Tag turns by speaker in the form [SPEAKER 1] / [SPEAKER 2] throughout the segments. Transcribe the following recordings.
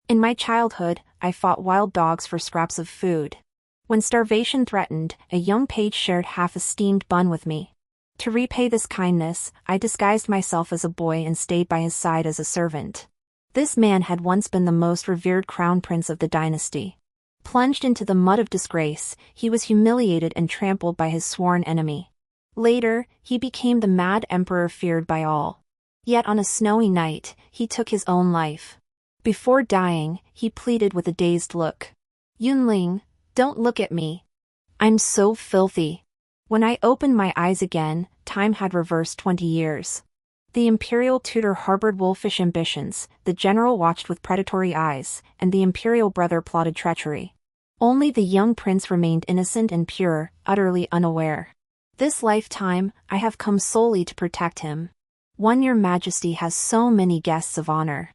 [SPEAKER 1] In my childhood, I fought wild dogs for scraps of food. When starvation threatened, a young page shared half a steamed bun with me. To repay this kindness, I disguised myself as a boy and stayed by his side as a servant. This man had once been the most revered crown prince of the dynasty. Plunged into the mud of disgrace, he was humiliated and trampled by his sworn enemy. Later, he became the mad emperor feared by all. Yet on a snowy night, he took his own life. Before dying, he pleaded with a dazed look. "Yunling, don't look at me. I'm so filthy." When I opened my eyes again, time had reversed 20 years. The imperial tutor harbored wolfish ambitions, the general watched with predatory eyes, and the imperial brother plotted treachery. Only the young prince remained innocent and pure, utterly unaware. This lifetime, I have come solely to protect him. Your Majesty has so many guests of honor.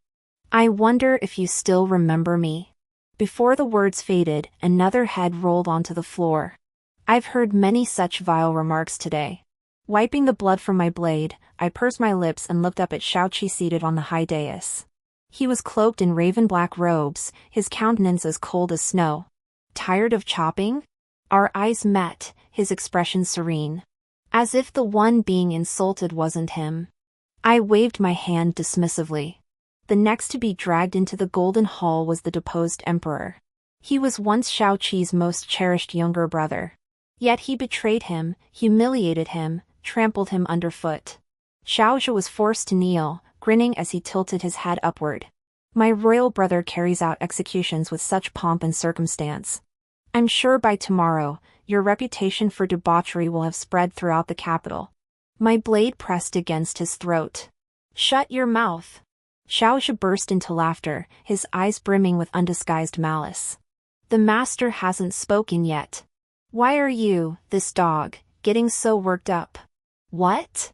[SPEAKER 1] I wonder if you still remember me. Before the words faded, another head rolled onto the floor. I've heard many such vile remarks today. Wiping the blood from my blade, I pursed my lips and looked up at Shaoqi seated on the high dais. He was cloaked in raven-black robes, his countenance as cold as snow. Tired of chopping? Our eyes met, his expression serene. As if the one being insulted wasn't him. I waved my hand dismissively. The next to be dragged into the golden hall was the deposed emperor. He was once Shaoqi's most cherished younger brother. Yet he betrayed him, humiliated him, trampled him underfoot. Xiaozhe was forced to kneel, grinning as he tilted his head upward. My royal brother carries out executions with such pomp and circumstance. I'm sure by tomorrow, your reputation for debauchery will have spread throughout the capital. My blade pressed against his throat. Shut your mouth. Xiaozhe burst into laughter, his eyes brimming with undisguised malice. The master hasn't spoken yet. Why are you, this dog, getting so worked up? What?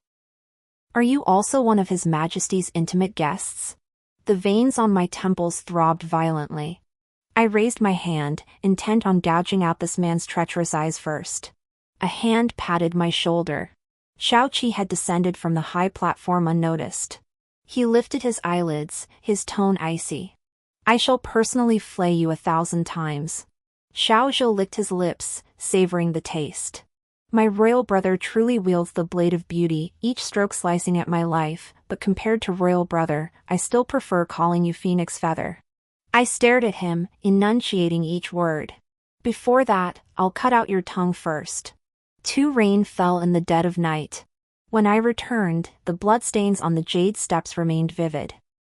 [SPEAKER 1] Are you also one of His Majesty's intimate guests? The veins on my temples throbbed violently. I raised my hand, intent on gouging out this man's treacherous eyes first. A hand patted my shoulder. Shaoqi had descended from the high platform unnoticed. He lifted his eyelids, his tone icy. I shall personally flay you 1,000 times. Xiaozhe licked his lips, savoring the taste. My royal brother truly wields the blade of beauty, each stroke slicing at my life, but compared to royal brother, I still prefer calling you Phoenix Feather. I stared at him, enunciating each word. Before that, I'll cut out your tongue first. Rain fell in the dead of night. When I returned, the bloodstains on the jade steps remained vivid.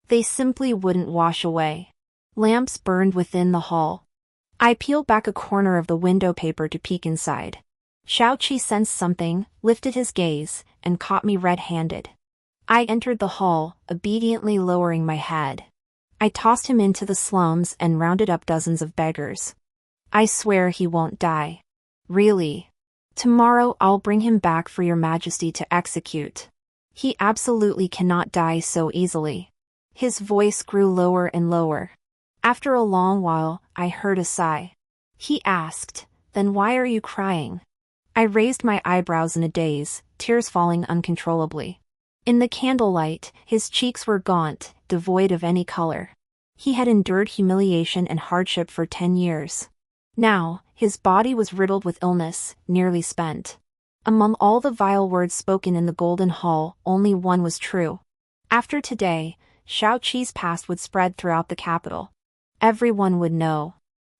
[SPEAKER 1] They simply wouldn't wash away. Lamps burned within the hall. I peeled back a corner of the window paper to peek inside. Shaoqi sensed something, lifted his gaze, and caught me red-handed. I entered the hall, obediently lowering my head. I tossed him into the slums and rounded up dozens of beggars. I swear he won't die. Really. Tomorrow I'll bring him back for your Majesty to execute. He absolutely cannot die so easily. His voice grew lower and lower. After a long while, I heard a sigh. He asked, "Then why are you crying?" I raised my eyebrows in a daze, tears falling uncontrollably. In the candlelight, his cheeks were gaunt, devoid of any color. He had endured humiliation and hardship for 10 years. Now, his body was riddled with illness, nearly spent. Among all the vile words spoken in the Golden Hall, only one was true. After today, Shaoqi's past would spread throughout the capital. Everyone would know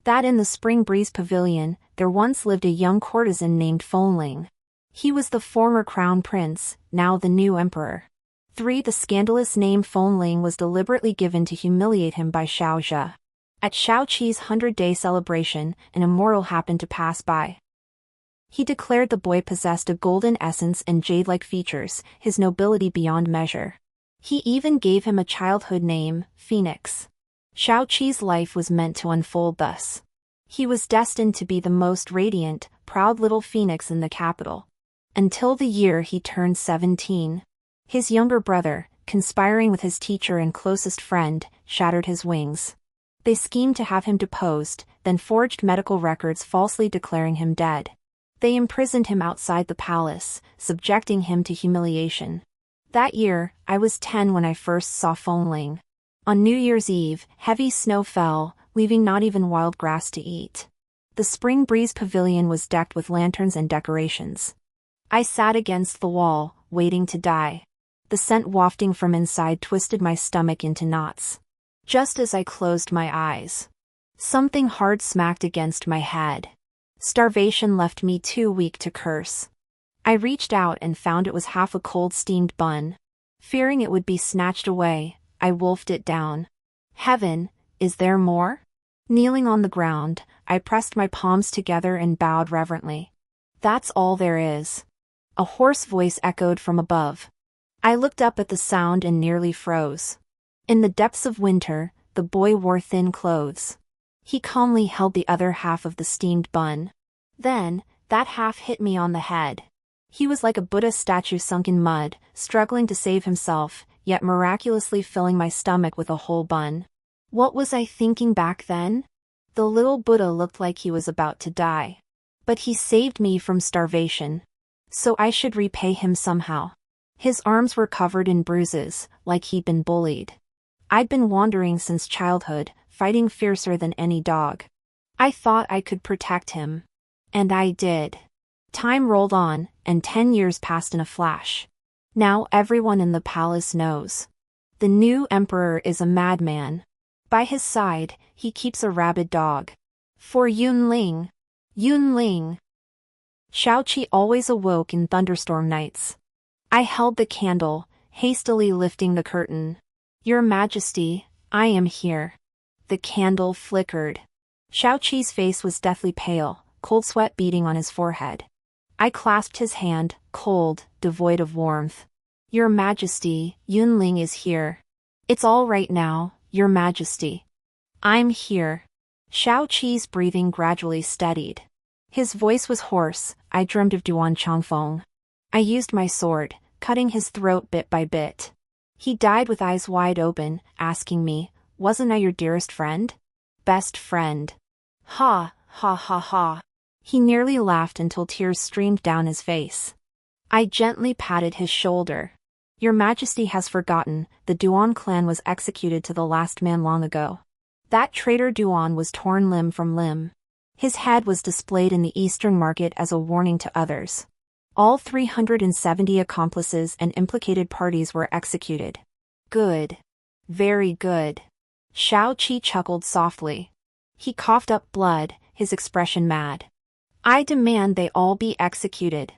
[SPEAKER 1] that in the Spring Breeze Pavilion, there once lived a young courtesan named Fengling. He was the former crown prince, now the new emperor. The scandalous name Fengling was deliberately given to humiliate him by Xiaozhe. At Shaoqi's 100-day celebration, an immortal happened to pass by. He declared the boy possessed a golden essence and jade-like features, his nobility beyond measure. He even gave him a childhood name, Phoenix. Shaoqi's life was meant to unfold thus. He was destined to be the most radiant, proud little phoenix in the capital. Until the year he turned 17. His younger brother, conspiring with his teacher and closest friend, shattered his wings. They schemed to have him deposed, then forged medical records falsely declaring him dead. They imprisoned him outside the palace, subjecting him to humiliation. That year, I was 10 when I first saw Fengling. On New Year's Eve, heavy snow fell, leaving not even wild grass to eat. The Spring Breeze Pavilion was decked with lanterns and decorations. I sat against the wall, waiting to die. The scent wafting from inside twisted my stomach into knots. Just as I closed my eyes, something hard smacked against my head. Starvation left me too weak to curse. I reached out and found it was half a cold steamed bun. Fearing it would be snatched away, I wolfed it down. Heaven, is there more? Kneeling on the ground, I pressed my palms together and bowed reverently. That's all there is. A hoarse voice echoed from above. I looked up at the sound and nearly froze. In the depths of winter, the boy wore thin clothes. He calmly held the other half of the steamed bun. Then, that half hit me on the head. He was like a Buddha statue sunk in mud, struggling to save himself, yet miraculously filling my stomach with a whole bun. What was I thinking back then? The little Buddha looked like he was about to die. But he saved me from starvation. So I should repay him somehow. His arms were covered in bruises, like he'd been bullied. I'd been wandering since childhood, fighting fiercer than any dog. I thought I could protect him. And I did. Time rolled on, and 10 years passed in a flash. Now everyone in the palace knows. The new emperor is a madman. By his side, he keeps a rabid dog. For Yunling. Yunling. Xiaoqi always awoke in thunderstorm nights. I held the candle, hastily lifting the curtain. Your Majesty, I am here. The candle flickered. Xiaoqi's face was deathly pale, cold sweat beading on his forehead. I clasped his hand, cold, devoid of warmth. Your Majesty, Yunling is here. It's all right now, Your Majesty. I'm here. Xiaoqi's breathing gradually steadied. His voice was hoarse. I dreamed of Duan Changfeng. I used my sword, cutting his throat bit by bit. He died with eyes wide open, asking me, wasn't I your dearest friend? Best friend. Ha, ha ha ha. He nearly laughed until tears streamed down his face. I gently patted his shoulder. Your Majesty has forgotten, the Duan clan was executed to the last man long ago. That traitor Duan was torn limb from limb. His head was displayed in the Eastern market as a warning to others. All 370 accomplices and implicated parties were executed. Good. Very good. Xiaoqi chuckled softly. He coughed up blood, his expression mad. I demand they all be executed.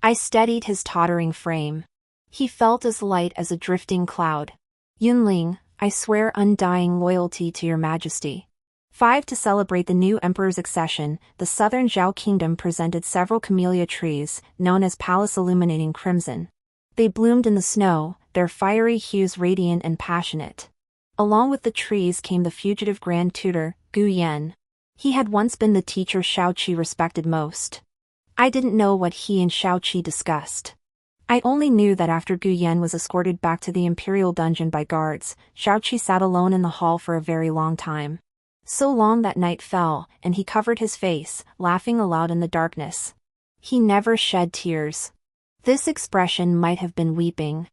[SPEAKER 1] I steadied his tottering frame. He felt as light as a drifting cloud. Yunling, I swear undying loyalty to your Majesty. 5. To celebrate the new emperor's accession, the southern Zhao kingdom presented several camellia trees, known as Palace Illuminating Crimson. They bloomed in the snow, their fiery hues radiant and passionate. Along with the trees came the fugitive Grand Tutor, Gu Yan. He had once been the teacher Xiaoqi respected most. I didn't know what he and Xiaoqi discussed. I only knew that after Gu Yan was escorted back to the imperial dungeon by guards, Xiaoqi sat alone in the hall for a very long time. So long that night fell, and he covered his face, laughing aloud in the darkness. He never shed tears. This expression might have been weeping.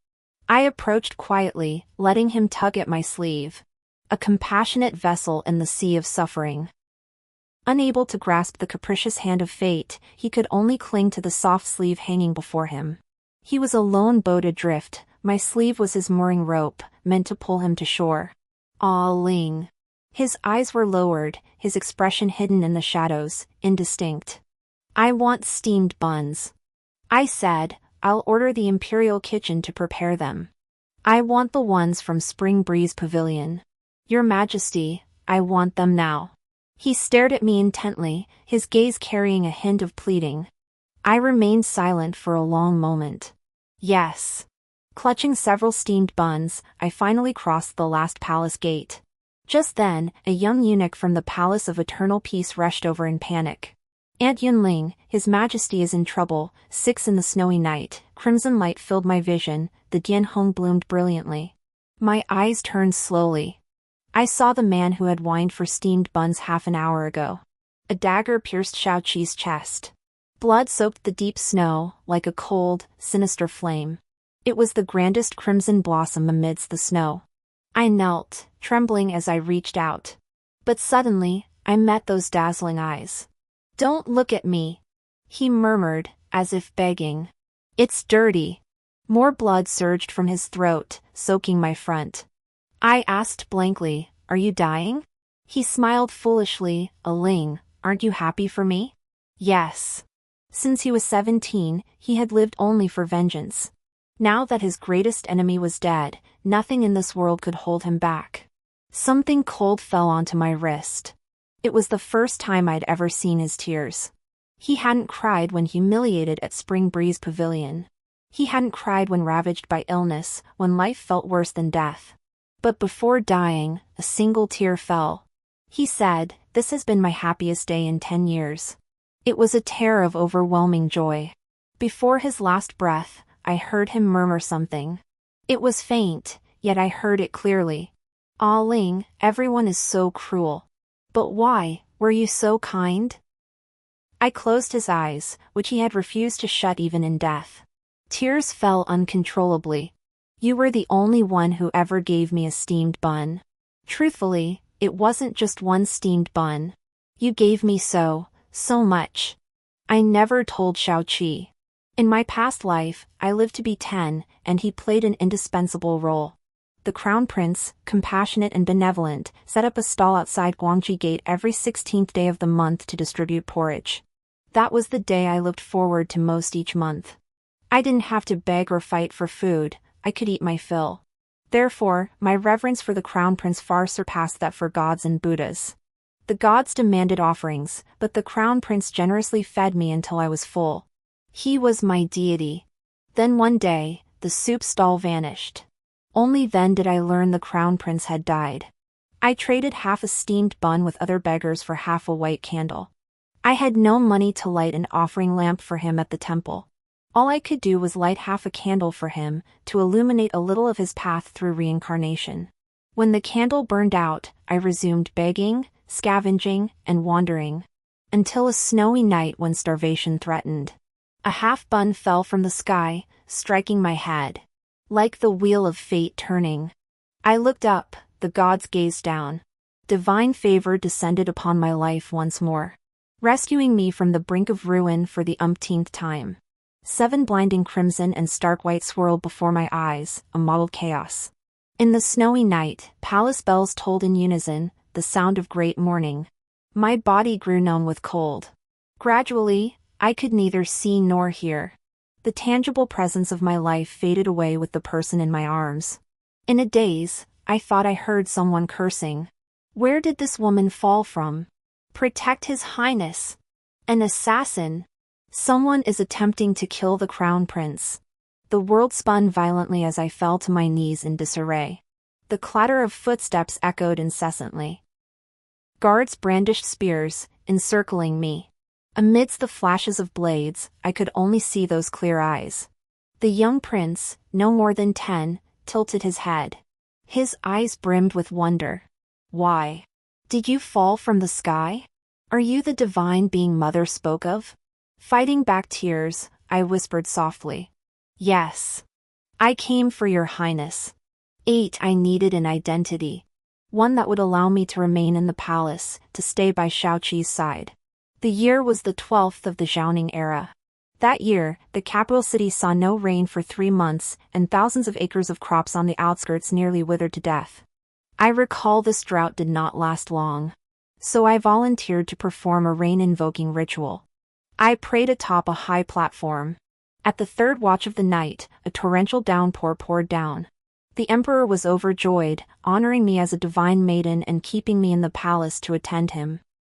[SPEAKER 1] I approached quietly, letting him tug at my sleeve. A compassionate vessel in the sea of suffering. Unable to grasp the capricious hand of fate, he could only cling to the soft sleeve hanging before him. He was a lone boat adrift, my sleeve was his mooring rope, meant to pull him to shore. Ah Ling. His eyes were lowered, his expression hidden in the shadows, indistinct. I want steamed buns. I said, I'll order the imperial kitchen to prepare them. I want the ones from Spring Breeze Pavilion. Your Majesty, I want them now. He stared at me intently, his gaze carrying a hint of pleading. I remained silent for a long moment. Yes. Clutching several steamed buns, I finally crossed the last palace gate. Just then, a young eunuch from the Palace of Eternal Peace rushed over in panic. Aunt Yunling, His Majesty is in trouble. 6 in the snowy night, crimson light filled my vision, the Dianhong bloomed brilliantly. My eyes turned slowly. I saw the man who had whined for steamed buns half an hour ago. A dagger pierced Xiaoqi's chest. Blood soaked the deep snow, like a cold, sinister flame. It was the grandest crimson blossom amidst the snow. I knelt, trembling as I reached out. But suddenly, I met those dazzling eyes. "Don't look at me," he murmured, as if begging. "It's dirty." More blood surged from his throat, soaking my front. I asked blankly, "Are you dying?" He smiled foolishly, "Aling, aren't you happy for me?" Yes. Since he was 17, he had lived only for vengeance. Now that his greatest enemy was dead, nothing in this world could hold him back. Something cold fell onto my wrist. It was the first time I'd ever seen his tears. He hadn't cried when humiliated at Spring Breeze Pavilion. He hadn't cried when ravaged by illness, when life felt worse than death. But before dying, a single tear fell. He said, "This has been my happiest day in 10 years. It was a tear of overwhelming joy. Before his last breath, I heard him murmur something. It was faint, yet I heard it clearly. "Ah Ling, everyone is so cruel. But why, were you so kind?" I closed his eyes, which he had refused to shut even in death. Tears fell uncontrollably. "You were the only one who ever gave me a steamed bun." Truthfully, it wasn't just one steamed bun. You gave me so much. I never told Xiaoqi. In my past life, I lived to be 10, and he played an indispensable role. The Crown Prince, compassionate and benevolent, set up a stall outside Guangji Gate every 16th day of the month to distribute porridge. That was the day I looked forward to most each month. I didn't have to beg or fight for food, I could eat my fill. Therefore, my reverence for the Crown Prince far surpassed that for gods and Buddhas. The gods demanded offerings, but the Crown Prince generously fed me until I was full. He was my deity. Then one day, the soup stall vanished. Only then did I learn the Crown Prince had died. I traded half a steamed bun with other beggars for half a white candle. I had no money to light an offering lamp for him at the temple. All I could do was light half a candle for him, to illuminate a little of his path through reincarnation. When the candle burned out, I resumed begging, scavenging, and wandering. Until a snowy night when starvation threatened. A half bun fell from the sky, striking my head. Like the wheel of fate turning. I looked up, the gods gazed down. Divine favor descended upon my life once more, rescuing me from the brink of ruin for the umpteenth time. 7 blinding crimson and stark white swirled before my eyes, a mottled chaos. In the snowy night, palace bells tolled in unison, the sound of great mourning. My body grew numb with cold. Gradually, I could neither see nor hear. The tangible presence of my life faded away with the person in my arms. In a daze, I thought I heard someone cursing. Where did this woman fall from? Protect His Highness! An assassin! Someone is attempting to kill the Crown Prince. The world spun violently as I fell to my knees in disarray. The clatter of footsteps echoed incessantly. Guards brandished spears, encircling me. Amidst the flashes of blades, I could only see those clear eyes. The young prince, no more than 10, tilted his head. His eyes brimmed with wonder. "Why? Did you fall from the sky? Are you the divine being Mother spoke of?" Fighting back tears, I whispered softly. "Yes. I came for your highness." 8. I needed an identity. One that would allow me to remain in the palace, to stay by Xiaoqi's side. The year was the 12th of the Zhaoning era. That year, the capital city saw no rain for 3 months, and thousands of acres of crops on the outskirts nearly withered to death. I recall this drought did not last long. So I volunteered to perform a rain-invoking ritual. I prayed atop a high platform. At the 3rd watch of the night, a torrential downpour poured down. The emperor was overjoyed, honoring me as a divine maiden and keeping me in the palace to attend him.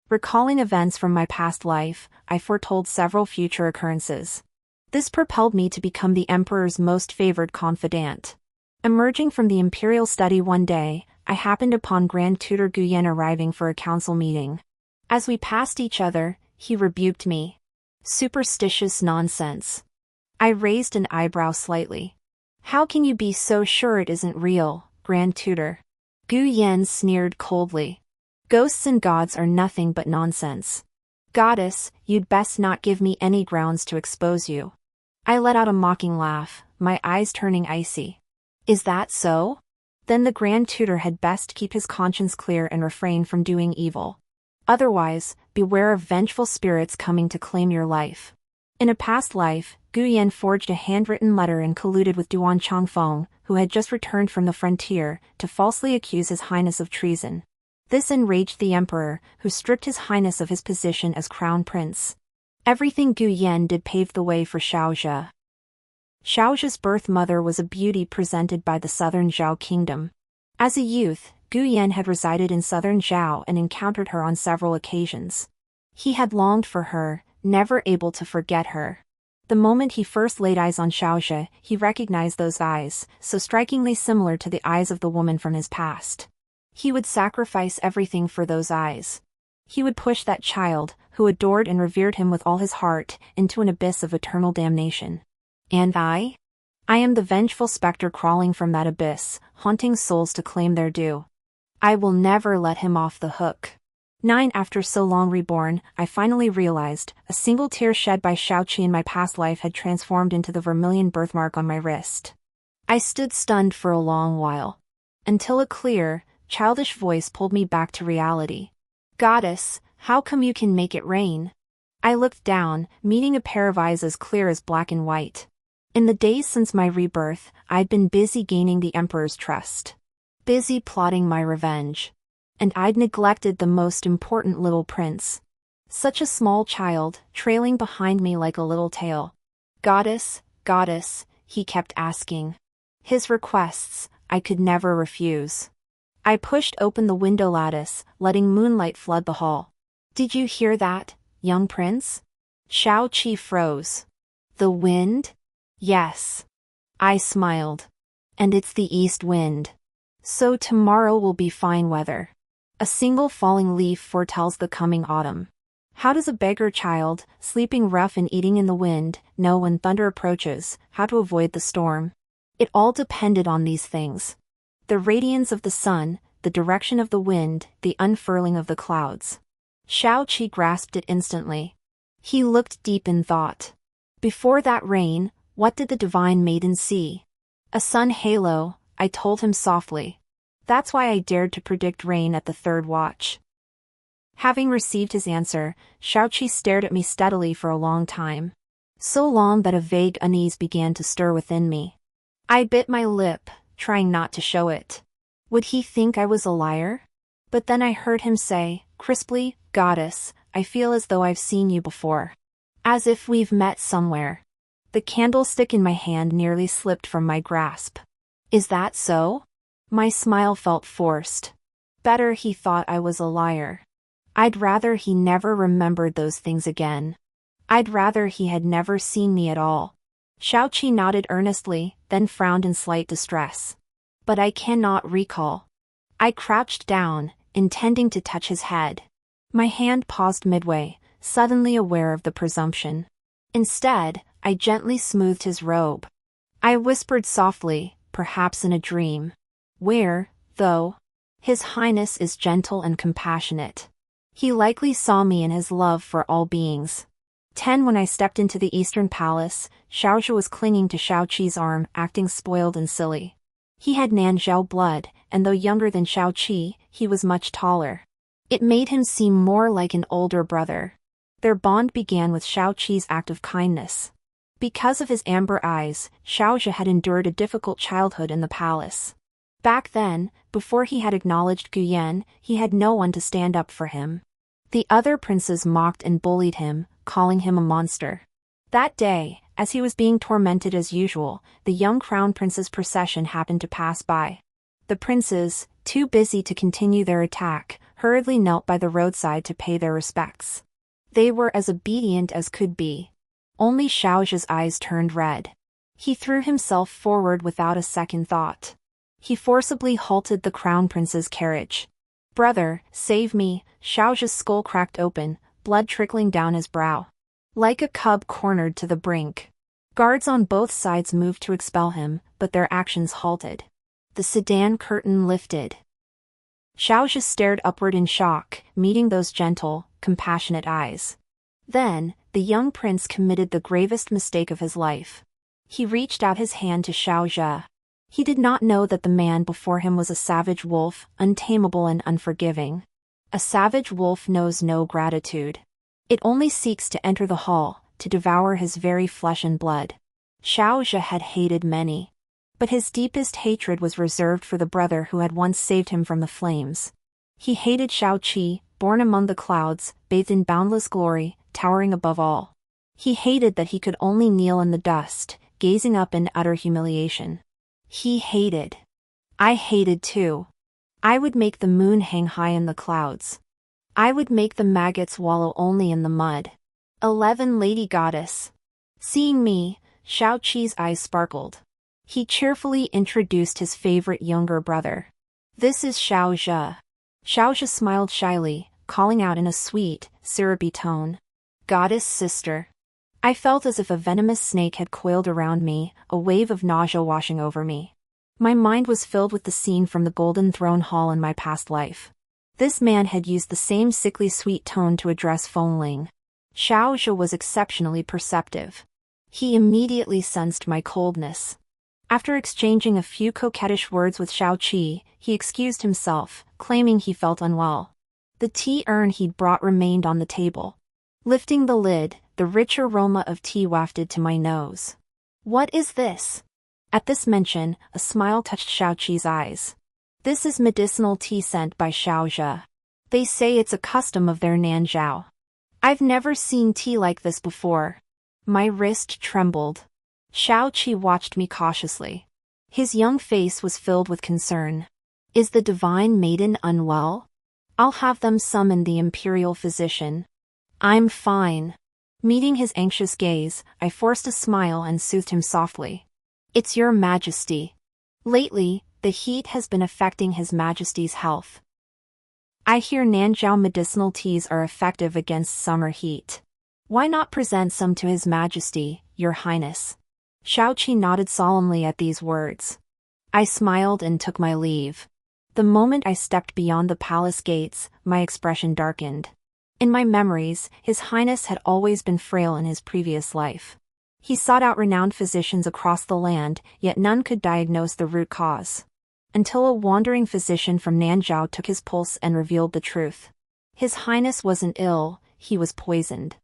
[SPEAKER 1] Recalling events from my past life, I foretold several future occurrences. This propelled me to become the emperor's most favored confidant. Emerging from the imperial study one day, I happened upon Grand Tutor Guyen arriving for a council meeting. As we passed each other, he rebuked me. "Superstitious nonsense." I raised an eyebrow slightly. "How can you be so sure it isn't real, Grand Tutor?" Guyen sneered coldly. "Ghosts and gods are nothing but nonsense. Goddess, you'd best not give me any grounds to expose you." I let out a mocking laugh, my eyes turning icy. "Is that so? Then the Grand Tutor had best keep his conscience clear and refrain from doing evil. Otherwise, beware of vengeful spirits coming to claim your life. In a past life, Gu Yan forged a handwritten letter and colluded with Duan Changfeng, who had just returned from the frontier, to falsely accuse His Highness of treason. This enraged the emperor, who stripped His Highness of his position as crown prince. Everything Gu Yan did paved the way for Xiaozhe. Xiaozhe's birth mother was a beauty presented by the southern Zhao kingdom. As a youth, Gu Yan had resided in southern Zhao and encountered her on several occasions. He had longed for her, never able to forget her. The moment he first laid eyes on Xiaozhe, he recognized those eyes, so strikingly similar to the eyes of the woman from his past. He would sacrifice everything for those eyes. He would push that child, who adored and revered him with all his heart, into an abyss of eternal damnation. And I? I am the vengeful specter crawling from that abyss, haunting souls to claim their due. I will never let him off the hook. 9. After so long reborn, I finally realized, a single tear shed by Xiaoqi in my past life had transformed into the vermilion birthmark on my wrist. I stood stunned for a long while. Until a clear, childish voice pulled me back to reality. Goddess, how come you can make it rain? I looked down, meeting a pair of eyes as clear as black and white. In the days since my rebirth, I'd been busy gaining the Emperor's trust. Busy plotting my revenge. And I'd neglected the most important little prince. Such a small child, trailing behind me like a little tail. Goddess, goddess, he kept asking. His requests, I could never refuse. I pushed open the window lattice, letting moonlight flood the hall. Did you hear that, young prince? Xiaoqi froze. The wind? Yes. I smiled. And it's the east wind. So tomorrow will be fine weather. A single falling leaf foretells the coming autumn. How does a beggar child, sleeping rough and eating in the wind, know when thunder approaches, how to avoid the storm? It all depended on these things. The radiance of the sun, the direction of the wind, the unfurling of the clouds. Xiaoqi grasped it instantly. He looked deep in thought. Before that rain, what did the divine maiden see? A sun halo, I told him softly. That's why I dared to predict rain at the third watch. Having received his answer, Xiaoqi stared at me steadily for a long time. So long that a vague unease began to stir within me. I bit my lip, trying not to show it. Would he think I was a liar? But then I heard him say, crisply, Goddess, I feel as though I've seen you before. As if we've met somewhere. The candlestick in my hand nearly slipped from my grasp. Is that so? My smile felt forced. Better he thought I was a liar. I'd rather he never remembered those things again. I'd rather he had never seen me at all. Xiaoqi nodded earnestly, then frowned in slight distress. But I cannot recall. I crouched down, intending to touch his head. My hand paused midway, suddenly aware of the presumption. Instead, I gently smoothed his robe. I whispered softly, perhaps in a dream. Where, though? His Highness is gentle and compassionate. He likely saw me in his love for all beings. 10. When I stepped into the Eastern Palace, Xiaozhe was clinging to Xiaoqi's arm, acting spoiled and silly. He had Nanzhao blood, and though younger than Xiaoqi, he was much taller. It made him seem more like an older brother. Their bond began with Xiaoqi's act of kindness. Because of his amber eyes, Xiaozhe had endured a difficult childhood in the palace. Back then, before he had acknowledged Gu Yan, he had no one to stand up for him. The other princes mocked and bullied him, calling him a monster. That day, as he was being tormented as usual, the young crown prince's procession happened to pass by. The princes, too busy to continue their attack, hurriedly knelt by the roadside to pay their respects. They were as obedient as could be. Only Xiaozhe's eyes turned red. He threw himself forward without a second thought. He forcibly halted the crown prince's carriage. Brother, save me, Xiaozhe's skull cracked open, blood trickling down his brow. Like a cub cornered to the brink. Guards on both sides moved to expel him, but their actions halted. The sedan curtain lifted. Xiaozhe stared upward in shock, meeting those gentle, compassionate eyes. Then, the young prince committed the gravest mistake of his life. He reached out his hand to Xiaozhe. He did not know that the man before him was a savage wolf, untamable and unforgiving. A savage wolf knows no gratitude. It only seeks to enter the hall, to devour his very flesh and blood. Xiao Zhe had hated many. But his deepest hatred was reserved for the brother who had once saved him from the flames. He hated Xiao Qi, born among the clouds, bathed in boundless glory, towering above all. He hated that he could only kneel in the dust, gazing up in utter humiliation. He hated. I hated too. I would make the moon hang high in the clouds. I would make the maggots wallow only in the mud. 11 Lady Goddess. Seeing me, Xiao Qi's eyes sparkled. He cheerfully introduced his favorite younger brother. This is Xiao Zhe. Xiao Zhe smiled shyly, calling out in a sweet, syrupy tone. Goddess sister. I felt as if a venomous snake had coiled around me, a wave of nausea washing over me. My mind was filled with the scene from the Golden Throne Hall in my past life. This man had used the same sickly sweet tone to address Feng Ling. Xiao Zhe was exceptionally perceptive. He immediately sensed my coldness. After exchanging a few coquettish words with Xiao Qi, he excused himself, claiming he felt unwell. The tea urn he'd brought remained on the table. Lifting the lid, the rich aroma of tea wafted to my nose. What is this? At this mention, a smile touched Xiao Qi's eyes. This is medicinal tea sent by Xiao Zhe. They say it's a custom of their Nanzhao. I've never seen tea like this before. My wrist trembled. Xiao Qi watched me cautiously. His young face was filled with concern. Is the divine maiden unwell? I'll have them summon the imperial physician. I'm fine. Meeting his anxious gaze, I forced a smile and soothed him softly. It's your majesty. Lately, the heat has been affecting his majesty's health. I hear Nanzhao medicinal teas are effective against summer heat. Why not present some to his majesty, your highness? Xiao Qi nodded solemnly at these words. I smiled and took my leave. The moment I stepped beyond the palace gates, my expression darkened. In my memories, His Highness had always been frail in his previous life. He sought out renowned physicians across the land, yet none could diagnose the root cause. Until a wandering physician from Nanzhao took his pulse and revealed the truth. His Highness wasn't ill, he was poisoned.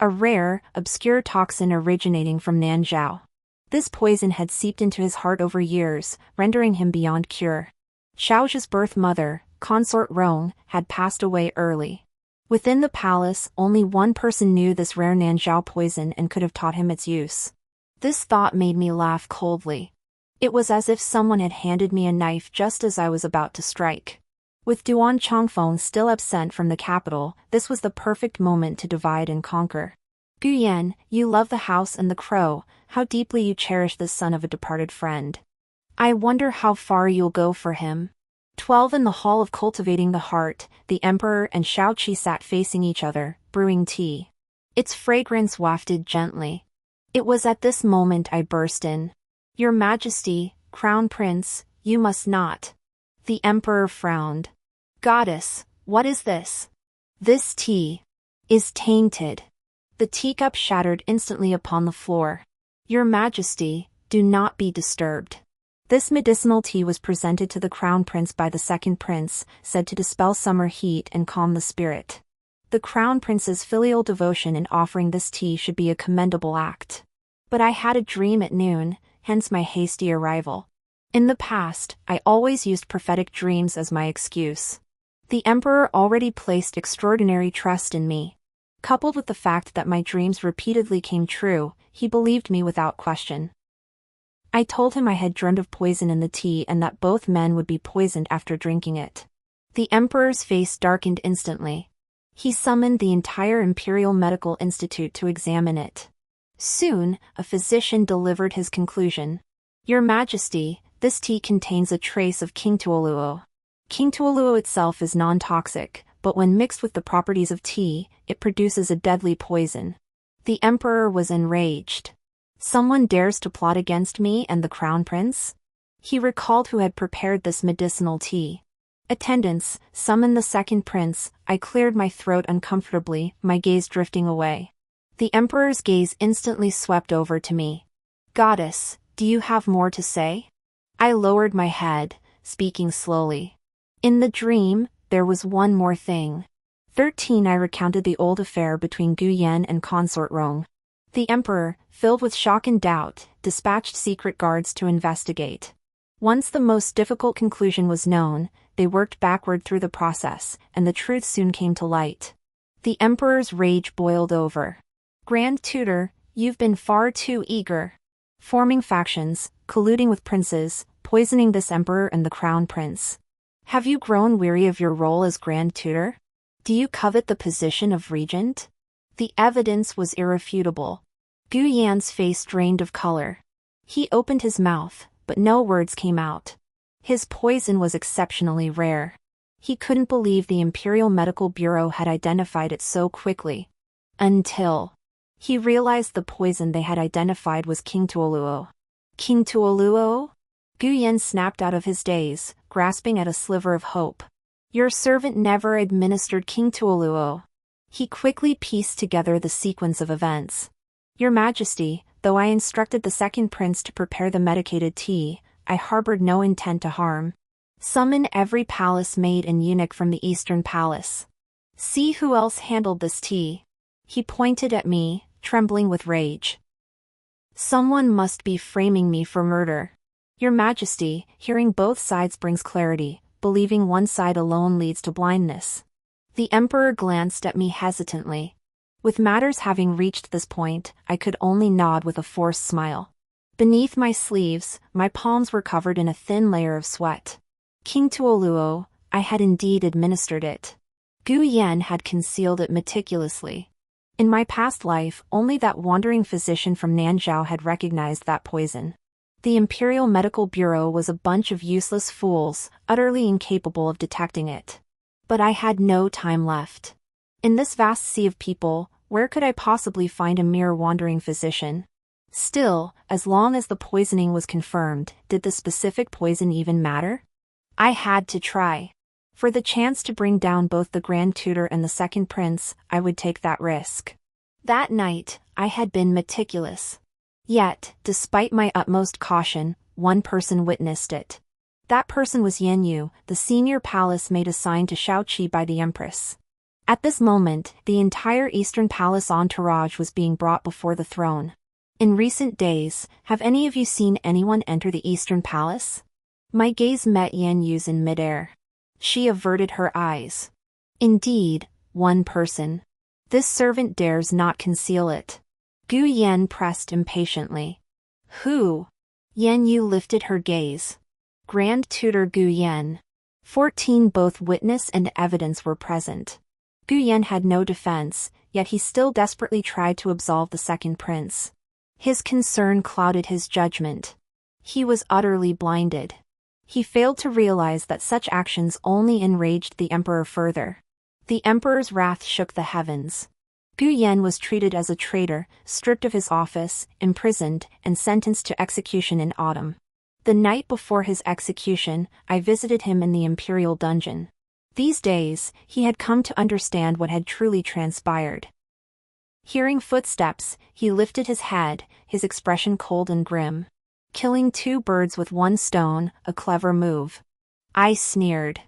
[SPEAKER 1] A rare, obscure toxin originating from Nanzhao. This poison had seeped into his heart over years, rendering him beyond cure. Xiao Zhe's birth mother, consort Rong, had passed away early. Within the palace, only one person knew this rare Nanzhao poison and could have taught him its use. This thought made me laugh coldly. It was as if someone had handed me a knife just as I was about to strike. With Duan Chongfeng still absent from the capital, this was the perfect moment to divide and conquer. Guyan, you love the house and the crow, how deeply you cherish this son of a departed friend. I wonder how far you'll go for him. 12 In the hall of cultivating the heart, the emperor and Xiao Qi sat facing each other, brewing tea. Its fragrance wafted gently. It was at this moment I burst in. Your Majesty, Crown Prince, you must not. The emperor frowned. Goddess, what is this? This tea is tainted. The teacup shattered instantly upon the floor. Your Majesty, do not be disturbed. This medicinal tea was presented to the Crown Prince by the second prince, said to dispel summer heat and calm the spirit. The Crown Prince's filial devotion in offering this tea should be a commendable act. But I had a dream at noon, hence my hasty arrival. In the past, I always used prophetic dreams as my excuse. The emperor already placed extraordinary trust in me. Coupled with the fact that my dreams repeatedly came true, he believed me without question. I told him I had dreamed of poison in the tea and that both men would be poisoned after drinking it. The emperor's face darkened instantly. He summoned the entire Imperial Medical Institute to examine it. Soon, a physician delivered his conclusion. Your Majesty, this tea contains a trace of King Tuoluo. King Tuoluo itself is non-toxic, but when mixed with the properties of tea, it produces a deadly poison. The emperor was enraged. Someone dares to plot against me and the Crown Prince? He recalled who had prepared this medicinal tea. Attendants, summon the second prince. I cleared my throat uncomfortably, my gaze drifting away. The emperor's gaze instantly swept over to me. Goddess, do you have more to say? I lowered my head, speaking slowly. In the dream, there was one more thing. 13. I recounted the old affair between Gu Yan and consort Rong. The emperor, filled with shock and doubt, dispatched secret guards to investigate. Once the most difficult conclusion was known, they worked backward through the process, and the truth soon came to light. The emperor's rage boiled over. Grand Tutor, you've been far too eager. Forming factions, colluding with princes, poisoning this emperor and the crown prince. Have you grown weary of your role as Grand Tutor? Do you covet the position of regent? The evidence was irrefutable. Gu Yan's face drained of color. He opened his mouth, but no words came out. His poison was exceptionally rare. He couldn't believe the Imperial Medical Bureau had identified it so quickly. Until he realized the poison they had identified was King Tuoluo. King Tuoluo? Gu Yan snapped out of his daze, grasping at a sliver of hope. Your servant never administered King Tuoluo. He quickly pieced together the sequence of events. Your Majesty, though I instructed the second prince to prepare the medicated tea, I harbored no intent to harm. Summon every palace maid and eunuch from the Eastern Palace. See who else handled this tea. He pointed at me, trembling with rage. Someone must be framing me for murder. Your Majesty, hearing both sides brings clarity, believing one side alone leads to blindness. The Emperor glanced at me hesitantly. With matters having reached this point, I could only nod with a forced smile. Beneath my sleeves, my palms were covered in a thin layer of sweat. King Tuoluo, I had indeed administered it. Gu Yan had concealed it meticulously. In my past life, only that wandering physician from Nanzhao had recognized that poison. The Imperial Medical Bureau was a bunch of useless fools, utterly incapable of detecting it. But I had no time left. In this vast sea of people, where could I possibly find a mere wandering physician? Still, as long as the poisoning was confirmed, did the specific poison even matter? I had to try. For the chance to bring down both the Grand Tutor and the second prince, I would take that risk. That night, I had been meticulous. Yet, despite my utmost caution, one person witnessed it. That person was Yan Yu, the senior palace maid assigned to Shaoqi by the Empress. At this moment, the entire Eastern Palace entourage was being brought before the throne. In recent days, have any of you seen anyone enter the Eastern Palace? My gaze met Yan Yu's in midair. She averted her eyes. Indeed, one person. This servant dares not conceal it. Gu Yan pressed impatiently. Who? Yan Yu lifted her gaze. Grand Tutor Gu Yan. 14. Both witness and evidence were present. Gu Yan had no defense, yet he still desperately tried to absolve the second prince. His concern clouded his judgment. He was utterly blinded. He failed to realize that such actions only enraged the emperor further. The emperor's wrath shook the heavens. Gu Yan was treated as a traitor, stripped of his office, imprisoned, and sentenced to execution in autumn. The night before his execution, I visited him in the imperial dungeon. These days, he had come to understand what had truly transpired. Hearing footsteps, he lifted his head, his expression cold and grim. Killing two birds with one stone, a clever move. I sneered.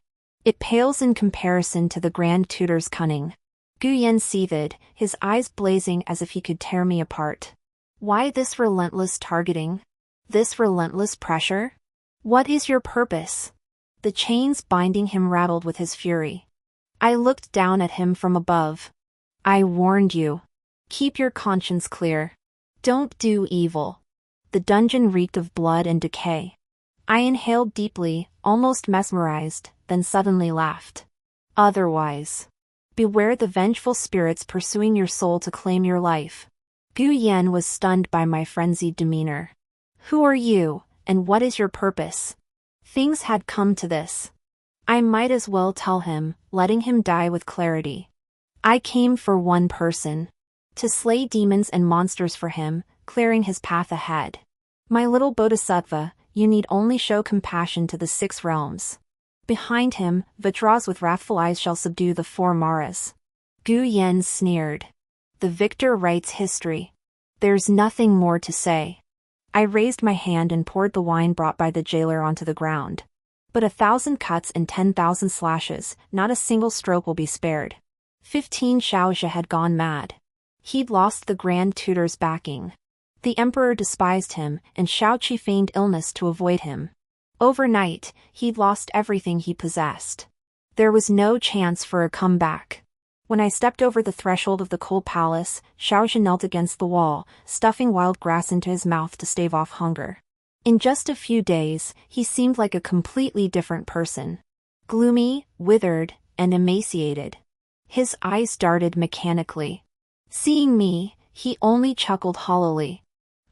[SPEAKER 1] It pales in comparison to the Grand Tutor's cunning. Gu Yan seethed, his eyes blazing as if he could tear me apart. Why this relentless targeting? This relentless pressure? What is your purpose? The chains binding him rattled with his fury. I looked down at him from above. I warned you. Keep your conscience clear. Don't do evil. The dungeon reeked of blood and decay. I inhaled deeply, almost mesmerized, then suddenly laughed. Otherwise. Beware the vengeful spirits pursuing your soul to claim your life. Gu Yan was stunned by my frenzied demeanor. Who are you, and what is your purpose? Things had come to this. I might as well tell him, letting him die with clarity. I came for one person. To slay demons and monsters for him, clearing his path ahead. My little bodhisattva, you need only show compassion to the 6 realms. Behind him, Vatras with wrathful eyes shall subdue the 4 Maras. Gu Yan sneered. The victor writes history. There's nothing more to say. I raised my hand and poured the wine brought by the jailer onto the ground. But 1,000 cuts and 10,000 slashes, not a single stroke will be spared. 15 Xiaozhi had gone mad. He'd lost the Grand Tutor's backing. The emperor despised him, and Xiaoqi feigned illness to avoid him. Overnight, he'd lost everything he possessed. There was no chance for a comeback. When I stepped over the threshold of the cold palace, Xiaozhi knelt against the wall, stuffing wild grass into his mouth to stave off hunger. In just a few days, he seemed like a completely different person. Gloomy, withered, and emaciated. His eyes darted mechanically. Seeing me, he only chuckled hollowly.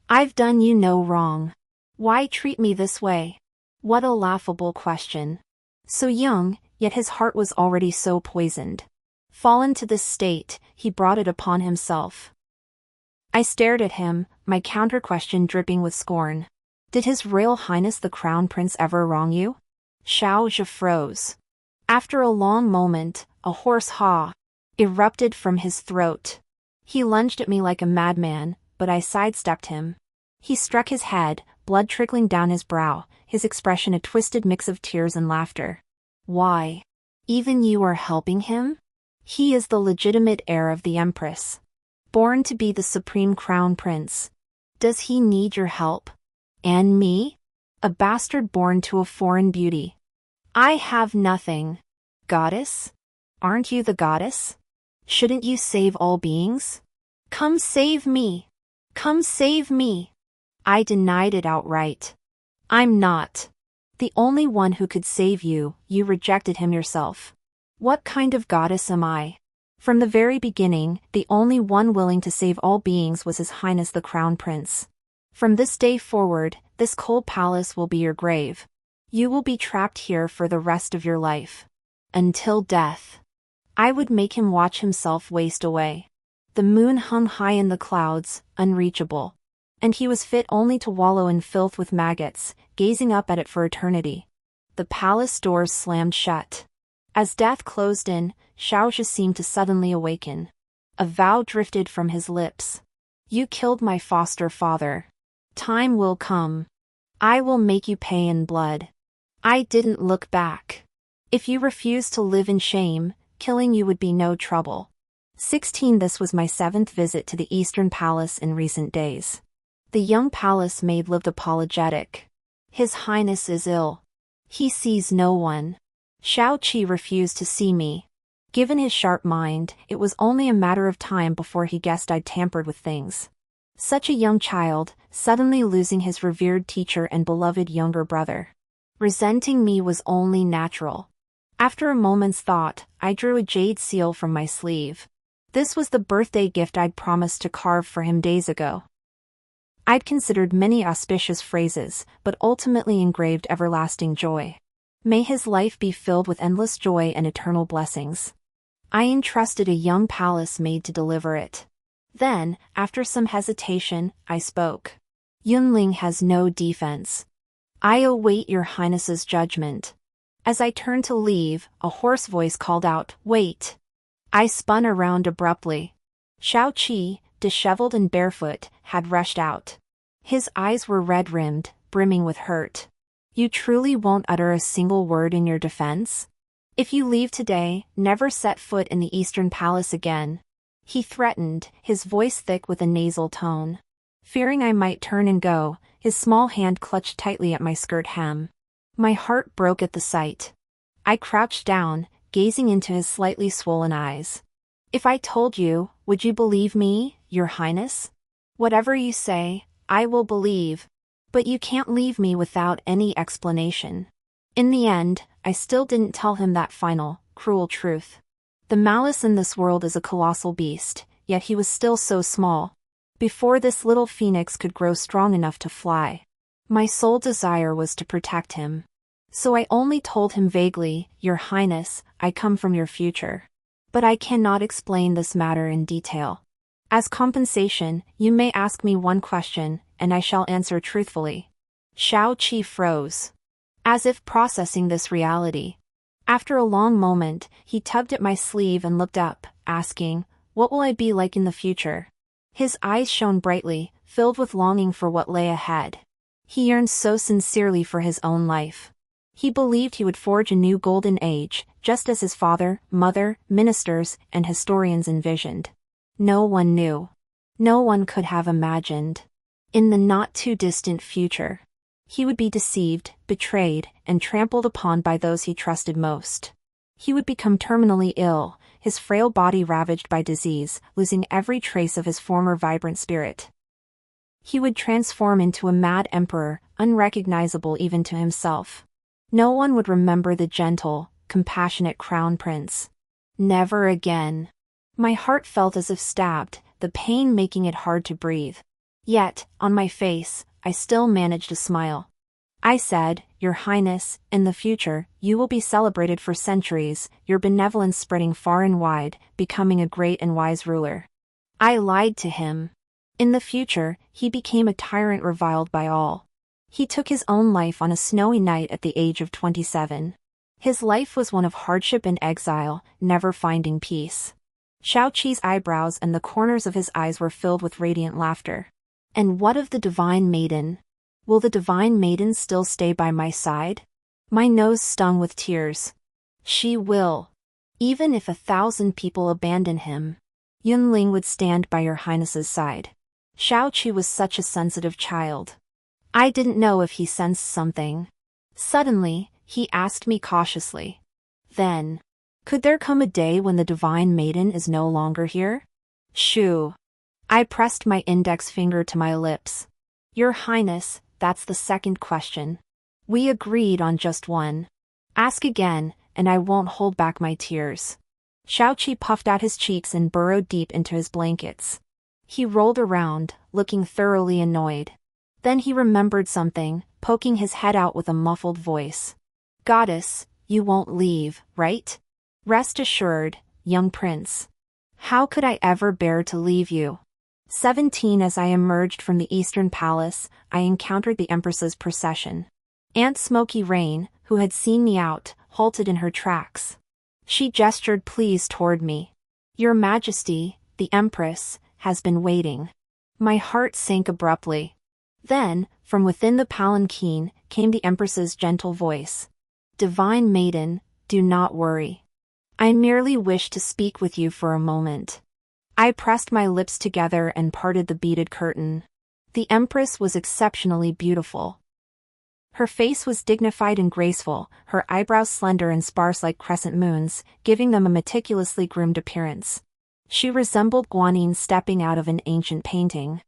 [SPEAKER 1] "I've done you no wrong. Why treat me this way?" What a laughable question. So young, yet his heart was already so poisoned. Fallen to this state, he brought it upon himself. I stared at him, my counter-question dripping with scorn. "Did His Royal Highness the Crown Prince ever wrong you?" Xiaozhi froze. After a long moment, a hoarse "ha" erupted from his throat. He lunged at me like a madman, but I sidestepped him. He struck his head, blood trickling down his brow, his expression a twisted mix of tears and laughter. "Why? Even you are helping him? He is the legitimate heir of the Empress. Born to be the supreme crown prince. Does he need your help? And me? A bastard born to a foreign beauty. I have nothing. Goddess? Aren't you the goddess? Shouldn't you save all beings? Come save me! Come save me!" I denied it outright. "I'm not the only one who could save you. You rejected him yourself. What kind of goddess am I? From the very beginning, the only one willing to save all beings was His Highness the Crown Prince. From this day forward, this cold palace will be your grave. You will be trapped here for the rest of your life. Until death." I would make him watch himself waste away. The moon hung high in the clouds, unreachable. And he was fit only to wallow in filth with maggots, gazing up at it for eternity. The palace doors slammed shut. As death closed in, Xiaozhi seemed to suddenly awaken. A vow drifted from his lips. "You killed my foster father. Time will come. I will make you pay in blood." I didn't look back. If you refused to live in shame, killing you would be no trouble. 16 This was my 7th visit to the Eastern Palace in recent days. The young palace maid lived apologetic. "His Highness is ill. He sees no one." Xiaoqi refused to see me. Given his sharp mind, it was only a matter of time before he guessed I'd tampered with things. Such a young child, suddenly losing his revered teacher and beloved younger brother. Resenting me was only natural. After a moment's thought, I drew a jade seal from my sleeve. This was the birthday gift I'd promised to carve for him days ago. I'd considered many auspicious phrases, but ultimately engraved everlasting joy. May his life be filled with endless joy and eternal blessings. I entrusted a young palace maid to deliver it. Then, after some hesitation, I spoke. "Yunling has no defense. I await your Highness's judgment." As I turned to leave, a hoarse voice called out, "Wait." I spun around abruptly. Xiaoqi, disheveled and barefoot, had rushed out. His eyes were red-rimmed, brimming with hurt. "You truly won't utter a single word in your defense? If you leave today, never set foot in the Eastern Palace again," he threatened, his voice thick with a nasal tone. Fearing I might turn and go, his small hand clutched tightly at my skirt hem. My heart broke at the sight. I crouched down, gazing into his slightly swollen eyes. "If I told you, would you believe me, Your Highness? Whatever you say, I will believe. But you can't leave me without any explanation." In the end, I still didn't tell him that final, cruel truth. The malice in this world is a colossal beast, yet he was still so small. Before this little phoenix could grow strong enough to fly, my sole desire was to protect him. So I only told him vaguely, "Your Highness, I come from your future. But I cannot explain this matter in detail. As compensation, you may ask me one question, and I shall answer truthfully." Xiaoqi froze, as if processing this reality. After a long moment, he tugged at my sleeve and looked up, asking, "What will I be like in the future?" His eyes shone brightly, filled with longing for what lay ahead. He yearned so sincerely for his own life. He believed he would forge a new golden age, just as his father, mother, ministers, and historians envisioned. No one knew. No one could have imagined. In the not-too-distant future, he would be deceived, betrayed, and trampled upon by those he trusted most. He would become terminally ill, his frail body ravaged by disease, losing every trace of his former vibrant spirit. He would transform into a mad emperor, unrecognizable even to himself. No one would remember the gentle, compassionate crown prince. Never again. My heart felt as if stabbed, the pain making it hard to breathe. Yet, on my face, I still managed a smile. I said, "Your Highness, in the future, you will be celebrated for centuries, your benevolence spreading far and wide, becoming a great and wise ruler." I lied to him. In the future, he became a tyrant reviled by all. He took his own life on a snowy night at the age of 27. His life was one of hardship and exile, never finding peace. Shao-Chi's eyebrows and the corners of his eyes were filled with radiant laughter. And what of the Divine Maiden? Will the Divine Maiden still stay by my side? My nose stung with tears. She will. Even if 1,000 people abandon him, Yunling would stand by your Highness's side. Shao-Chi was such a sensitive child. I didn't know if he sensed something. Suddenly, he asked me cautiously. Then, could there come a day when the Divine Maiden is no longer here? Shoo. I pressed my index finger to my lips. Your Highness, that's the second question. We agreed on just one. Ask again, and I won't hold back my tears. Shao-Chi puffed out his cheeks and burrowed deep into his blankets. He rolled around, looking thoroughly annoyed. Then he remembered something, poking his head out with a muffled voice. Goddess, you won't leave, right? Rest assured, young prince. How could I ever bear to leave you? 17 As I emerged from the Eastern Palace, I encountered the Empress's procession. Aunt Smoky Rain, who had seen me out, halted in her tracks. She gestured please toward me. Your Majesty, the Empress, has been waiting. My heart sank abruptly. Then, from within the palanquin, came the Empress's gentle voice. Divine Maiden, do not worry. I merely wish to speak with you for a moment. I pressed my lips together and parted the beaded curtain. The Empress was exceptionally beautiful. Her face was dignified and graceful, her eyebrows slender and sparse like crescent moons, giving them a meticulously groomed appearance. She resembled Guanyin stepping out of an ancient painting.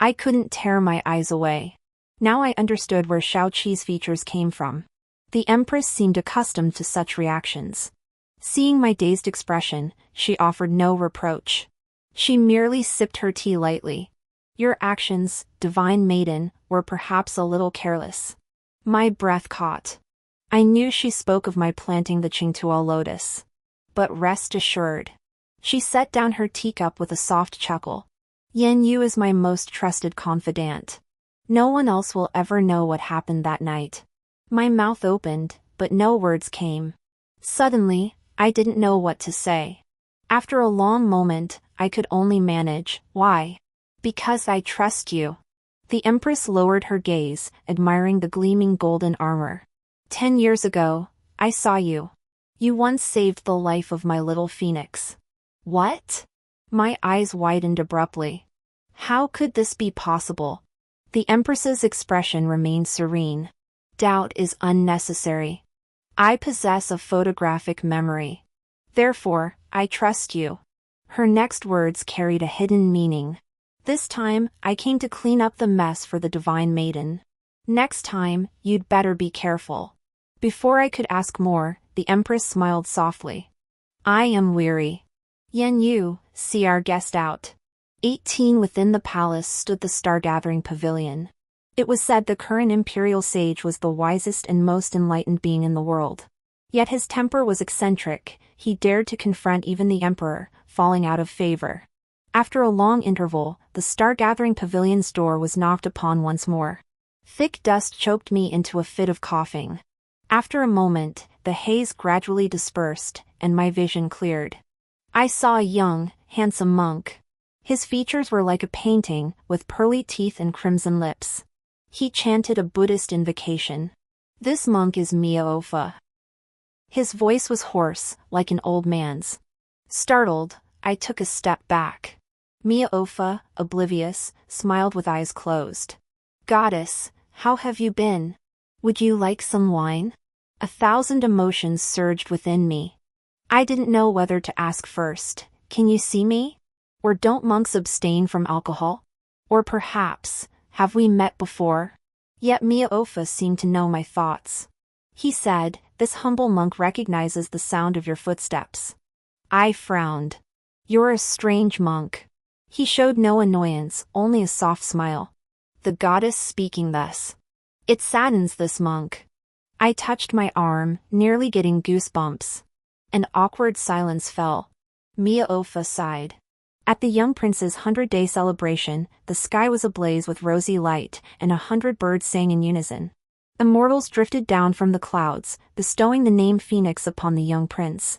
[SPEAKER 1] I couldn't tear my eyes away. Now I understood where Shao-Chi's features came from. The Empress seemed accustomed to such reactions. Seeing my dazed expression, she offered no reproach. She merely sipped her tea lightly. Your actions, Divine Maiden, were perhaps a little careless. My breath caught. I knew she spoke of my planting the Qingtuo lotus. But rest assured. She set down her teacup with a soft chuckle. Yan Yu is my most trusted confidant. No one else will ever know what happened that night. My mouth opened, but no words came. Suddenly, I didn't know what to say. After a long moment, I could only manage. Why? Because I trust you. The Empress lowered her gaze, admiring the gleaming golden armor. 10 years ago, I saw you. You once saved the life of my little phoenix. What? My eyes widened abruptly. How could this be possible? The Empress's expression remained serene. Doubt is unnecessary. I possess a photographic memory. Therefore, I trust you. Her next words carried a hidden meaning. This time, I came to clean up the mess for the Divine Maiden. Next time, you'd better be careful. Before I could ask more, the Empress smiled softly. I am weary. Yan Yu, see our guest out. 18 Within the palace stood the star-gathering pavilion. It was said the current imperial sage was the wisest and most enlightened being in the world. Yet his temper was eccentric, he dared to confront even the emperor, falling out of favor. After a long interval, the star-gathering pavilion's door was knocked upon once more. Thick dust choked me into a fit of coughing. After a moment, the haze gradually dispersed, and my vision cleared. I saw a young, handsome monk. His features were like a painting, with pearly teeth and crimson lips. He chanted a Buddhist invocation. "This monk is Mia-ofa." His voice was hoarse, like an old man's. Startled, I took a step back. Mia-ofa, oblivious, smiled with eyes closed. "Goddess, how have you been? Would you like some wine?" 1,000 emotions surged within me. I didn't know whether to ask first, "Can you see me?" Or "Don't monks abstain from alcohol?" Or perhaps, "Have we met before?" Yet Mia-ofa seemed to know my thoughts. He said, "This humble monk recognizes the sound of your footsteps." I frowned. "You're a strange monk." He showed no annoyance, only a soft smile. "The goddess speaking thus. It saddens this monk." I touched my arm, nearly getting goosebumps. An awkward silence fell. Mia-ofa sighed. At the young prince's 100-day celebration, the sky was ablaze with rosy light, and 100 birds sang in unison. Immortals drifted down from the clouds, bestowing the name Phoenix upon the young prince.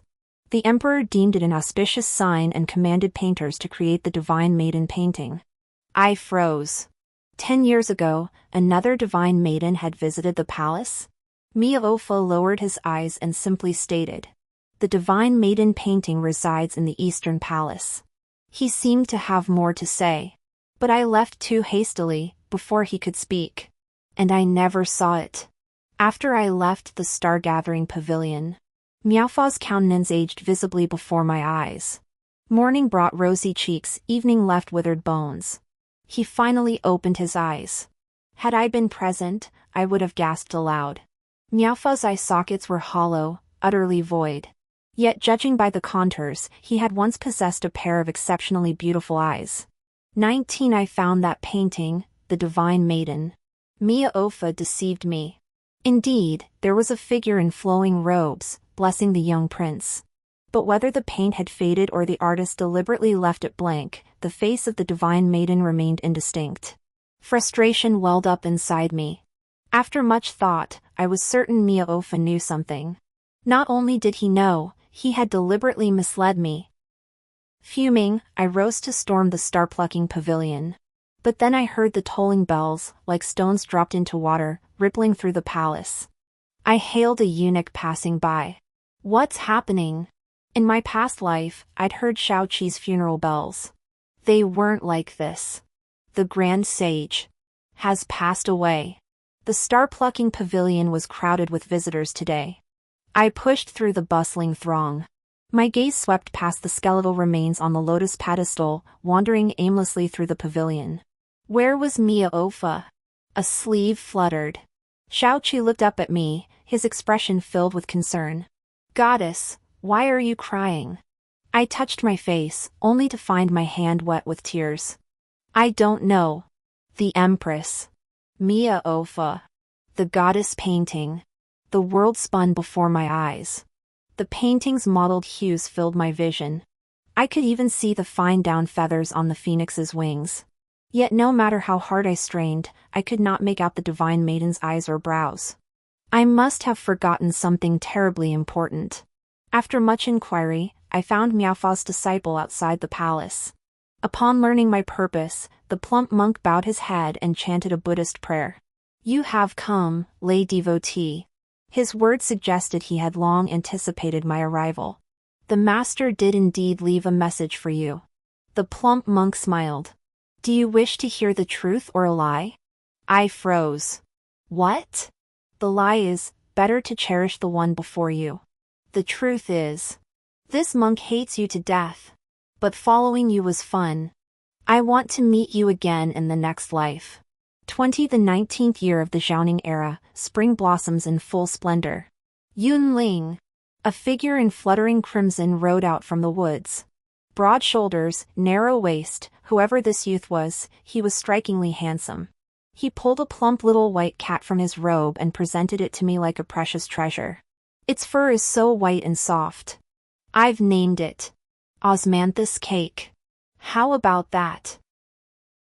[SPEAKER 1] The emperor deemed it an auspicious sign and commanded painters to create the Divine Maiden painting. I froze. 10 years ago, another Divine Maiden had visited the palace? Mia-ofa lowered his eyes and simply stated, "The Divine Maiden painting resides in the Eastern Palace." He seemed to have more to say. But I left too hastily, before he could speak. And I never saw it. After I left the star-gathering pavilion, Miaofa's countenance aged visibly before my eyes. Morning brought rosy cheeks, evening left withered bones. He finally opened his eyes. Had I been present, I would have gasped aloud. Miaofa's eye sockets were hollow, utterly void. Yet judging by the contours, he had once possessed a pair of exceptionally beautiful eyes. 19 I found that painting, the Divine Maiden. Mia-ofa deceived me. Indeed, there was a figure in flowing robes, blessing the young prince. But whether the paint had faded or the artist deliberately left it blank, the face of the Divine Maiden remained indistinct. Frustration welled up inside me. After much thought, I was certain Mia-ofa knew something. Not only did he know, he had deliberately misled me. Fuming, I rose to storm the star-plucking pavilion. But then I heard the tolling bells, like stones dropped into water, rippling through the palace. I hailed a eunuch passing by. "What's happening?" In my past life, I'd heard Shao-Chi's funeral bells. They weren't like this. The Grand Sage has passed away. The star-plucking pavilion was crowded with visitors today. I pushed through the bustling throng. My gaze swept past the skeletal remains on the lotus pedestal, wandering aimlessly through the pavilion. Where was Mia-ofa? A sleeve fluttered. Shao-Chi looked up at me, his expression filled with concern. "Goddess, why are you crying?" I touched my face, only to find my hand wet with tears. "I don't know." The Empress. Mia-ofa. The goddess painting. The world spun before my eyes. The painting's mottled hues filled my vision. I could even see the fine down feathers on the phoenix's wings. Yet no matter how hard I strained, I could not make out the Divine Maiden's eyes or brows. I must have forgotten something terribly important. After much inquiry, I found Miaofa's disciple outside the palace. Upon learning my purpose, the plump monk bowed his head and chanted a Buddhist prayer. "You have come, lay devotee." His words suggested he had long anticipated my arrival. "The master did indeed leave a message for you." The plump monk smiled. "Do you wish to hear the truth or a lie?" I froze. "What?" "The lie is, better to cherish the one before you. The truth is, this monk hates you to death. But following you was fun. I want to meet you again in the next life." The 19th year of the Xiaoning era, spring blossoms in full splendor. Yunling. A figure in fluttering crimson rode out from the woods. Broad shoulders, narrow waist, whoever this youth was, he was strikingly handsome. He pulled a plump little white cat from his robe and presented it to me like a precious treasure. Its fur is so white and soft. I've named it Osmanthus Cake. How about that?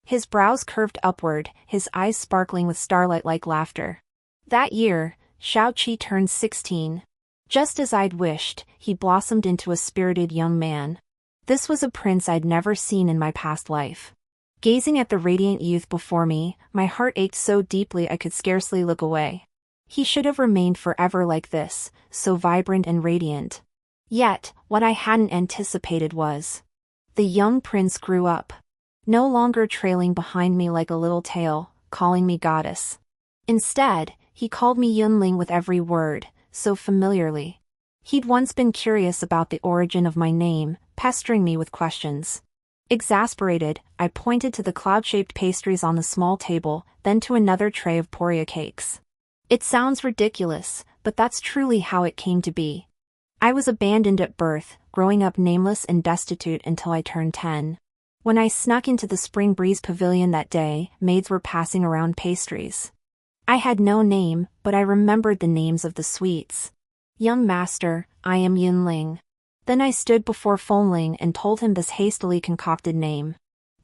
[SPEAKER 1] His brows curved upward, his eyes sparkling with starlight-like laughter. That year, Shao-Chi turned 16. Just as I'd wished, he blossomed into a spirited young man. This was a prince I'd never seen in my past life. Gazing at the radiant youth before me, my heart ached so deeply I could scarcely look away. He should have remained forever like this, so vibrant and radiant. Yet, what I hadn't anticipated was, the young prince grew up. No longer trailing behind me like a little tail, calling me goddess. Instead, he called me Yunling with every word, so familiarly. He'd once been curious about the origin of my name, pestering me with questions. Exasperated, I pointed to the cloud-shaped pastries on the small table, then to another tray of poria cakes. It sounds ridiculous, but that's truly how it came to be. I was abandoned at birth, growing up nameless and destitute until I turned 10. When I snuck into the Spring Breeze Pavilion that day, maids were passing around pastries. I had no name, but I remembered the names of the sweets. Young master, I am Yunling. Then I stood before Fengling and told him this hastily concocted name.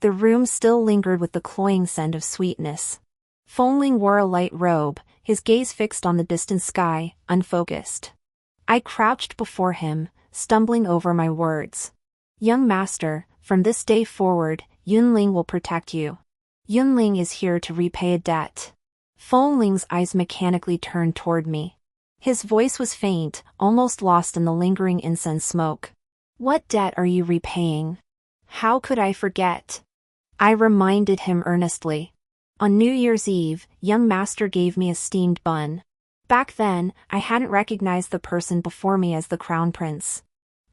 [SPEAKER 1] The room still lingered with the cloying scent of sweetness. Fengling wore a light robe, his gaze fixed on the distant sky, unfocused. I crouched before him, stumbling over my words. Young master, from this day forward, Yunling will protect you. Yunling is here to repay a debt. Fengling's eyes mechanically turned toward me. His voice was faint, almost lost in the lingering incense smoke. What debt are you repaying? How could I forget? I reminded him earnestly. On New Year's Eve, young master gave me a steamed bun. Back then, I hadn't recognized the person before me as the crown prince.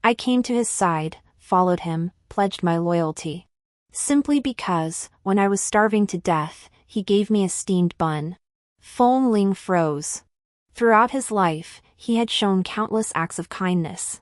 [SPEAKER 1] I came to his side, followed him, pledged my loyalty. Simply because, when I was starving to death, he gave me a steamed bun. Fengling froze. Throughout his life, he had shown countless acts of kindness.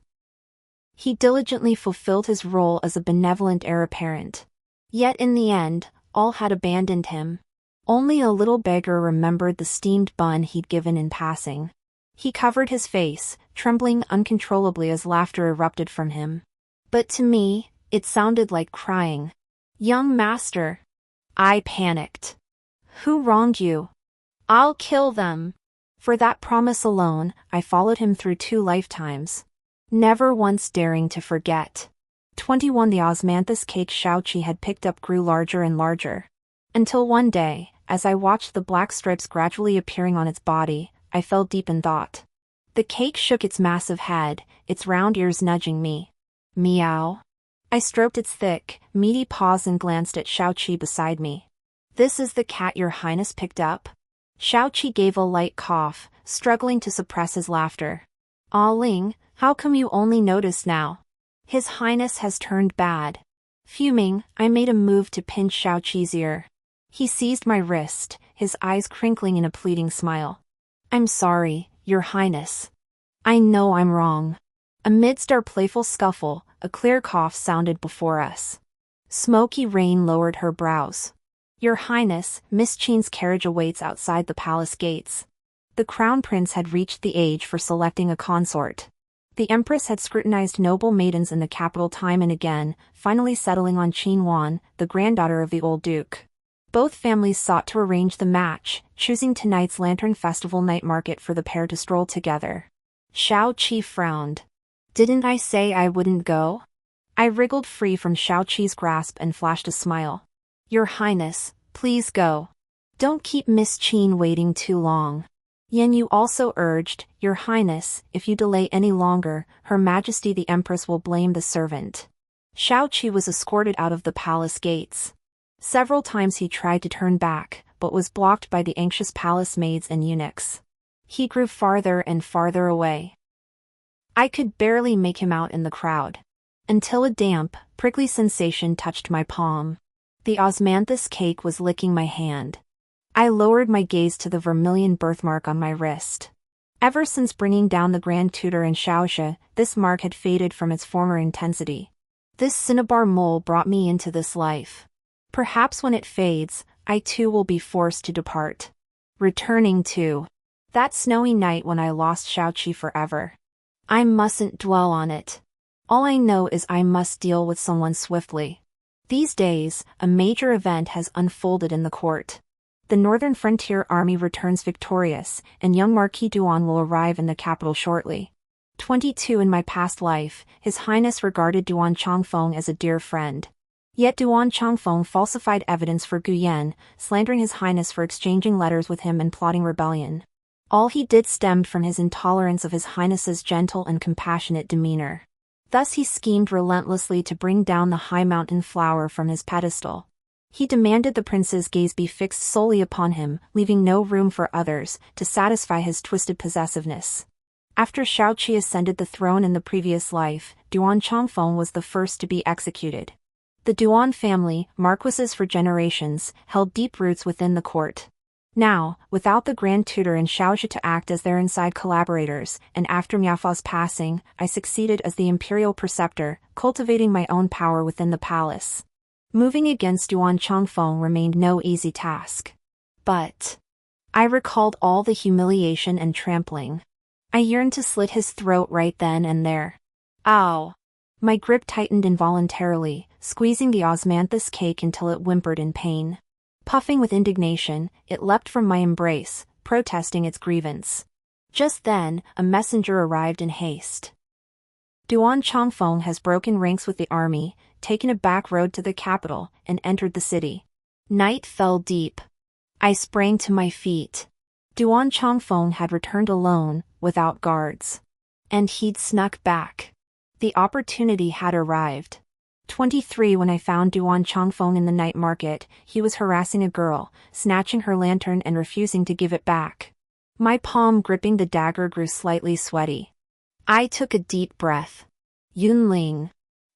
[SPEAKER 1] He diligently fulfilled his role as a benevolent heir apparent. Yet in the end, all had abandoned him. Only a little beggar remembered the steamed bun he'd given in passing. He covered his face, trembling uncontrollably as laughter erupted from him. But to me, it sounded like crying. Young master. I panicked. Who wronged you? I'll kill them. For that promise alone, I followed him through 2 lifetimes. Never once daring to forget. 21 The osmanthus cake Xiaoqi had picked up grew larger and larger. Until one day, as I watched the black stripes gradually appearing on its body, I fell deep in thought. The cake shook its massive head, its round ears nudging me. Meow. I stroked its thick, meaty paws and glanced at Xiaoqi beside me. This is the cat your highness picked up? Xiaoqi gave a light cough, struggling to suppress his laughter. Ah Ling, how come you only notice now? His highness has turned bad. Fuming, I made a move to pinch Xiaoqi's ear. He seized my wrist, his eyes crinkling in a pleading smile. I'm sorry, your highness. I know I'm wrong. Amidst our playful scuffle, a clear cough sounded before us. Smoky rain lowered her brows. Your highness, Miss Qin's carriage awaits outside the palace gates. The crown prince had reached the age for selecting a consort. The empress had scrutinized noble maidens in the capital time and again, finally settling on Qin Wan, the granddaughter of the old duke. Both families sought to arrange the match, choosing tonight's Lantern Festival night market for the pair to stroll together. Xiaoqi frowned. Didn't I say I wouldn't go? I wriggled free from Xiaoqi's grasp and flashed a smile. Your highness, please go. Don't keep Miss Qin waiting too long. Yan Yu also urged, Your highness, if you delay any longer, Her Majesty the Empress will blame the servant. Xiaoqi was escorted out of the palace gates. Several times he tried to turn back, but was blocked by the anxious palace maids and eunuchs. He grew farther and farther away. I could barely make him out in the crowd. Until a damp, prickly sensation touched my palm. The osmanthus cake was licking my hand. I lowered my gaze to the vermilion birthmark on my wrist. Ever since bringing down the Grand Tutor in Shaoxia, this mark had faded from its former intensity. This cinnabar mole brought me into this life. Perhaps when it fades, I too will be forced to depart. Returning to that snowy night when I lost Xiaoqi forever. I mustn't dwell on it. All I know is I must deal with someone swiftly. These days, a major event has unfolded in the court. The Northern Frontier Army returns victorious, and young Marquis Duan will arrive in the capital shortly. 22 In my past life, His Highness regarded Duan Changfeng as a dear friend. Yet Duan Changfeng falsified evidence for Gu Yan, slandering His Highness for exchanging letters with him and plotting rebellion. All he did stemmed from his intolerance of His Highness's gentle and compassionate demeanor. Thus he schemed relentlessly to bring down the high mountain flower from his pedestal. He demanded the prince's gaze be fixed solely upon him, leaving no room for others, to satisfy his twisted possessiveness. After Shaoqi ascended the throne in the previous life, Duan Changfeng was the first to be executed. The Duan family, marquises for generations, held deep roots within the court. Now, without the Grand Tutor and Shaoqi to act as their inside collaborators, and after Miafa's passing, I succeeded as the imperial preceptor, cultivating my own power within the palace. Moving against Duan Changfeng remained no easy task. But I recalled all the humiliation and trampling. I yearned to slit his throat right then and there. Ow! My grip tightened involuntarily, squeezing the osmanthus cake until it whimpered in pain. Puffing with indignation, it leapt from my embrace, protesting its grievance. Just then, a messenger arrived in haste. Duan Changfeng has broken ranks with the army, taken a back road to the capital, and entered the city. Night fell deep. I sprang to my feet. Duan Changfeng had returned alone, without guards. And he'd snuck back. The opportunity had arrived. 23 When I found Duan Changfeng in the night market, he was harassing a girl, snatching her lantern and refusing to give it back. My palm gripping the dagger grew slightly sweaty. I took a deep breath. Yunling.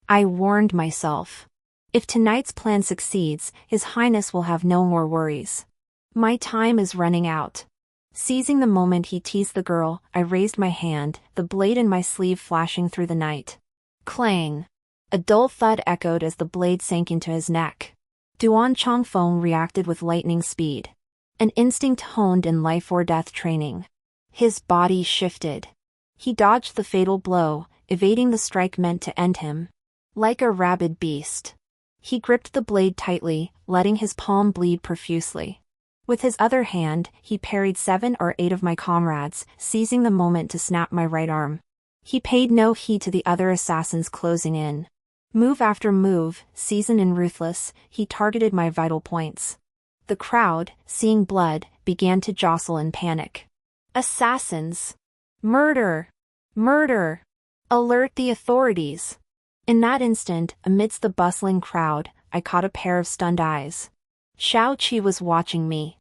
[SPEAKER 1] I warned myself. If tonight's plan succeeds, His Highness will have no more worries. My time is running out. Seizing the moment he teased the girl, I raised my hand, the blade in my sleeve flashing through the night. Clang! A dull thud echoed as the blade sank into his neck. Duan Changfeng reacted with lightning speed. An instinct honed in life-or-death training. His body shifted. He dodged the fatal blow, evading the strike meant to end him. Like a rabid beast. He gripped the blade tightly, letting his palm bleed profusely. With his other hand, he parried 7 or 8 of my comrades, seizing the moment to snap my right arm. He paid no heed to the other assassins closing in. Move after move, seasoned and ruthless, he targeted my vital points. The crowd, seeing blood, began to jostle in panic. Assassins! Murder! Murder! Alert the authorities! In that instant, amidst the bustling crowd, I caught a pair of stunned eyes. Shaoqi was watching me.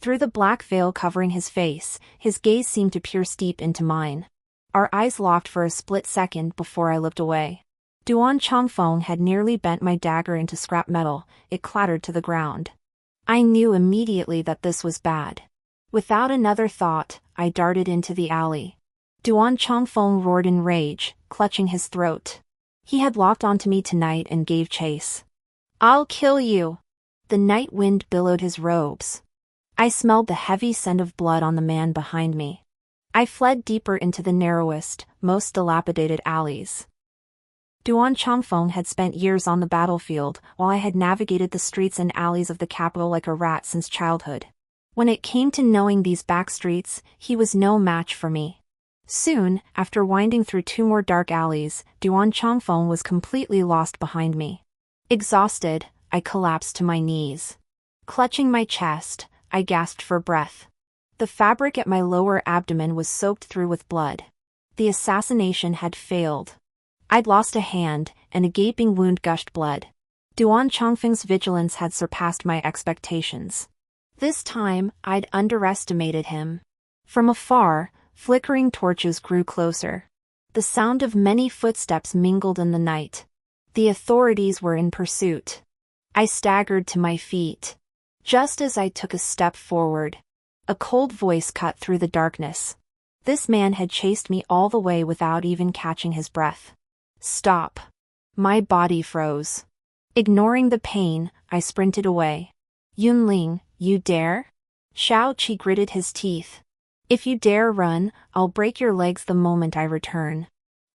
[SPEAKER 1] Through the black veil covering his face, his gaze seemed to pierce deep into mine. Our eyes locked for a split second before I looked away. Duan Changfeng had nearly bent my dagger into scrap metal, it clattered to the ground. I knew immediately that this was bad. Without another thought, I darted into the alley. Duan Changfeng roared in rage, clutching his throat. He had locked onto me tonight and gave chase. I'll kill you! The night wind billowed his robes. I smelled the heavy scent of blood on the man behind me. I fled deeper into the narrowest, most dilapidated alleys. Duan Changfeng had spent years on the battlefield, while I had navigated the streets and alleys of the capital like a rat since childhood. When it came to knowing these back streets, he was no match for me. Soon, after winding through 2 more dark alleys, Duan Changfeng was completely lost behind me. Exhausted, I collapsed to my knees. Clutching my chest, I gasped for breath. The fabric at my lower abdomen was soaked through with blood. The assassination had failed. I'd lost a hand, and a gaping wound gushed blood. Duan Changfeng's vigilance had surpassed my expectations. This time, I'd underestimated him. From afar, flickering torches grew closer. The sound of many footsteps mingled in the night. The authorities were in pursuit. I staggered to my feet. Just as I took a step forward, a cold voice cut through the darkness. This man had chased me all the way without even catching his breath. Stop. My body froze. Ignoring the pain, I sprinted away. Yunling, you dare? Shaoqi gritted his teeth. If you dare run, I'll break your legs the moment I return.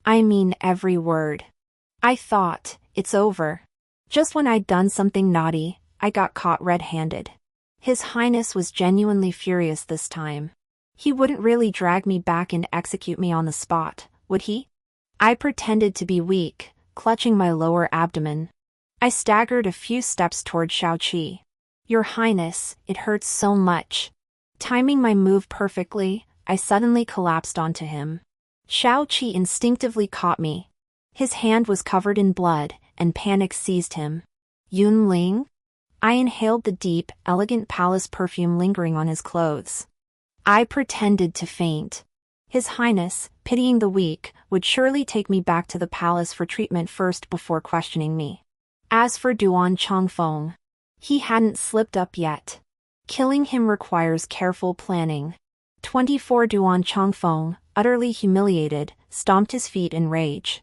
[SPEAKER 1] I mean every word. I thought, it's over. Just when I'd done something naughty, I got caught red-handed. His Highness was genuinely furious this time. He wouldn't really drag me back and execute me on the spot, would he? I pretended to be weak, clutching my lower abdomen. I staggered a few steps toward Shao-Chi. Your Highness, it hurts so much. Timing my move perfectly, I suddenly collapsed onto him. Shao-Chi instinctively caught me. His hand was covered in blood, and panic seized him. Yunling? I inhaled the deep, elegant palace perfume lingering on his clothes. I pretended to faint. His Highness, pitying the weak, would surely take me back to the palace for treatment first before questioning me. As for Duan Chongfeng, he hadn't slipped up yet. Killing him requires careful planning. 24 Duan Chongfeng, utterly humiliated, stomped his feet in rage.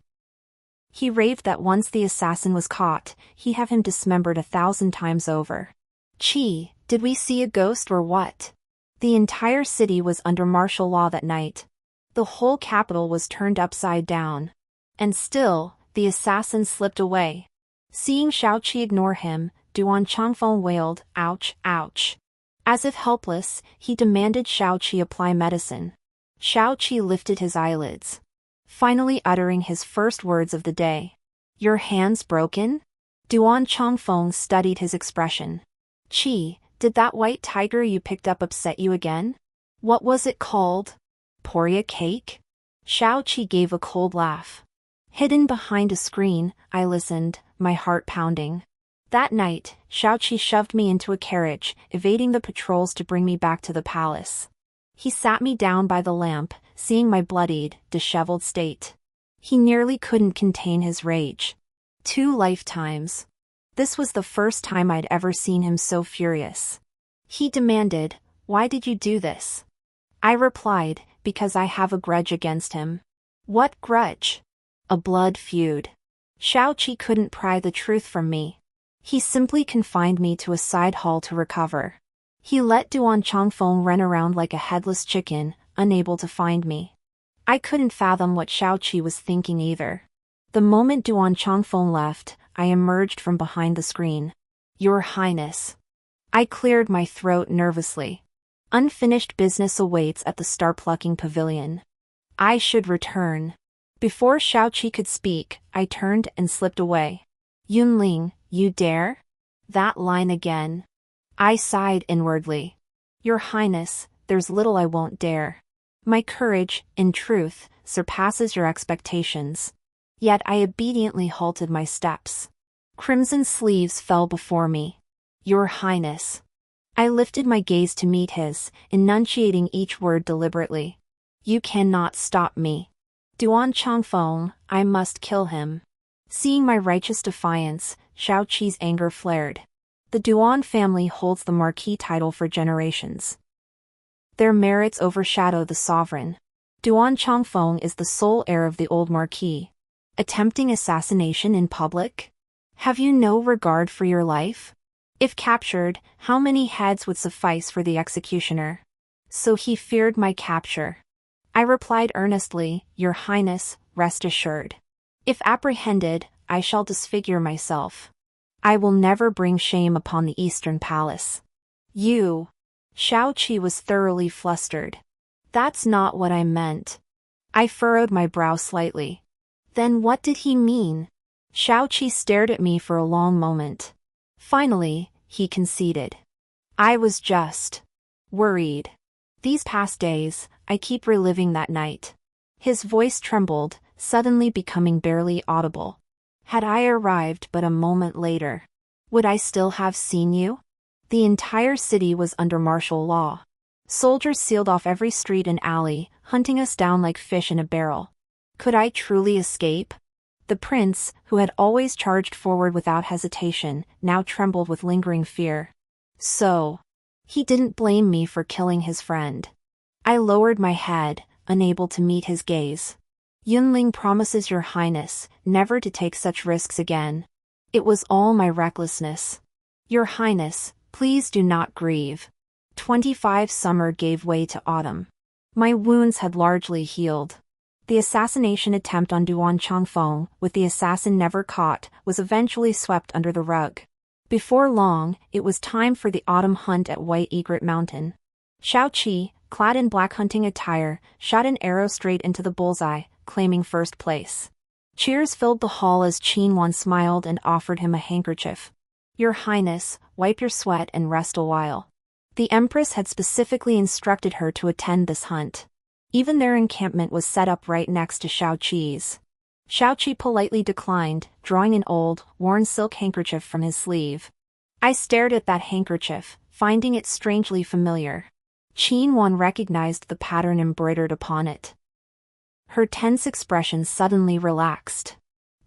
[SPEAKER 1] He raved that once the assassin was caught, he'd have him dismembered 1,000 times over. Chi, did we see a ghost or what? The entire city was under martial law that night. The whole capital was turned upside down. And still, the assassin slipped away. Seeing Shao-Chi ignore him, Duan Chongfeng wailed, "Ouch, ouch." As if helpless, he demanded Shao-Chi apply medicine. Shao-Chi lifted his eyelids, finally uttering his first words of the day. Your hand's broken? Duan Chongfeng studied his expression. Chi, did that white tiger you picked up upset you again? What was it called? Poria cake? Shao-Chi gave a cold laugh. Hidden behind a screen, I listened, my heart pounding. That night, Shao-Chi shoved me into a carriage, evading the patrols to bring me back to the palace. He sat me down by the lamp, seeing my bloodied, disheveled state. He nearly couldn't contain his rage. 2 lifetimes. This was the first time I'd ever seen him so furious. He demanded, "Why did you do this?" I replied, "Because I have a grudge against him." What grudge? A blood feud. Shao-Chi couldn't pry the truth from me. He simply confined me to a side hall to recover. He let Duan Chongfeng run around like a headless chicken, unable to find me. I couldn't fathom what Shao-Chi was thinking either. The moment Duan Chongfeng left, I emerged from behind the screen. Your Highness. I cleared my throat nervously. Unfinished business awaits at the star-plucking pavilion. I should return. Before Shao-Chi could speak, I turned and slipped away. Yunling, you dare? That line again. I sighed inwardly. Your Highness, there's little I won't dare. My courage, in truth, surpasses your expectations. Yet I obediently halted my steps. Crimson sleeves fell before me. Your Highness. I lifted my gaze to meet his, enunciating each word deliberately. You cannot stop me. Duan Chongfeng, I must kill him. Seeing my righteous defiance, Shao-Chi's anger flared. The Duan family holds the marquis title for generations. Their merits overshadow the sovereign. Duan Chongfeng is the sole heir of the old marquis. Attempting assassination in public? Have you no regard for your life? If captured, how many heads would suffice for the executioner? So he feared my capture. I replied earnestly, Your Highness, rest assured. If apprehended, I shall disfigure myself. I will never bring shame upon the Eastern Palace. You. Shao-Chi was thoroughly flustered. That's not what I meant. I furrowed my brow slightly. Then what did he mean? Shao-Chi stared at me for a long moment. Finally, he conceded. I was just worried. These past days, I keep reliving that night. His voice trembled, suddenly becoming barely audible. Had I arrived but a moment later, would I still have seen you? The entire city was under martial law. Soldiers sealed off every street and alley, hunting us down like fish in a barrel. Could I truly escape? The prince, who had always charged forward without hesitation, now trembled with lingering fear. So, he didn't blame me for killing his friend. I lowered my head, unable to meet his gaze. Yunling promises Your Highness never to take such risks again. It was all my recklessness. Your Highness, please do not grieve. 25 summer gave way to autumn. My wounds had largely healed. The assassination attempt on Duan Chongfeng, with the assassin never caught, was eventually swept under the rug. Before long, it was time for the autumn hunt at White Egret Mountain. Shao-Chi, clad in black hunting attire, shot an arrow straight into the bullseye, claiming first place. Cheers filled the hall as Qin smiled and offered him a handkerchief. "Your Highness, wipe your sweat and rest a while." The Empress had specifically instructed her to attend this hunt. Even their encampment was set up right next to Shaoqi's. Shaoqi politely declined, drawing an old, worn silk handkerchief from his sleeve. I stared at that handkerchief, finding it strangely familiar. Qin recognized the pattern embroidered upon it. Her tense expression suddenly relaxed.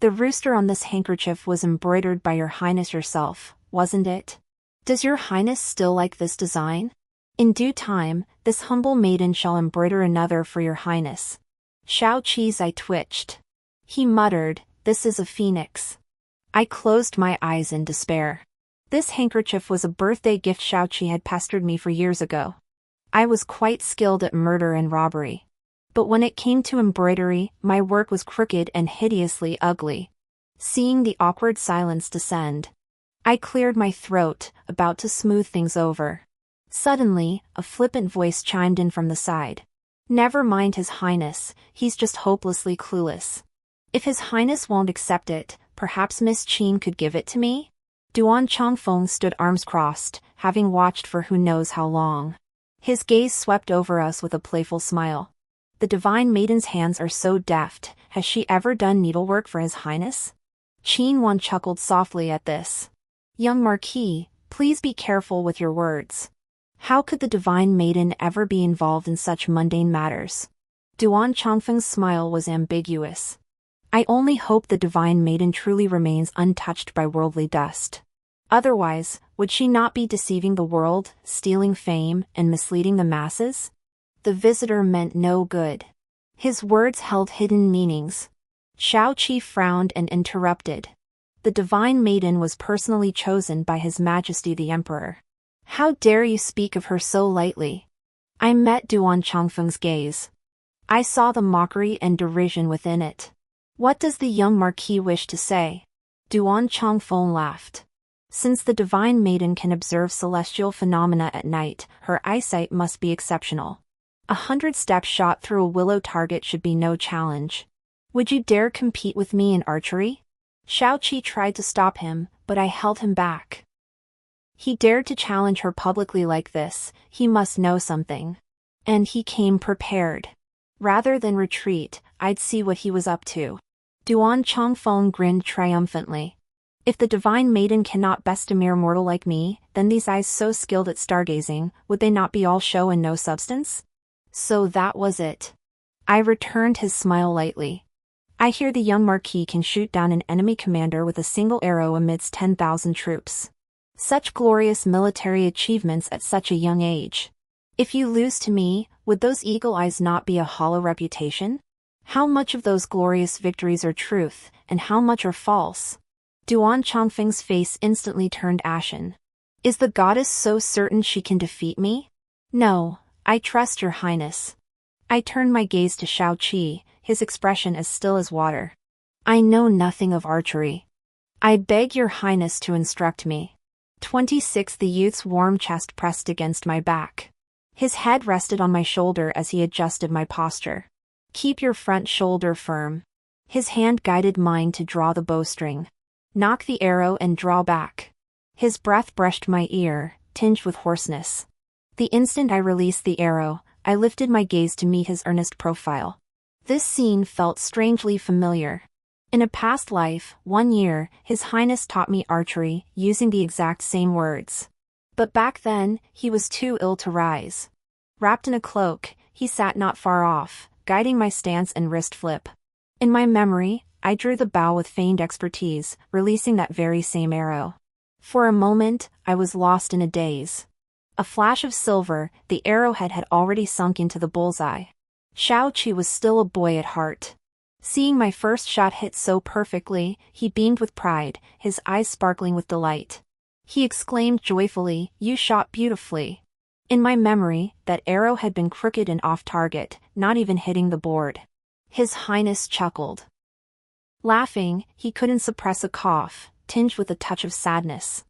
[SPEAKER 1] "The rooster on this handkerchief was embroidered by your Highness yourself, wasn't it? Does your Highness still like this design? In due time, this humble maiden shall embroider another for your Highness." Shaoqi's eye twitched. He muttered, "This is a phoenix." I closed my eyes in despair. This handkerchief was a birthday gift Shaoqi had pestered me for years ago. I was quite skilled at murder and robbery. But when it came to embroidery, my work was crooked and hideously ugly. Seeing the awkward silence descend, I cleared my throat, about to smooth things over. Suddenly, a flippant voice chimed in from the side. "Never mind His Highness, he's just hopelessly clueless. If His Highness won't accept it, perhaps Miss Qin could give it to me?" Duan Chongfeng stood arms crossed, having watched for who knows how long. His gaze swept over us with a playful smile. "The divine maiden's hands are so deft, has she ever done needlework for His Highness?" Qin chuckled softly at this. "Young Marquis, please be careful with your words. How could the divine maiden ever be involved in such mundane matters?" Duan Chongfeng's smile was ambiguous. "I only hope the divine maiden truly remains untouched by worldly dust. Otherwise, would she not be deceiving the world, stealing fame, and misleading the masses?" The visitor meant no good. His words held hidden meanings. Shaoqi frowned and interrupted. "The divine maiden was personally chosen by His Majesty the Emperor. How dare you speak of her so lightly?" I met Duan Chongfeng's gaze. I saw the mockery and derision within it. "What does the young Marquis wish to say?" Duan Chongfeng laughed. "Since the divine maiden can observe celestial phenomena at night, her eyesight must be exceptional. 100 steps shot through a willow target should be no challenge. Would you dare compete with me in archery?" Shaoqi tried to stop him, but I held him back. He dared to challenge her publicly like this, he must know something. And he came prepared. Rather than retreat, I'd see what he was up to. Duan Chongfeng grinned triumphantly. "If the divine maiden cannot best a mere mortal like me, then these eyes so skilled at stargazing, would they not be all show and no substance?" So that was it. I returned his smile lightly. "I hear the young Marquis can shoot down an enemy commander with a single arrow amidst 10,000 troops. Such glorious military achievements at such a young age. If you lose to me, would those eagle eyes not be a hollow reputation? How much of those glorious victories are truth, and how much are false?" Duan Chongfeng's face instantly turned ashen. "Is the goddess so certain she can defeat me?" "No, I trust your Highness." I turned my gaze to Shaoqi, his expression as still as water. "I know nothing of archery. I beg your Highness to instruct me." 26. The youth's warm chest pressed against my back. His head rested on my shoulder as he adjusted my posture. "Keep your front shoulder firm." His hand guided mine to draw the bowstring. "Knock the arrow and draw back." His breath brushed my ear, tinged with hoarseness. The instant I released the arrow, I lifted my gaze to meet his earnest profile. This scene felt strangely familiar. In a past life, 1 year, His Highness taught me archery, using the exact same words. But back then, he was too ill to rise. Wrapped in a cloak, he sat not far off, guiding my stance and wrist flip. In my memory, I drew the bow with feigned expertise, releasing that very same arrow. For a moment, I was lost in a daze. A flash of silver, the arrowhead had already sunk into the bullseye. Shaoqi was still a boy at heart. Seeing my first shot hit so perfectly, he beamed with pride, his eyes sparkling with delight. He exclaimed joyfully, "You shot beautifully." In my memory, that arrow had been crooked and off target, not even hitting the board. His Highness chuckled. Laughing, he couldn't suppress a cough, tinged with a touch of sadness.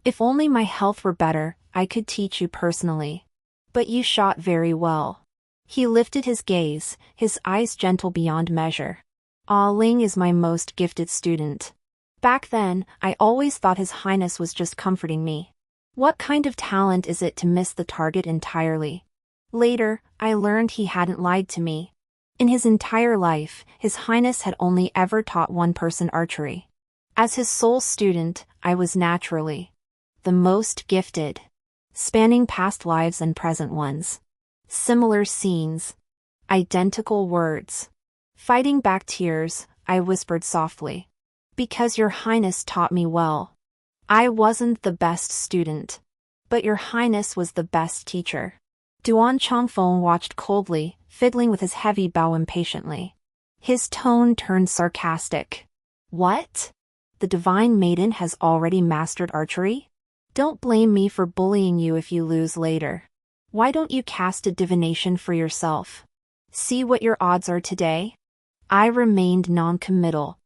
[SPEAKER 1] "If only my health were better, I could teach you personally. But you shot very well." He lifted his gaze, his eyes gentle beyond measure. Ah Ling is my most gifted student. Back then, I always thought His Highness was just comforting me. What kind of talent is it to miss the target entirely? Later, I learned he hadn't lied to me. In his entire life, His Highness had only ever taught one person archery. As his sole student, I was naturally the most gifted, spanning past lives and present ones. Similar scenes. Identical words. Fighting back tears, I whispered softly. Because Your Highness taught me well. I wasn't the best student. But Your Highness was the best teacher. Duan Chongfeng watched coldly, fiddling with his heavy bow impatiently. His tone turned sarcastic. What? The divine maiden has already mastered archery? Don't blame me for bullying you if you lose later. Why don't you cast a divination for yourself? See what your odds are today? I remained non-committal.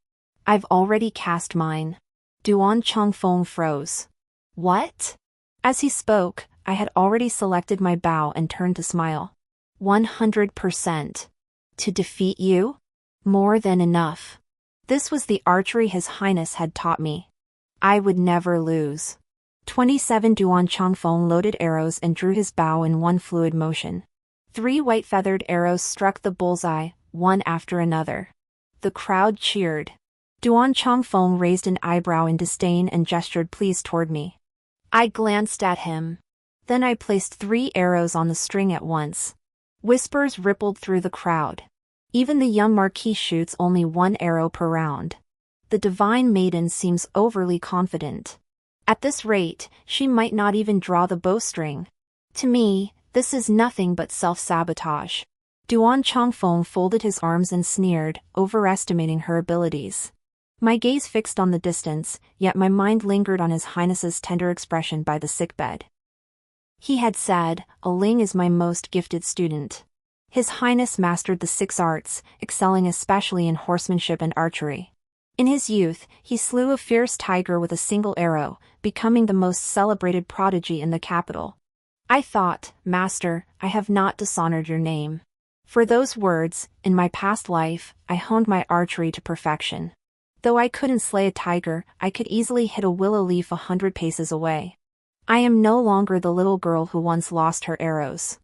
[SPEAKER 1] I've already cast mine. Duan Chongfeng froze. What? As he spoke, I had already selected my bow and turned to smile. 100%. To defeat you? More than enough. This was the archery His Highness had taught me. I would never lose. 27 Duan Chongfeng loaded arrows and drew his bow in one fluid motion. 3 white-feathered arrows struck the bullseye, one after another. The crowd cheered. Duan Chongfeng raised an eyebrow in disdain and gestured please toward me. I glanced at him. Then I placed 3 arrows on the string at once. Whispers rippled through the crowd. Even the young marquis shoots only 1 arrow per round. The divine maiden seems overly confident. At this rate, she might not even draw the bowstring. To me, this is nothing but self-sabotage. Duan Chongfeng folded his arms and sneered, overestimating her abilities. My gaze fixed on the distance, yet my mind lingered on His Highness's tender expression by the sickbed. He had said, "A Ling is my most gifted student." His Highness mastered the 6 arts, excelling especially in horsemanship and archery. In his youth, he slew a fierce tiger with a single arrow, becoming the most celebrated prodigy in the capital. I thought, Master, I have not dishonored your name. For those words, in my past life, I honed my archery to perfection. Though I couldn't slay a tiger, I could easily hit a willow leaf 100 paces away. I am no longer the little girl who once lost her arrows.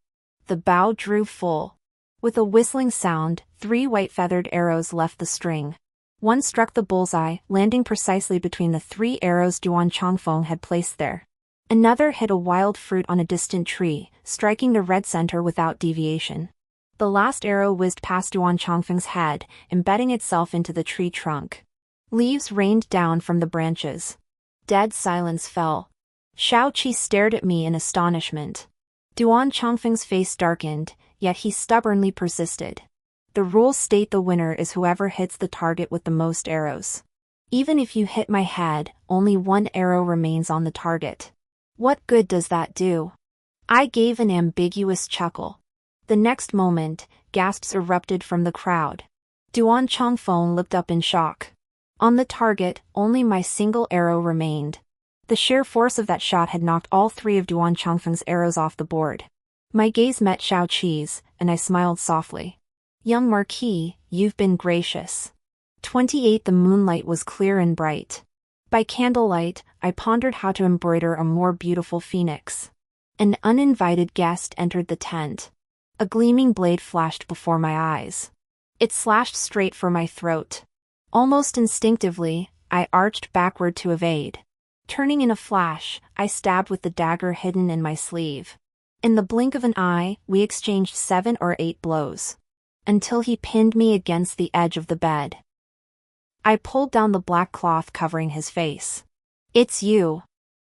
[SPEAKER 1] The bow drew full. With a whistling sound, 3 white-feathered arrows left the string. One struck the bullseye, landing precisely between the 3 arrows Duan Chongfeng had placed there. Another hit a wild fruit on a distant tree, striking the red center without deviation. The last arrow whizzed past Duan Chongfeng's head, embedding itself into the tree trunk. Leaves rained down from the branches. Dead silence fell. Xiaoqi stared at me in astonishment. Duan Chongfeng's face darkened, yet he stubbornly persisted. The rules state the winner is whoever hits the target with the most arrows. Even if you hit my head, only 1 arrow remains on the target. What good does that do? I gave an ambiguous chuckle. The next moment, gasps erupted from the crowd. Duan Chongfeng looked up in shock. On the target, only my single arrow remained. The sheer force of that shot had knocked all 3 of Duan Chongfeng's arrows off the board. My gaze met Xiaoqi's, and I smiled softly. Young Marquis, you've been gracious. 28 The moonlight was clear and bright. By candlelight, I pondered how to embroider a more beautiful phoenix. An uninvited guest entered the tent. A gleaming blade flashed before my eyes. It slashed straight for my throat. Almost instinctively, I arched backward to evade. Turning in a flash, I stabbed with the dagger hidden in my sleeve. In the blink of an eye, we exchanged 7 or 8 blows. Until he pinned me against the edge of the bed. I pulled down the black cloth covering his face. It's you.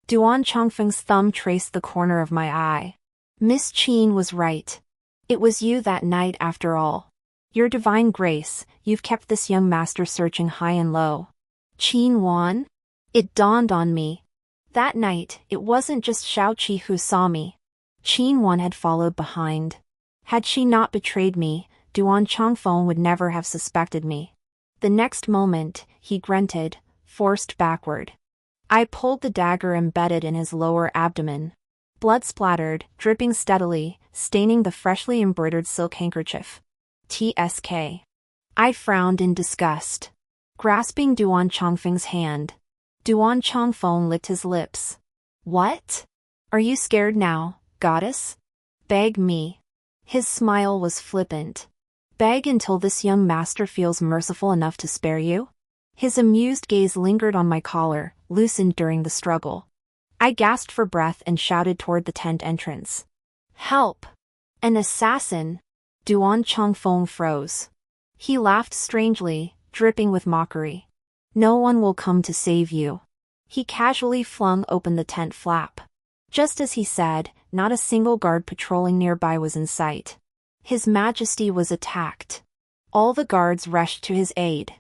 [SPEAKER 1] Duan Chongfeng's thumb traced the corner of my eye. Miss Qin was right. It was you that night after all. Your divine grace, you've kept this young master searching high and low. Qin Wan? It dawned on me. That night, it wasn't just Xiaoqi who saw me. Qin Wan had followed behind. Had she not betrayed me, Duan Chongfeng would never have suspected me. The next moment, he grunted, forced backward. I pulled the dagger embedded in his lower abdomen. Blood splattered, dripping steadily, staining the freshly embroidered silk handkerchief. TSK. I frowned in disgust, grasping Duan Chongfeng's hand. Duan Chongfeng licked his lips. What? Are you scared now, goddess? Beg me. His smile was flippant. Beg until this young master feels merciful enough to spare you? His amused gaze lingered on my collar, loosened during the struggle. I gasped for breath and shouted toward the tent entrance. Help! An assassin! Duan Chongfeng froze. He laughed strangely, dripping with mockery. No one will come to save you. He casually flung open the tent flap. Just as he said, not a single guard patrolling nearby was in sight. His Majesty was attacked. All the guards rushed to his aid.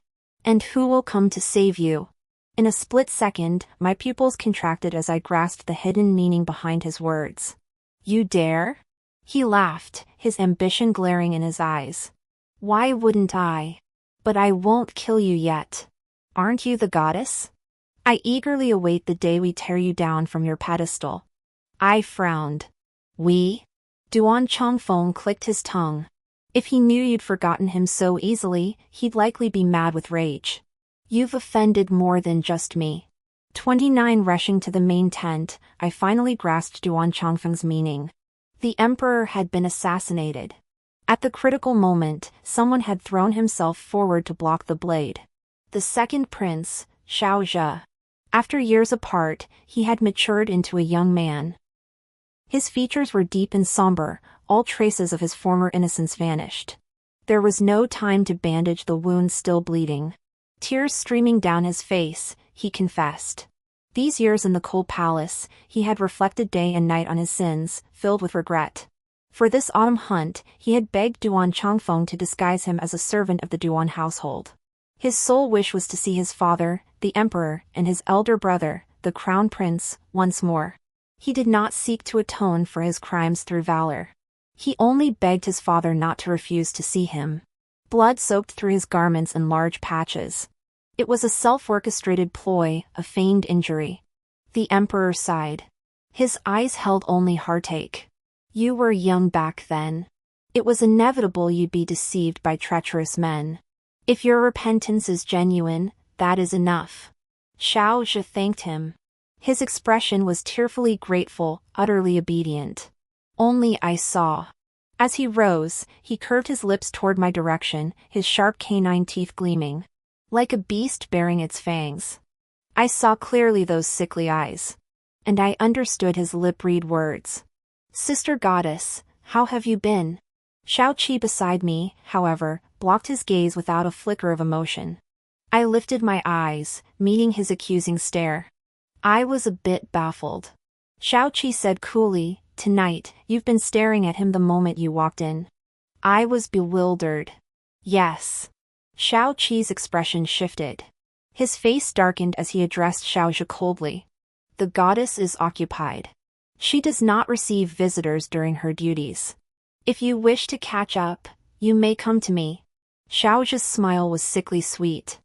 [SPEAKER 1] And who will come to save you? In a split second, my pupils contracted as I grasped the hidden meaning behind his words. You dare? He laughed, his ambition glaring in his eyes. Why wouldn't I? But I won't kill you yet. Aren't you the goddess? I eagerly await the day we tear you down from your pedestal. I frowned. We? Duan Chongfeng clicked his tongue. If he knew you'd forgotten him so easily, he'd likely be mad with rage. You've offended more than just me. 29 Rushing to the main tent, I finally grasped Duan Chongfeng's meaning. The emperor had been assassinated. At the critical moment, someone had thrown himself forward to block the blade. The second prince, Xiao Zhe. After years apart, he had matured into a young man. His features were deep and somber, all traces of his former innocence vanished. There was no time to bandage the wounds still bleeding. Tears streaming down his face, he confessed. These years in the cold palace, he had reflected day and night on his sins, filled with regret. For this autumn hunt, he had begged Duan Chongfeng to disguise him as a servant of the Duan household. His sole wish was to see his father, the emperor, and his elder brother, the crown prince, once more. He did not seek to atone for his crimes through valor. He only begged his father not to refuse to see him. Blood soaked through his garments in large patches. It was a self-orchestrated ploy, a feigned injury. The emperor sighed. His eyes held only heartache. You were young back then. It was inevitable you'd be deceived by treacherous men. If your repentance is genuine, that is enough. Xiao Zhe thanked him. His expression was tearfully grateful, utterly obedient. Only I saw. As he rose, he curved his lips toward my direction, his sharp canine teeth gleaming. Like a beast bearing its fangs. I saw clearly those sickly eyes. And I understood his lip-read words. Sister Goddess, how have you been? Xiao Qi beside me, however, blocked his gaze without a flicker of emotion. I lifted my eyes, meeting his accusing stare. I was a bit baffled. Xiao Qi said coolly, Tonight, you've been staring at him the moment you walked in. I was bewildered. Yes. Xiao Qi's expression shifted. His face darkened as he addressed Xiao Zhe coldly. The goddess is occupied. She does not receive visitors during her duties. If you wish to catch up, you may come to me. Xiao Zhe's smile was sickly sweet.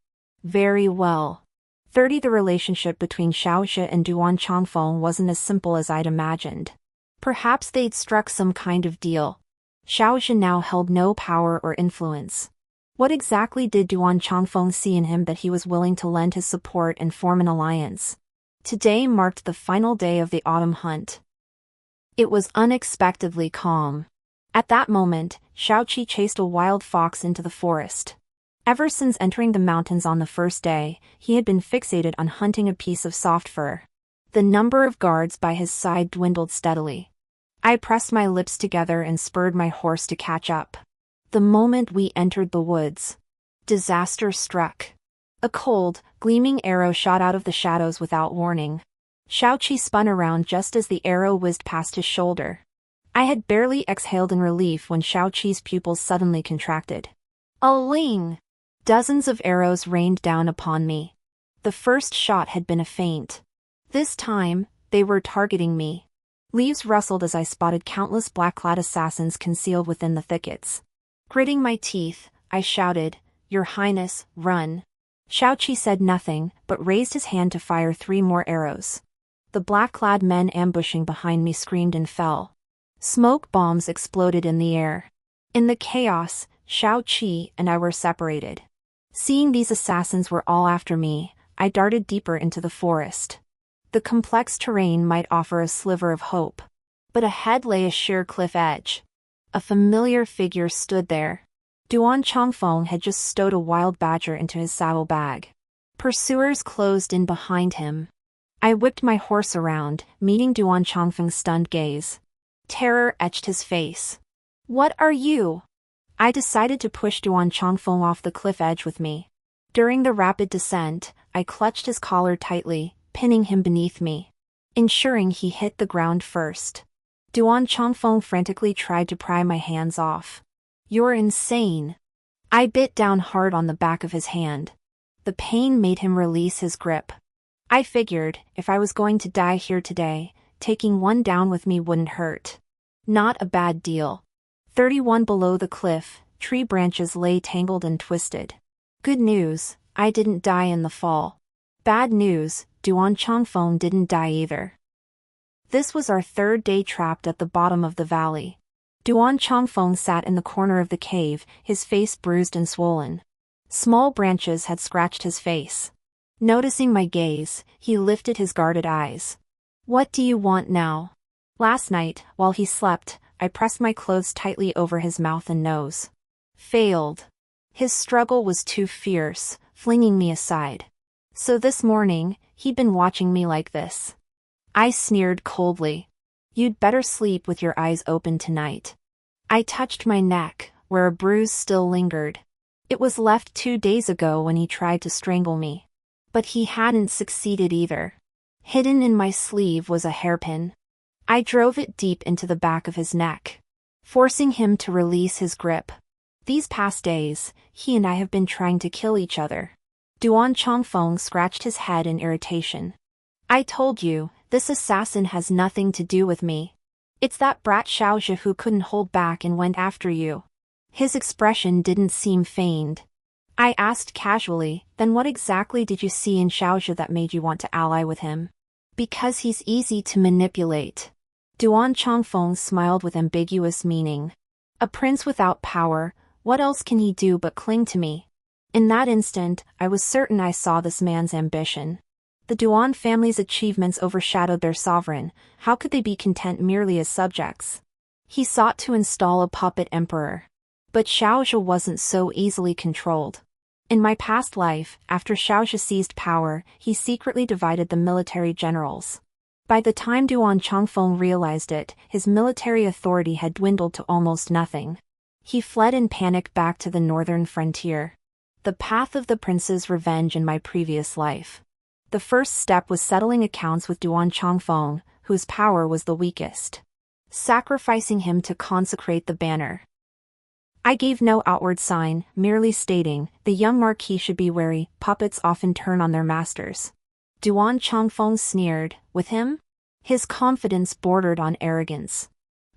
[SPEAKER 1] Very well. 30 The relationship between Xiao Zhe and Duan Chongfeng wasn't as simple as I'd imagined. Perhaps they'd struck some kind of deal. Xiao Zhe now held no power or influence. What exactly did Duan Chongfeng see in him that he was willing to lend his support and form an alliance? Today marked the final day of the autumn hunt. It was unexpectedly calm. At that moment, Xiao Qi chased a wild fox into the forest. Ever since entering the mountains on the first day, he had been fixated on hunting a piece of soft fur. The number of guards by his side dwindled steadily. I pressed my lips together and spurred my horse to catch up. The moment we entered the woods, disaster struck. A cold, gleaming arrow shot out of the shadows without warning. Xiao Qi spun around just as the arrow whizzed past his shoulder. I had barely exhaled in relief when Xiao Qi's pupils suddenly contracted. A ling! Dozens of arrows rained down upon me. The first shot had been a feint. This time, they were targeting me. Leaves rustled as I spotted countless black-clad assassins concealed within the thickets. Gritting my teeth, I shouted, Your Highness, run. Xiao Qi said nothing, but raised his hand to fire 3 more arrows. The black-clad men ambushing behind me screamed and fell. Smoke bombs exploded in the air. In the chaos, Shao Qi and I were separated. Seeing these assassins were all after me, I darted deeper into the forest. The complex terrain might offer a sliver of hope. But ahead lay a sheer cliff edge. A familiar figure stood there. Duan Chongfeng had just stowed a wild badger into his saddlebag. Pursuers closed in behind him. I whipped my horse around, meeting Duan Chongfeng's stunned gaze. Terror etched his face. "What are you?" I decided to push Duan Chongfeng off the cliff edge with me. During the rapid descent, I clutched his collar tightly, pinning him beneath me, ensuring he hit the ground first. Duan Chongfeng frantically tried to pry my hands off. "You're insane." I bit down hard on the back of his hand. The pain made him release his grip. I figured, if I was going to die here today, taking one down with me wouldn't hurt. Not a bad deal. 31 below the cliff, tree branches lay tangled and twisted. Good news, I didn't die in the fall. Bad news, Duan Chongfeng didn't die either. This was our third day trapped at the bottom of the valley. Duan Chongfeng sat in the corner of the cave, his face bruised and swollen. Small branches had scratched his face. Noticing my gaze, he lifted his guarded eyes. "What do you want now?" Last night, while he slept, I pressed my clothes tightly over his mouth and nose. Failed. His struggle was too fierce, flinging me aside. So this morning, he'd been watching me like this. I sneered coldly. "You'd better sleep with your eyes open tonight." I touched my neck, where a bruise still lingered. It was left 2 days ago when he tried to strangle me. But he hadn't succeeded either. Hidden in my sleeve was a hairpin. I drove it deep into the back of his neck, forcing him to release his grip. These past days, he and I have been trying to kill each other. Duan Chongfeng scratched his head in irritation. "I told you, this assassin has nothing to do with me. It's that brat Xiaozhe who couldn't hold back and went after you." His expression didn't seem feigned. I asked casually, "Then what exactly did you see in Xiaozhe that made you want to ally with him?" "Because he's easy to manipulate." Duan Chongfeng smiled with ambiguous meaning. "A prince without power, what else can he do but cling to me?" In that instant, I was certain I saw this man's ambition. The Duan family's achievements overshadowed their sovereign. How could they be content merely as subjects? He sought to install a puppet emperor. But Xiaozhe wasn't so easily controlled. In my past life, after Xiaozhe seized power, he secretly divided the military generals. By the time Duan Chongfeng realized it, his military authority had dwindled to almost nothing. He fled in panic back to the northern frontier. The path of the prince's revenge in my previous life. The first step was settling accounts with Duan Chongfeng, whose power was the weakest. Sacrificing him to consecrate the banner. I gave no outward sign, merely stating, "The young marquis should be wary, puppets often turn on their masters." Duan Chongfeng sneered, "With him?" His confidence bordered on arrogance.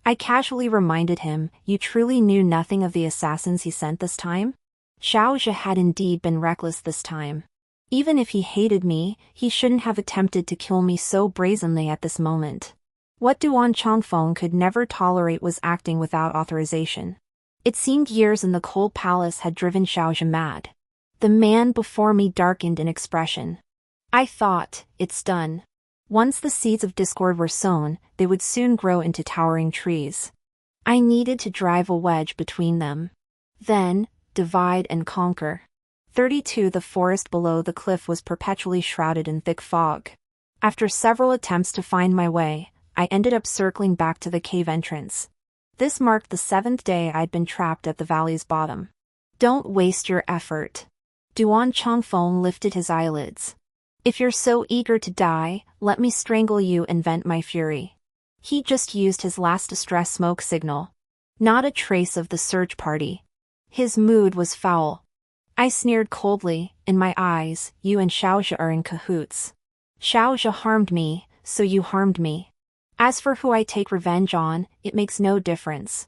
[SPEAKER 1] I casually reminded him, "You truly knew nothing of the assassins he sent this time?" Xiaozhe had indeed been reckless this time. Even if he hated me, he shouldn't have attempted to kill me so brazenly at this moment. What Duan Chongfeng could never tolerate was acting without authorization. It seemed years in the cold palace had driven Xiaozhe mad. The man before me darkened in expression. I thought, "It's done." Once the seeds of discord were sown, they would soon grow into towering trees. I needed to drive a wedge between them. Then, divide and conquer. 32 The forest below the cliff was perpetually shrouded in thick fog. After several attempts to find my way, I ended up circling back to the cave entrance. This marked the 7th day I'd been trapped at the valley's bottom. "Don't waste your effort." Duan Chongfeng lifted his eyelids. "If you're so eager to die, let me strangle you and vent my fury." He just used his last distress smoke signal. Not a trace of the search party. His mood was foul. I sneered coldly, "In my eyes, you and Xiaozhe are in cahoots. Xiaozhe harmed me, so you harmed me. As for who I take revenge on, it makes no difference."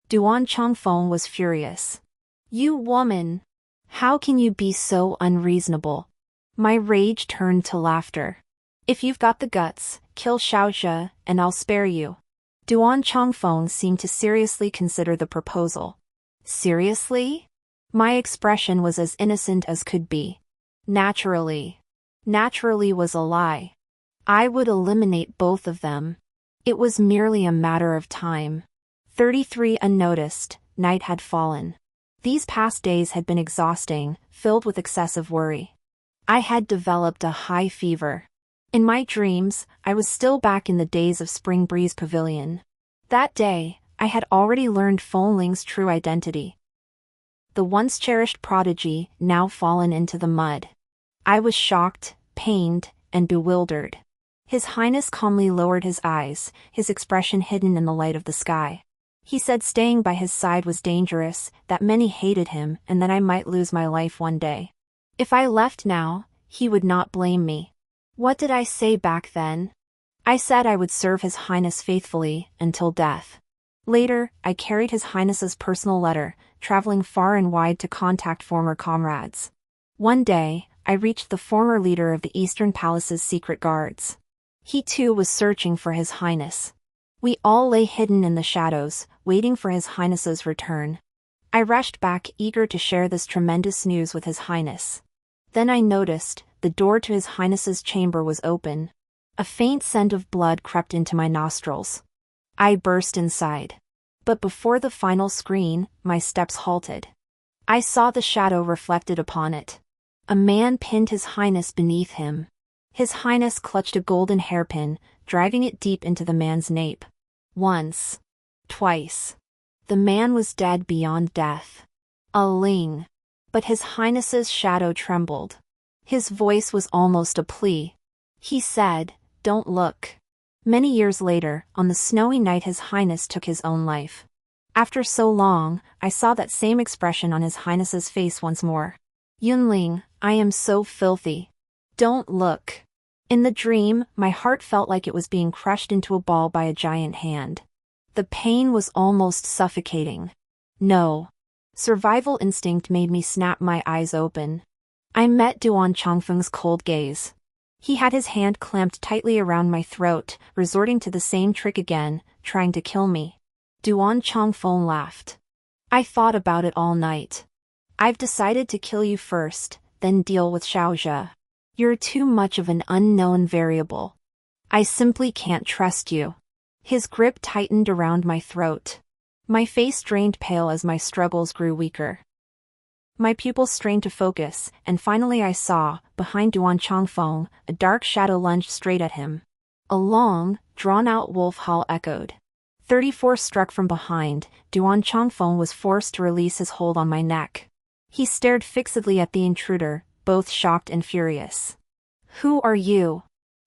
[SPEAKER 1] Duan Chongfeng was furious. "You woman! How can you be so unreasonable?" My rage turned to laughter. "If you've got the guts, kill Xiaozhe, and I'll spare you." Duan Chongfeng seemed to seriously consider the proposal. Seriously? My expression was as innocent as could be. Naturally. Naturally was a lie. I would eliminate both of them. It was merely a matter of time. 33 Unnoticed, night had fallen. These past days had been exhausting, filled with excessive worry. I had developed a high fever. In my dreams, I was still back in the days of Spring Breeze Pavilion. That day, I had already learned Feng Ling's true identity. The once cherished prodigy, now fallen into the mud. I was shocked, pained, and bewildered. His Highness calmly lowered his eyes, his expression hidden in the light of the sky. He said staying by his side was dangerous, that many hated him, and that I might lose my life one day. If I left now, he would not blame me. What did I say back then? I said I would serve His Highness faithfully, until death. Later, I carried His Highness's personal letter, traveling far and wide to contact former comrades. One day, I reached the former leader of the Eastern Palace's secret guards. He too was searching for His Highness. We all lay hidden in the shadows, waiting for His Highness's return. I rushed back, eager to share this tremendous news with His Highness. Then I noticed, the door to His Highness's chamber was open. A faint scent of blood crept into my nostrils. I burst inside. But before the final screen, my steps halted. I saw the shadow reflected upon it. A man pinned His Highness beneath him. His Highness clutched a golden hairpin, driving it deep into the man's nape. Once. Twice. The man was dead beyond death. A Ling. But His Highness's shadow trembled. His voice was almost a plea. He said, "Don't look." Many years later, on the snowy night His Highness took his own life. After so long, I saw that same expression on His Highness's face once more. "Yunling, I am so filthy. Don't look." In the dream, my heart felt like it was being crushed into a ball by a giant hand. The pain was almost suffocating. No. Survival instinct made me snap my eyes open. I met Duan Chongfeng's cold gaze. He had his hand clamped tightly around my throat, resorting to the same trick again, trying to kill me. Duan Chongfeng laughed. "I thought about it all night. I've decided to kill you first, then deal with Xiaozhe. You're too much of an unknown variable. I simply can't trust you." His grip tightened around my throat. My face drained pale as my struggles grew weaker. My pupils strained to focus, and finally I saw, behind Duan Chongfeng, a dark shadow lunged straight at him. A long, drawn-out wolf howl echoed. 34 struck from behind. Duan Chongfeng was forced to release his hold on my neck. He stared fixedly at the intruder, both shocked and furious. "Who are you?"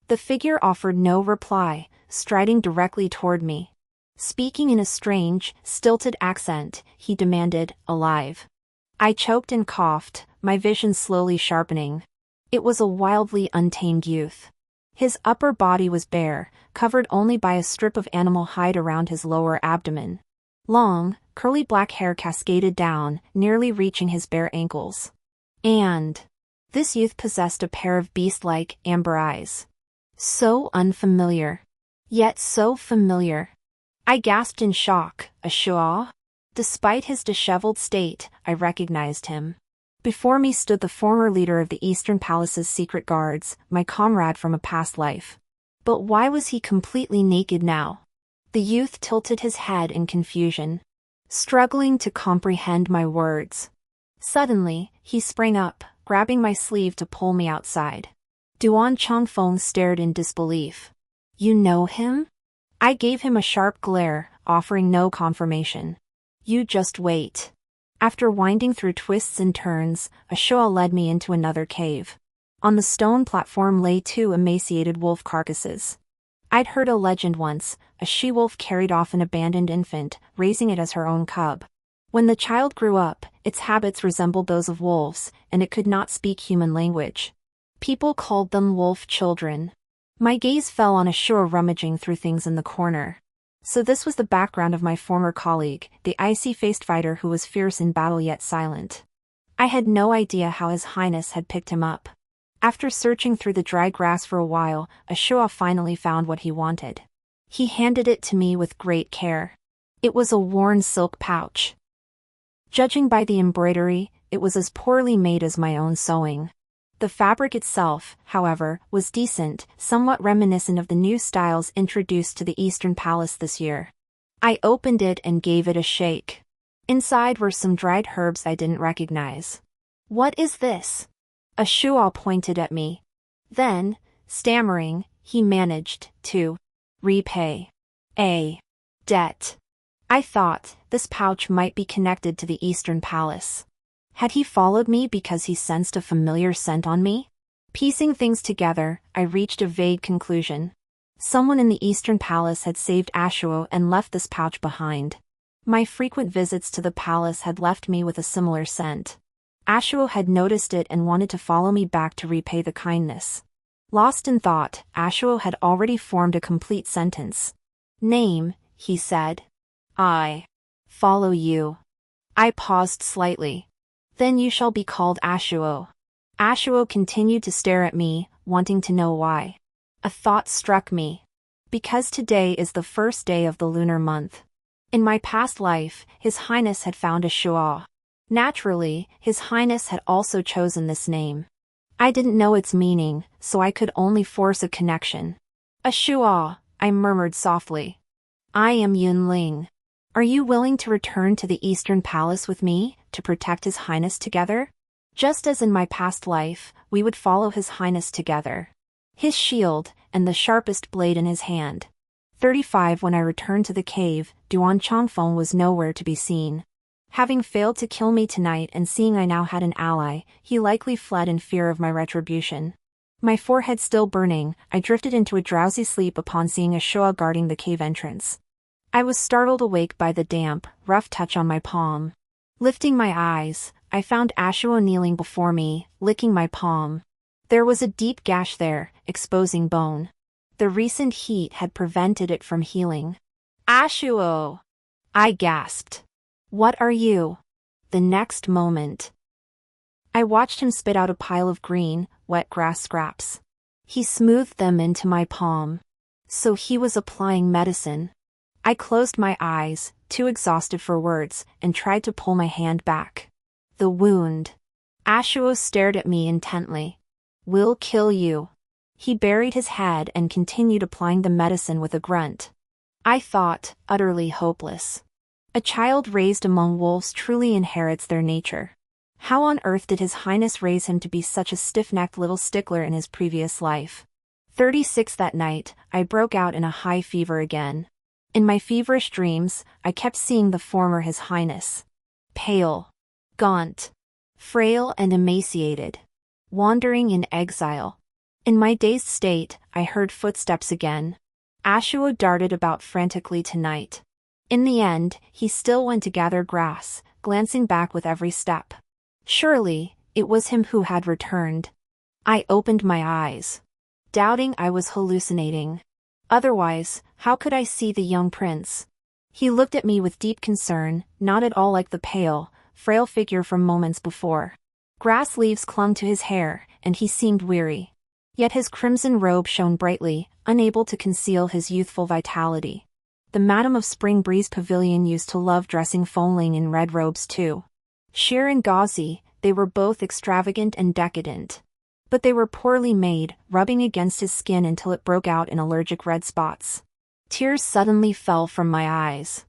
[SPEAKER 1] The figure offered no reply, striding directly toward me. Speaking in a strange, stilted accent, he demanded, "Alive?" I choked and coughed, my vision slowly sharpening. It was a wildly untamed youth. His upper body was bare, covered only by a strip of animal hide around his lower abdomen. Long, curly black hair cascaded down, nearly reaching his bare ankles. And this youth possessed a pair of beast-like, amber eyes. So unfamiliar. Yet so familiar. I gasped in shock. "A Shuo?" Despite his disheveled state, I recognized him. Before me stood the former leader of the Eastern Palace's secret guards, my comrade from a past life. But why was he completely naked now? The youth tilted his head in confusion, struggling to comprehend my words. Suddenly, he sprang up, grabbing my sleeve to pull me outside. Duan Chongfeng stared in disbelief. "You know him?" I gave him a sharp glare, offering no confirmation. "You just wait." After winding through twists and turns, a Shuo led me into another cave. On the stone platform lay 2 emaciated wolf carcasses. I'd heard a legend once, a she-wolf carried off an abandoned infant, raising it as her own cub. When the child grew up, its habits resembled those of wolves, and it could not speak human language. People called them wolf children. My gaze fell on a Shuo rummaging through things in the corner. So this was the background of my former colleague, the icy-faced fighter who was fierce in battle yet silent. I had no idea how His Highness had picked him up. After searching through the dry grass for a while, a Shuo finally found what he wanted. He handed it to me with great care. It was a worn silk pouch. Judging by the embroidery, it was as poorly made as my own sewing. The fabric itself, however, was decent, somewhat reminiscent of the new styles introduced to the Eastern Palace this year. I opened it and gave it a shake. Inside were some dried herbs I didn't recognize. "What is this?" A shuo pointed at me. Then, stammering, he managed to repay a debt. I thought this pouch might be connected to the Eastern Palace. Had he followed me because he sensed a familiar scent on me? Piecing things together, I reached a vague conclusion. Someone in the Eastern Palace had saved Ashuo and left this pouch behind. My frequent visits to the palace had left me with a similar scent. Ashuo had noticed it and wanted to follow me back to repay the kindness. Lost in thought, Ashuo had already formed a complete sentence. "Name," he said. "I follow you." I paused slightly. "Then you shall be called Ashuo." Ashuo continued to stare at me, wanting to know why. A thought struck me. Because today is the first day of the lunar month. In my past life, His Highness had found a shuo. Naturally, His Highness had also chosen this name. I didn't know its meaning, so I could only force a connection. "A shuo," I murmured softly. "I am Yunling. Are you willing to return to the Eastern Palace with me, to protect His Highness together? Just as in my past life, we would follow His Highness together." His shield, and the sharpest blade in his hand. 35 When I returned to the cave, Duan Chongfeng was nowhere to be seen. Having failed to kill me tonight and seeing I now had an ally, he likely fled in fear of my retribution. My forehead still burning, I drifted into a drowsy sleep upon seeing a shuo guarding the cave entrance. I was startled awake by the damp, rough touch on my palm. Lifting my eyes, I found Ashuo kneeling before me, licking my palm. There was a deep gash there, exposing bone. The recent heat had prevented it from healing. "Ashuo!" I gasped. "What are you?" The next moment, I watched him spit out a pile of green, wet grass scraps. He smoothed them into my palm. So he was applying medicine. I closed my eyes, too exhausted for words, and tried to pull my hand back. The wound. Ashuo stared at me intently. "Will kill you." He buried his head and continued applying the medicine with a grunt. I thought, utterly hopeless. A child raised among wolves truly inherits their nature. How on earth did His Highness raise him to be such a stiff-necked little stickler in his previous life? 36 That night, I broke out in a high fever again. In my feverish dreams, I kept seeing the former His Highness. Pale, gaunt, frail and emaciated. Wandering in exile. In my dazed state, I heard footsteps again. Ashuo darted about frantically tonight. In the end, he still went to gather grass, glancing back with every step. Surely, it was him who had returned. I opened my eyes, doubting I was hallucinating. Otherwise, how could I see the young prince? He looked at me with deep concern, not at all like the pale, frail figure from moments before. Grass leaves clung to his hair, and he seemed weary. Yet his crimson robe shone brightly, unable to conceal his youthful vitality. The Madam of Spring Breeze Pavilion used to love dressing Fengling in red robes too. Sheer and gauzy, they were both extravagant and decadent. But they were poorly made, rubbing against his skin until it broke out in allergic red spots. Tears suddenly fell from my eyes.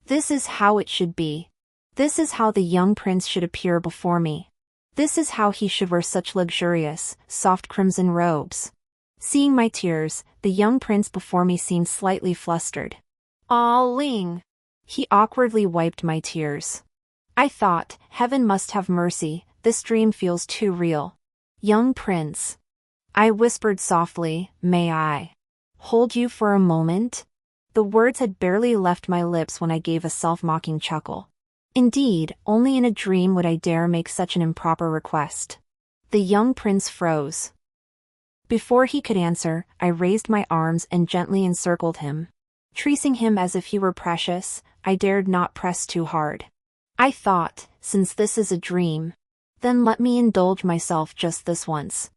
[SPEAKER 1] This is how it should be. This is how the young prince should appear before me. This is how he should wear such luxurious, soft crimson robes. Seeing my tears, the young prince before me seemed slightly flustered. "Ah, Ling!" He awkwardly wiped my tears. I thought, heaven must have mercy, this dream feels too real. "Young prince." I whispered softly, "May I hold you for a moment?" The words had barely left my lips when I gave a self-mocking chuckle. Indeed, only in a dream would I dare make such an improper request. The young prince froze. Before he could answer, I raised my arms and gently encircled him. Treating him as if he were precious, I dared not press too hard. I thought, since this is a dream, then let me indulge myself just this once.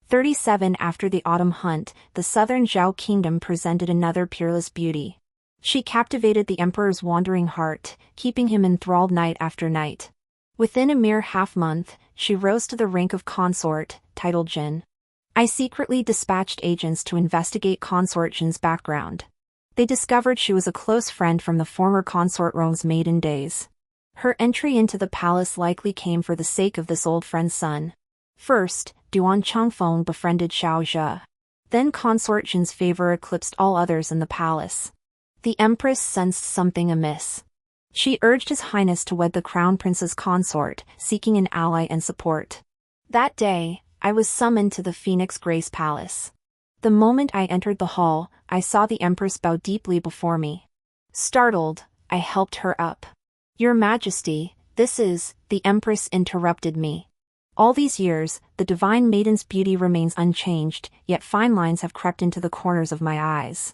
[SPEAKER 1] 37 After the autumn hunt, the southern Zhao kingdom presented another peerless beauty. She captivated the emperor's wandering heart, keeping him enthralled night after night. Within a mere half-month, she rose to the rank of consort, titled Jin. I secretly dispatched agents to investigate consort Jin's background. They discovered she was a close friend from the former consort Rong's maiden days. Her entry into the palace likely came for the sake of this old friend's son. First, Duan Changfeng befriended Xiao Zhe. Then consort Jin's favor eclipsed all others in the palace. The empress sensed something amiss. She urged His Highness to wed the crown prince's consort, seeking an ally and support. That day, I was summoned to the Phoenix Grace Palace. The moment I entered the hall, I saw the empress bow deeply before me. Startled, I helped her up. "Your Majesty, this is," the empress interrupted me. All these years, the divine maiden's beauty remains unchanged, yet fine lines have crept into the corners of my eyes.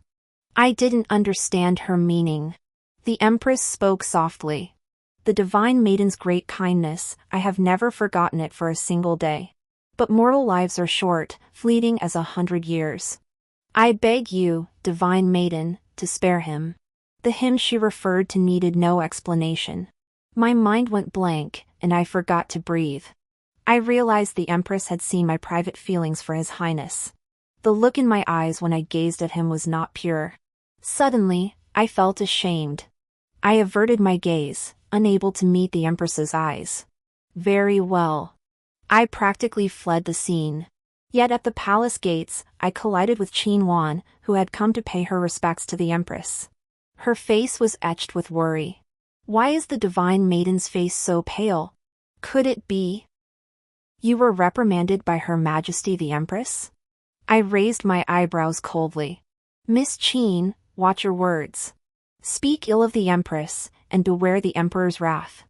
[SPEAKER 1] I didn't understand her meaning. The empress spoke softly. "The divine maiden's great kindness, I have never forgotten it for a single day. But mortal lives are short, fleeting as 100 years. I beg you, divine maiden, to spare him." The hymn she referred to needed no explanation. My mind went blank, and I forgot to breathe. I realized the empress had seen my private feelings for His Highness. The look in my eyes when I gazed at him was not pure. Suddenly, I felt ashamed. I averted my gaze, unable to meet the empress's eyes. Very well. I practically fled the scene. Yet at the palace gates, I collided with Qin Wan, who had come to pay her respects to the empress. Her face was etched with worry. Why is the divine maiden's face so pale? Could it be? "You were reprimanded by Her Majesty the Empress?" I raised my eyebrows coldly. "Miss Qin, watch your words. Speak ill of the Empress, and beware the Emperor's wrath."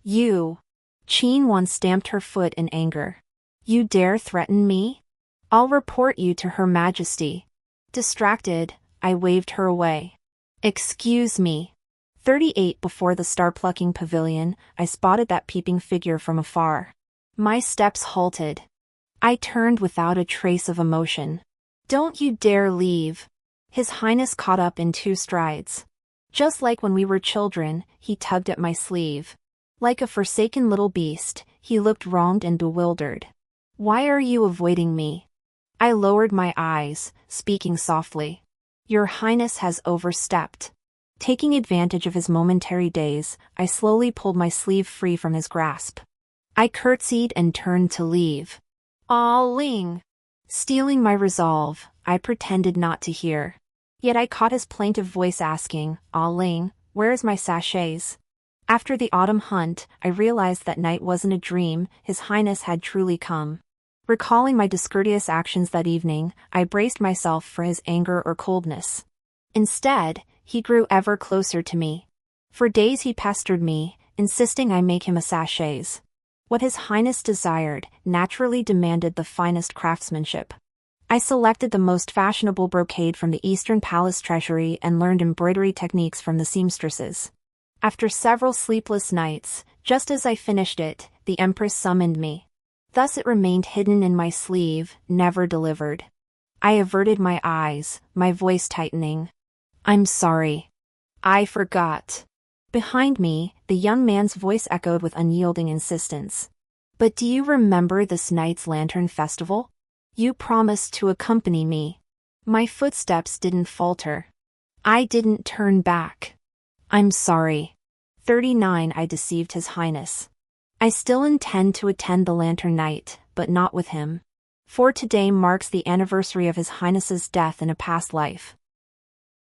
[SPEAKER 1] "You!" Qin Wan stamped her foot in anger. "You dare threaten me? I'll report you to Her Majesty." Distracted, I waved her away. "Excuse me." 38 Before the star-plucking pavilion, I spotted that peeping figure from afar. My steps halted. I turned without a trace of emotion. "Don't you dare leave." His Highness caught up in 2 strides. Just like when we were children, he tugged at my sleeve. Like a forsaken little beast, he looked wronged and bewildered. "Why are you avoiding me?" I lowered my eyes, speaking softly. "Your Highness has overstepped." Taking advantage of his momentary daze, I slowly pulled my sleeve free from his grasp. I curtsied and turned to leave. "Ah Ling!" Stealing my resolve, I pretended not to hear. Yet I caught his plaintive voice asking, "Ah Ling, where is my sachets?" After the autumn hunt, I realized that night wasn't a dream, His Highness had truly come. Recalling my discourteous actions that evening, I braced myself for his anger or coldness. Instead, he grew ever closer to me. For days he pestered me, insisting I make him a sachets. What His Highness desired naturally demanded the finest craftsmanship. I selected the most fashionable brocade from the Eastern Palace treasury and learned embroidery techniques from the seamstresses. After several sleepless nights, just as I finished it, the Empress summoned me. Thus it remained hidden in my sleeve, never delivered. I averted my eyes, my voice tightening. "I'm sorry. I forgot." Behind me, the young man's voice echoed with unyielding insistence. "But do you remember this night's lantern festival? You promised to accompany me." My footsteps didn't falter. I didn't turn back. "I'm sorry." 39 I deceived His Highness. I still intend to attend the lantern night, but not with him. For today marks the anniversary of His Highness's death in a past life.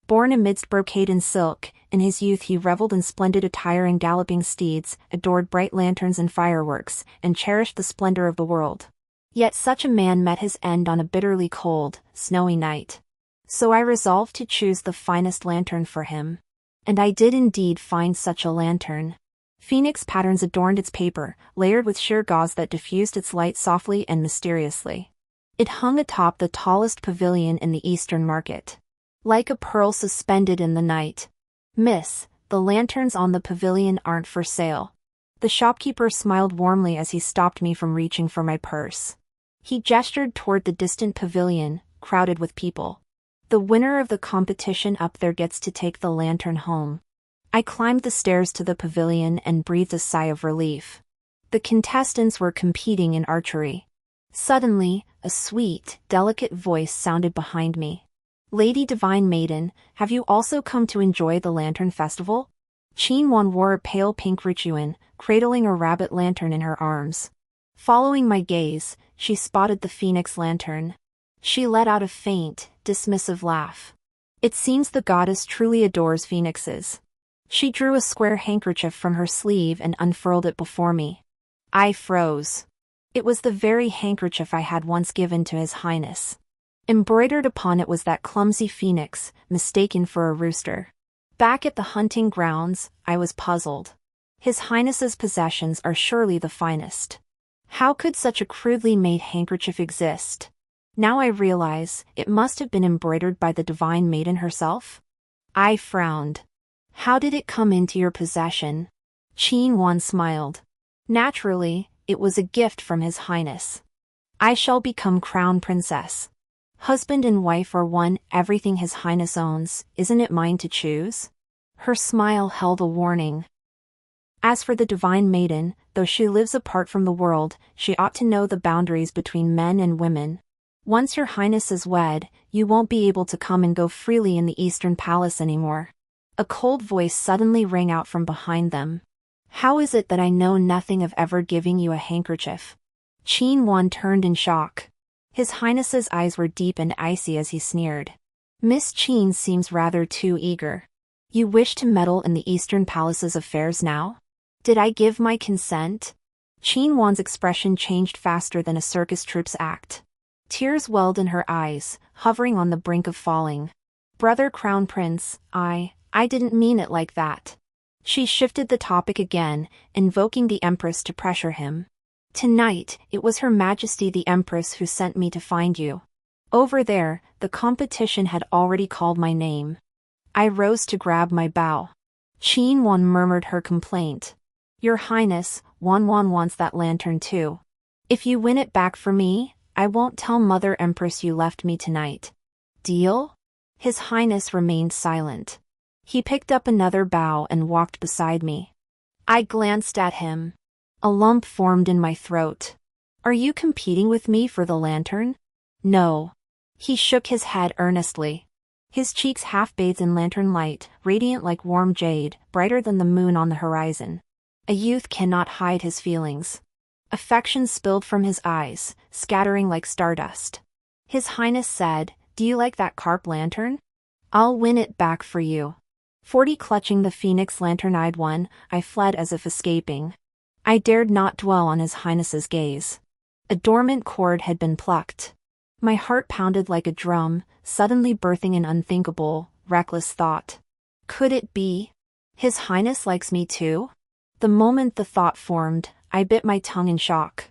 [SPEAKER 1] Born amidst brocade and silk, in his youth he reveled in splendid attire and galloping steeds, adored bright lanterns and fireworks, and cherished the splendor of the world. Yet such a man met his end on a bitterly cold, snowy night. So I resolved to choose the finest lantern for him. And I did indeed find such a lantern. Phoenix patterns adorned its paper, layered with sheer gauze that diffused its light softly and mysteriously. It hung atop the tallest pavilion in the Eastern Market. Like a pearl suspended in the night. "Miss, the lanterns on the pavilion aren't for sale." The shopkeeper smiled warmly as he stopped me from reaching for my purse. He gestured toward the distant pavilion, crowded with people. The winner of the competition up there gets to take the lantern home. I climbed the stairs to the pavilion and breathed a sigh of relief. The contestants were competing in archery. Suddenly, a sweet, delicate voice sounded behind me. Lady Divine Maiden, have you also come to enjoy the Lantern Festival? Chinwon wore a pale pink rituan, cradling a rabbit lantern in her arms. Following my gaze, she spotted the phoenix lantern. She let out a faint, dismissive laugh. It seems the goddess truly adores phoenixes. She drew a square handkerchief from her sleeve and unfurled it before me. I froze. It was the very handkerchief I had once given to His Highness. Embroidered upon it was that clumsy phoenix, mistaken for a rooster. Back at the hunting grounds, I was puzzled. His Highness's possessions are surely the finest. How could such a crudely made handkerchief exist? Now I realize, it must have been embroidered by the Divine Maiden herself? I frowned. How did it come into your possession? Chinwon smiled. Naturally, it was a gift from His Highness. I shall become Crown Princess. Husband and wife are one, everything His Highness owns, isn't it mine to choose? Her smile held a warning. As for the Divine Maiden, though she lives apart from the world, she ought to know the boundaries between men and women. Once your Highness is wed, you won't be able to come and go freely in the Eastern Palace anymore. A cold voice suddenly rang out from behind them. How is it that I know nothing of ever giving you a handkerchief? Chinwon turned in shock. His Highness's eyes were deep and icy as he sneered. Miss Chin seems rather too eager. You wish to meddle in the Eastern Palace's affairs now? Did I give my consent? Chinwon's expression changed faster than a circus troupe's act. Tears welled in her eyes, hovering on the brink of falling. Brother Crown Prince, I didn't mean it like that. She shifted the topic again, invoking the Empress to pressure him. Tonight, it was Her Majesty the Empress who sent me to find you. Over there, the competition had already called my name. I rose to grab my bow. Chinwon murmured her complaint. Your Highness, Wanwan wants that lantern too. If you win it back for me, I won't tell Mother Empress you left me tonight. Deal? His Highness remained silent. He picked up another bow and walked beside me. I glanced at him. A lump formed in my throat. Are you competing with me for the lantern? No. He shook his head earnestly. His cheeks half bathed in lantern light, radiant like warm jade, brighter than the moon on the horizon. A youth cannot hide his feelings. Affection spilled from his eyes, scattering like stardust. His Highness said, "Do you like that carp lantern? I'll win it back for you." 40 Clutching the phoenix lantern-eyed one, I fled as if escaping. I dared not dwell on His Highness's gaze. A dormant chord had been plucked. My heart pounded like a drum, suddenly birthing an unthinkable, reckless thought. Could it be? His Highness likes me too? The moment the thought formed, I bit my tongue in shock.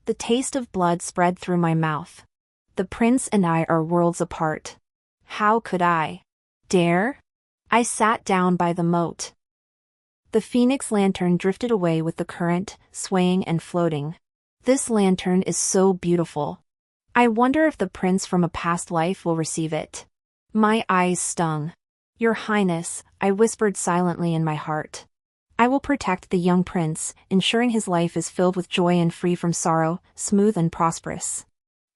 [SPEAKER 1] The taste of blood spread through my mouth. The prince and I are worlds apart. How could I dare? I sat down by the moat. The phoenix lantern drifted away with the current, swaying and floating. This lantern is so beautiful. I wonder if the prince from a past life will receive it. My eyes stung. Your Highness, I whispered silently in my heart. I will protect the young prince, ensuring his life is filled with joy and free from sorrow, smooth and prosperous.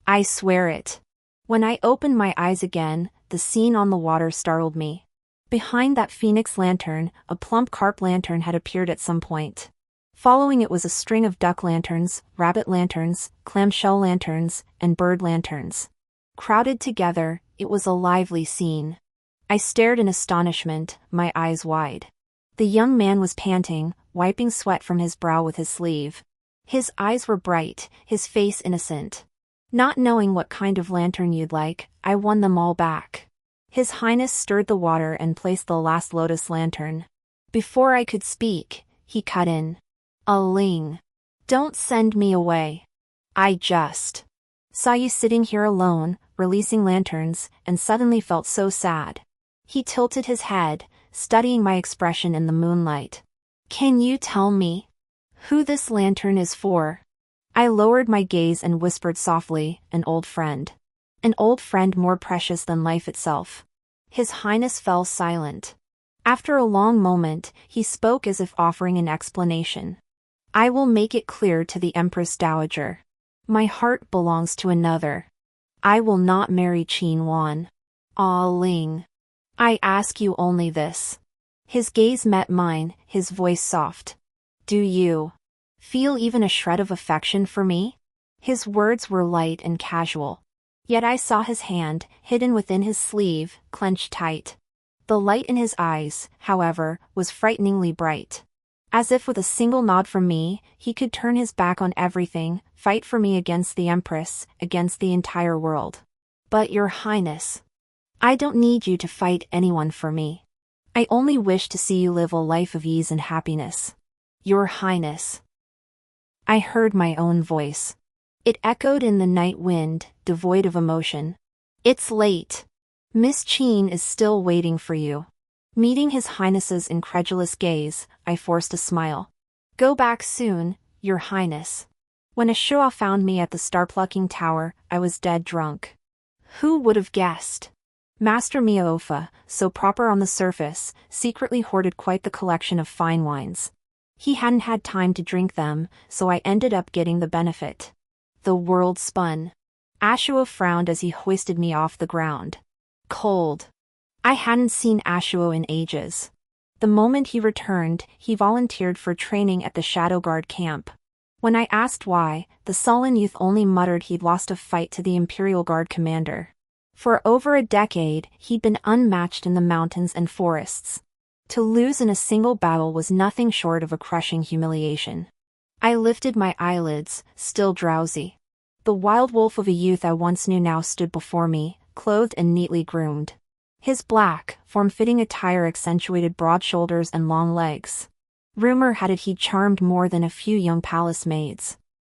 [SPEAKER 1] I swear it. When I opened my eyes again, the scene on the water startled me. Behind that phoenix lantern, a plump carp lantern had appeared at some point. Following it was a string of duck lanterns, rabbit lanterns, clamshell lanterns, and bird lanterns. Crowded together, it was a lively scene. I stared in astonishment, my eyes wide. The young man was panting, wiping sweat from his brow with his sleeve. His eyes were bright, his face innocent. Not knowing what kind of lantern you'd like, I won them all back. His Highness stirred the water and placed the last lotus lantern. Before I could speak, he cut in. Ling. Don't send me away. I just saw you sitting here alone, releasing lanterns, and suddenly felt so sad. He tilted his head, studying my expression in the moonlight. Can you tell me who this lantern is for? I lowered my gaze and whispered softly, an old friend. An old friend more precious than life itself. His Highness fell silent. After a long moment, he spoke as if offering an explanation. I will make it clear to the Empress Dowager. My heart belongs to another. I will not marry Qin Wan. Ah Ling. I ask you only this. His gaze met mine, his voice soft. Do you feel even a shred of affection for me? His words were light and casual. Yet I saw his hand, hidden within his sleeve, clenched tight. The light in his eyes, however, was frighteningly bright. As if with a single nod from me, he could turn his back on everything, fight for me against the Empress, against the entire world. But Your Highness, I don't need you to fight anyone for me. I only wish to see you live a life of ease and happiness. Your Highness. I heard my own voice. It echoed in the night wind, devoid of emotion. It's late. Miss Qin is still waiting for you. Meeting His Highness's incredulous gaze, I forced a smile. Go back soon, Your Highness. When Ashua found me at the star-plucking tower, I was dead drunk. Who would have guessed? Master Miaofa, so proper on the surface, secretly hoarded quite the collection of fine wines. He hadn't had time to drink them, so I ended up getting the benefit. The world spun. Ashua frowned as he hoisted me off the ground. Cold. I hadn't seen Ashua in ages. The moment he returned, he volunteered for training at the Shadow Guard camp. When I asked why, the sullen youth only muttered he'd lost a fight to the Imperial Guard commander. For over a decade, he'd been unmatched in the mountains and forests. To lose in a single battle was nothing short of a crushing humiliation. I lifted my eyelids, still drowsy. The wild wolf of a youth I once knew now stood before me, clothed and neatly groomed. His black, form-fitting attire accentuated broad shoulders and long legs. Rumor had it he'd charmed more than a few young palace maids.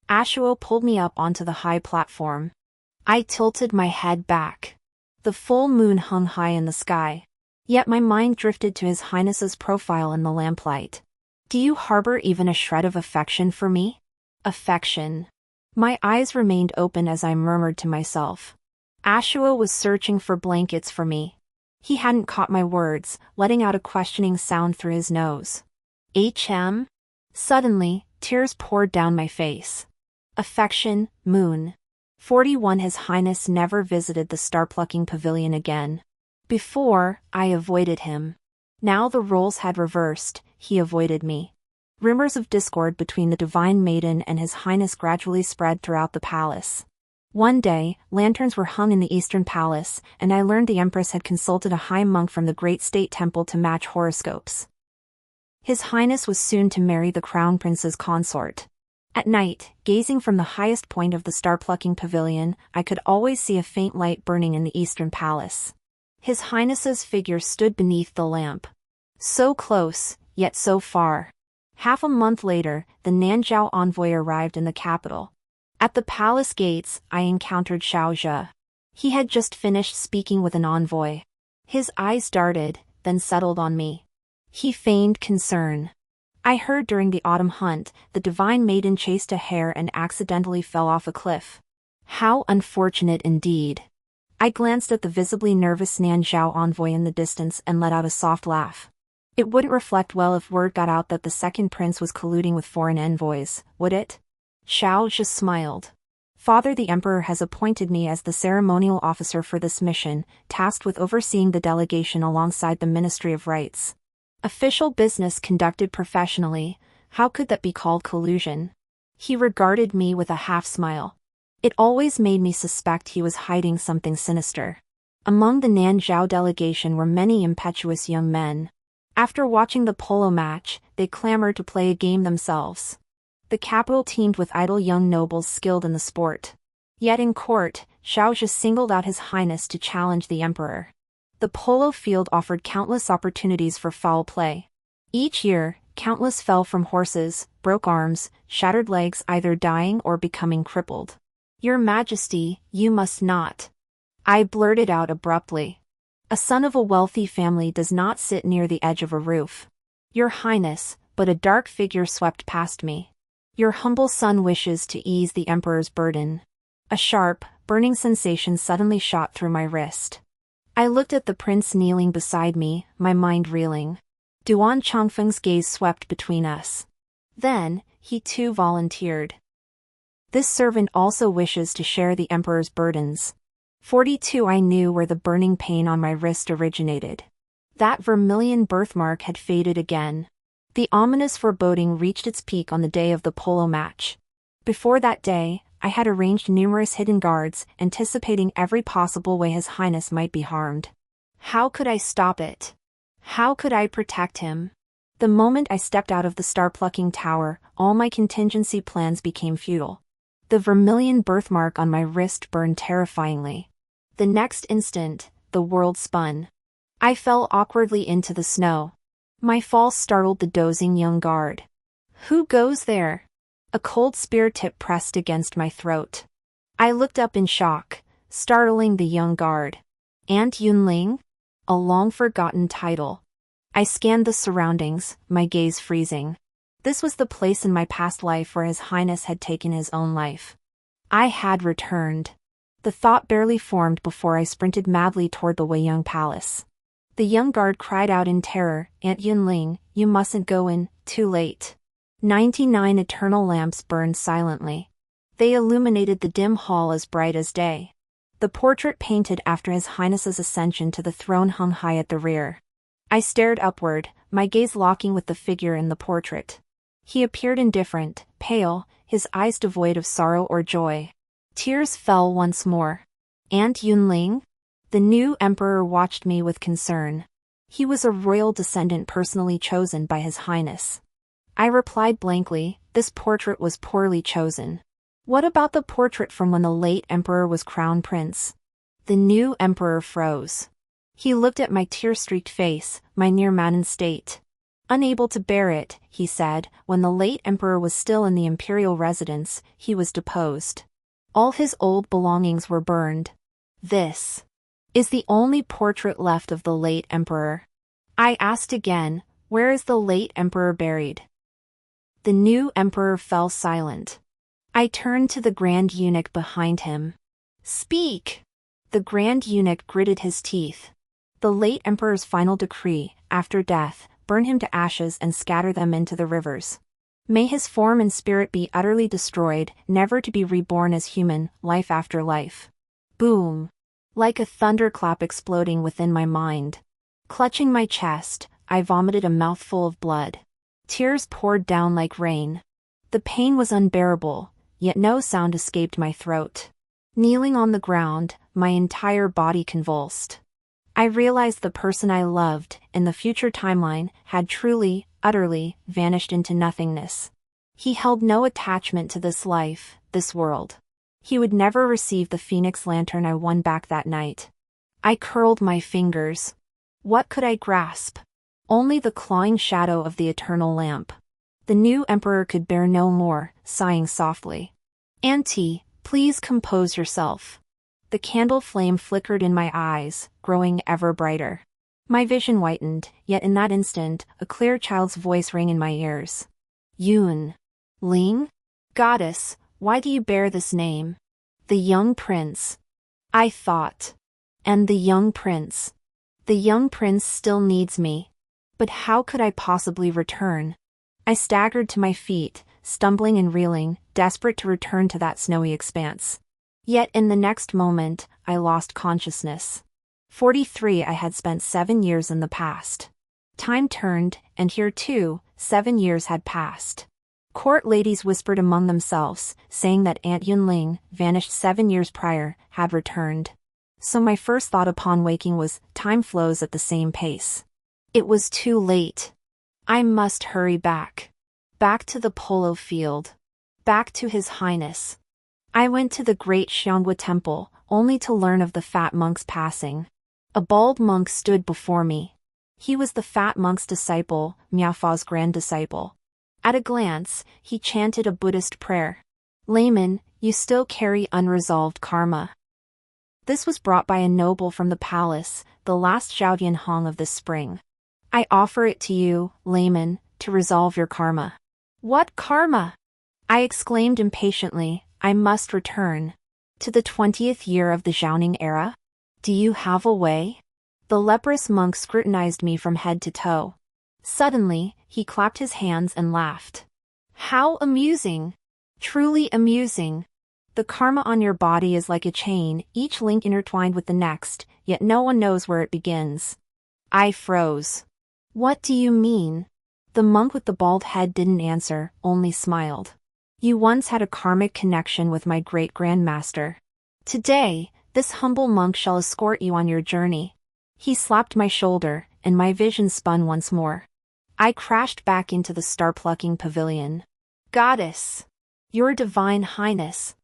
[SPEAKER 1] Ashua pulled me up onto the high platform. I tilted my head back. The full moon hung high in the sky. Yet my mind drifted to His Highness's profile in the lamplight. Do you harbor even a shred of affection for me? Affection. My eyes remained open as I murmured to myself. Ashua was searching for blankets for me. He hadn't caught my words, letting out a questioning sound through his nose. HM? Suddenly, tears poured down my face. Affection, moon. 41 His Highness never visited the star-plucking pavilion again. Before, I avoided him. Now the roles had reversed, he avoided me. Rumors of discord between the Divine Maiden and His Highness gradually spread throughout the palace. One day, lanterns were hung in the Eastern Palace, and I learned the Empress had consulted a high monk from the Great State Temple to match horoscopes. His Highness was soon to marry the Crown Prince's consort. At night, gazing from the highest point of the star-plucking pavilion, I could always see a faint light burning in the Eastern Palace. His Highness's figure stood beneath the lamp. So close, yet so far. Half a month later, the Nanzhao envoy arrived in the capital. At the palace gates, I encountered Xiao Zhe. He had just finished speaking with an envoy. His eyes darted, then settled on me. He feigned concern. I heard during the autumn hunt, the Divine Maiden chased a hare and accidentally fell off a cliff. How unfortunate indeed. I glanced at the visibly nervous Nanzhao envoy in the distance and let out a soft laugh. It wouldn't reflect well if word got out that the second prince was colluding with foreign envoys, would it? Xiao just smiled. Father the Emperor has appointed me as the ceremonial officer for this mission, tasked with overseeing the delegation alongside the Ministry of Rites. Official business conducted professionally, how could that be called collusion? He regarded me with a half-smile. It always made me suspect he was hiding something sinister. Among the Nanzhao delegation were many impetuous young men. After watching the polo match, they clamored to play a game themselves. The capital teemed with idle young nobles skilled in the sport. Yet in court, Xiao Zhe singled out His Highness to challenge the Emperor. The polo field offered countless opportunities for foul play. Each year, countless fell from horses, broke arms, shattered legs, either dying or becoming crippled. Your Majesty, you must not. I blurted out abruptly. A son of a wealthy family does not sit near the edge of a roof. Your Highness, but a dark figure swept past me. Your humble son wishes to ease the emperor's burden. A sharp, burning sensation suddenly shot through my wrist. I looked at the prince kneeling beside me, my mind reeling. Duan Chongfeng's gaze swept between us. Then, he too volunteered. This servant also wishes to share the emperor's burdens. 42 I knew where the burning pain on my wrist originated. That vermilion birthmark had faded again. The ominous foreboding reached its peak on the day of the polo match. Before that day, I had arranged numerous hidden guards, anticipating every possible way His Highness might be harmed. How could I stop it? How could I protect him? The moment I stepped out of the star-plucking tower, all my contingency plans became futile. The vermilion birthmark on my wrist burned terrifyingly. The next instant, the world spun. I fell awkwardly into the snow. My fall startled the dozing young guard. Who goes there? A cold spear tip pressed against my throat. I looked up in shock, startling the young guard. Aunt Yunling? A long-forgotten title. I scanned the surroundings, my gaze freezing. This was the place in my past life where His Highness had taken his own life. I had returned. The thought barely formed before I sprinted madly toward the Weiyang Palace. The young guard cried out in terror, Aunt Yunling, you mustn't go in, too late. 99 eternal lamps burned silently. They illuminated the dim hall as bright as day. The portrait painted after His Highness's ascension to the throne hung high at the rear. I stared upward, my gaze locking with the figure in the portrait. He appeared indifferent, pale, his eyes devoid of sorrow or joy. Tears fell once more. Aunt Yunling? The new emperor watched me with concern. He was a royal descendant personally chosen by His Highness. I replied blankly, this portrait was poorly chosen. What about the portrait from when the late emperor was crown prince? The new emperor froze. He looked at my tear-streaked face, my near-maddened state. Unable to bear it, he said, when the late emperor was still in the imperial residence, he was deposed. All his old belongings were burned. This is the only portrait left of the late emperor. I asked again, where is the late emperor buried? The new emperor fell silent. I turned to the grand eunuch behind him. Speak! The grand eunuch gritted his teeth. The late emperor's final decree, after death, burn him to ashes and scatter them into the rivers. May his form and spirit be utterly destroyed, never to be reborn as human, life after life. Boom! Like a thunderclap exploding within my mind. Clutching my chest, I vomited a mouthful of blood. Tears poured down like rain. The pain was unbearable, yet no sound escaped my throat. Kneeling on the ground, my entire body convulsed. I realized the person I loved, in the future timeline, had truly, utterly, vanished into nothingness. He held no attachment to this life, this world. He would never receive the Phoenix Lantern I won back that night. I curled my fingers. What could I grasp? Only the clawing shadow of the eternal lamp. The new emperor could bear no more, sighing softly. Auntie, please compose yourself. The candle flame flickered in my eyes, growing ever brighter. My vision whitened, yet in that instant, a clear child's voice rang in my ears. Yun Ling? Goddess, why do you bear this name? The young prince. I thought. And the young prince. The young prince still needs me. But how could I possibly return? I staggered to my feet, stumbling and reeling, desperate to return to that snowy expanse. Yet in the next moment, I lost consciousness. 43 I had spent 7 years in the past. Time turned, and here too, 7 years had passed. Court ladies whispered among themselves, saying that Aunt Yunling, vanished 7 years prior, had returned. So my first thought upon waking was, time flows at the same pace. It was too late. I must hurry back. Back to the polo field. Back to His Highness. I went to the great Xianghua temple, only to learn of the fat monk's passing. A bald monk stood before me. He was the fat monk's disciple, Miaofa's grand disciple. At a glance, he chanted a Buddhist prayer. Layman, you still carry unresolved karma. This was brought by a noble from the palace, the last Zhaodian Hong of this spring. I offer it to you, layman, to resolve your karma. What karma? I exclaimed impatiently, I must return. To the 20th year of the Zhaoning era? Do you have a way? The leprous monk scrutinized me from head to toe. Suddenly, he clapped his hands and laughed. How amusing! Truly amusing. The karma on your body is like a chain, each link intertwined with the next, yet no one knows where it begins. I froze. What do you mean? The monk with the bald head didn't answer, only smiled. You once had a karmic connection with my great-grandmaster. Today, this humble monk shall escort you on your journey. He slapped my shoulder, and my vision spun once more. I crashed back into the star-plucking pavilion. Goddess! Your divine highness!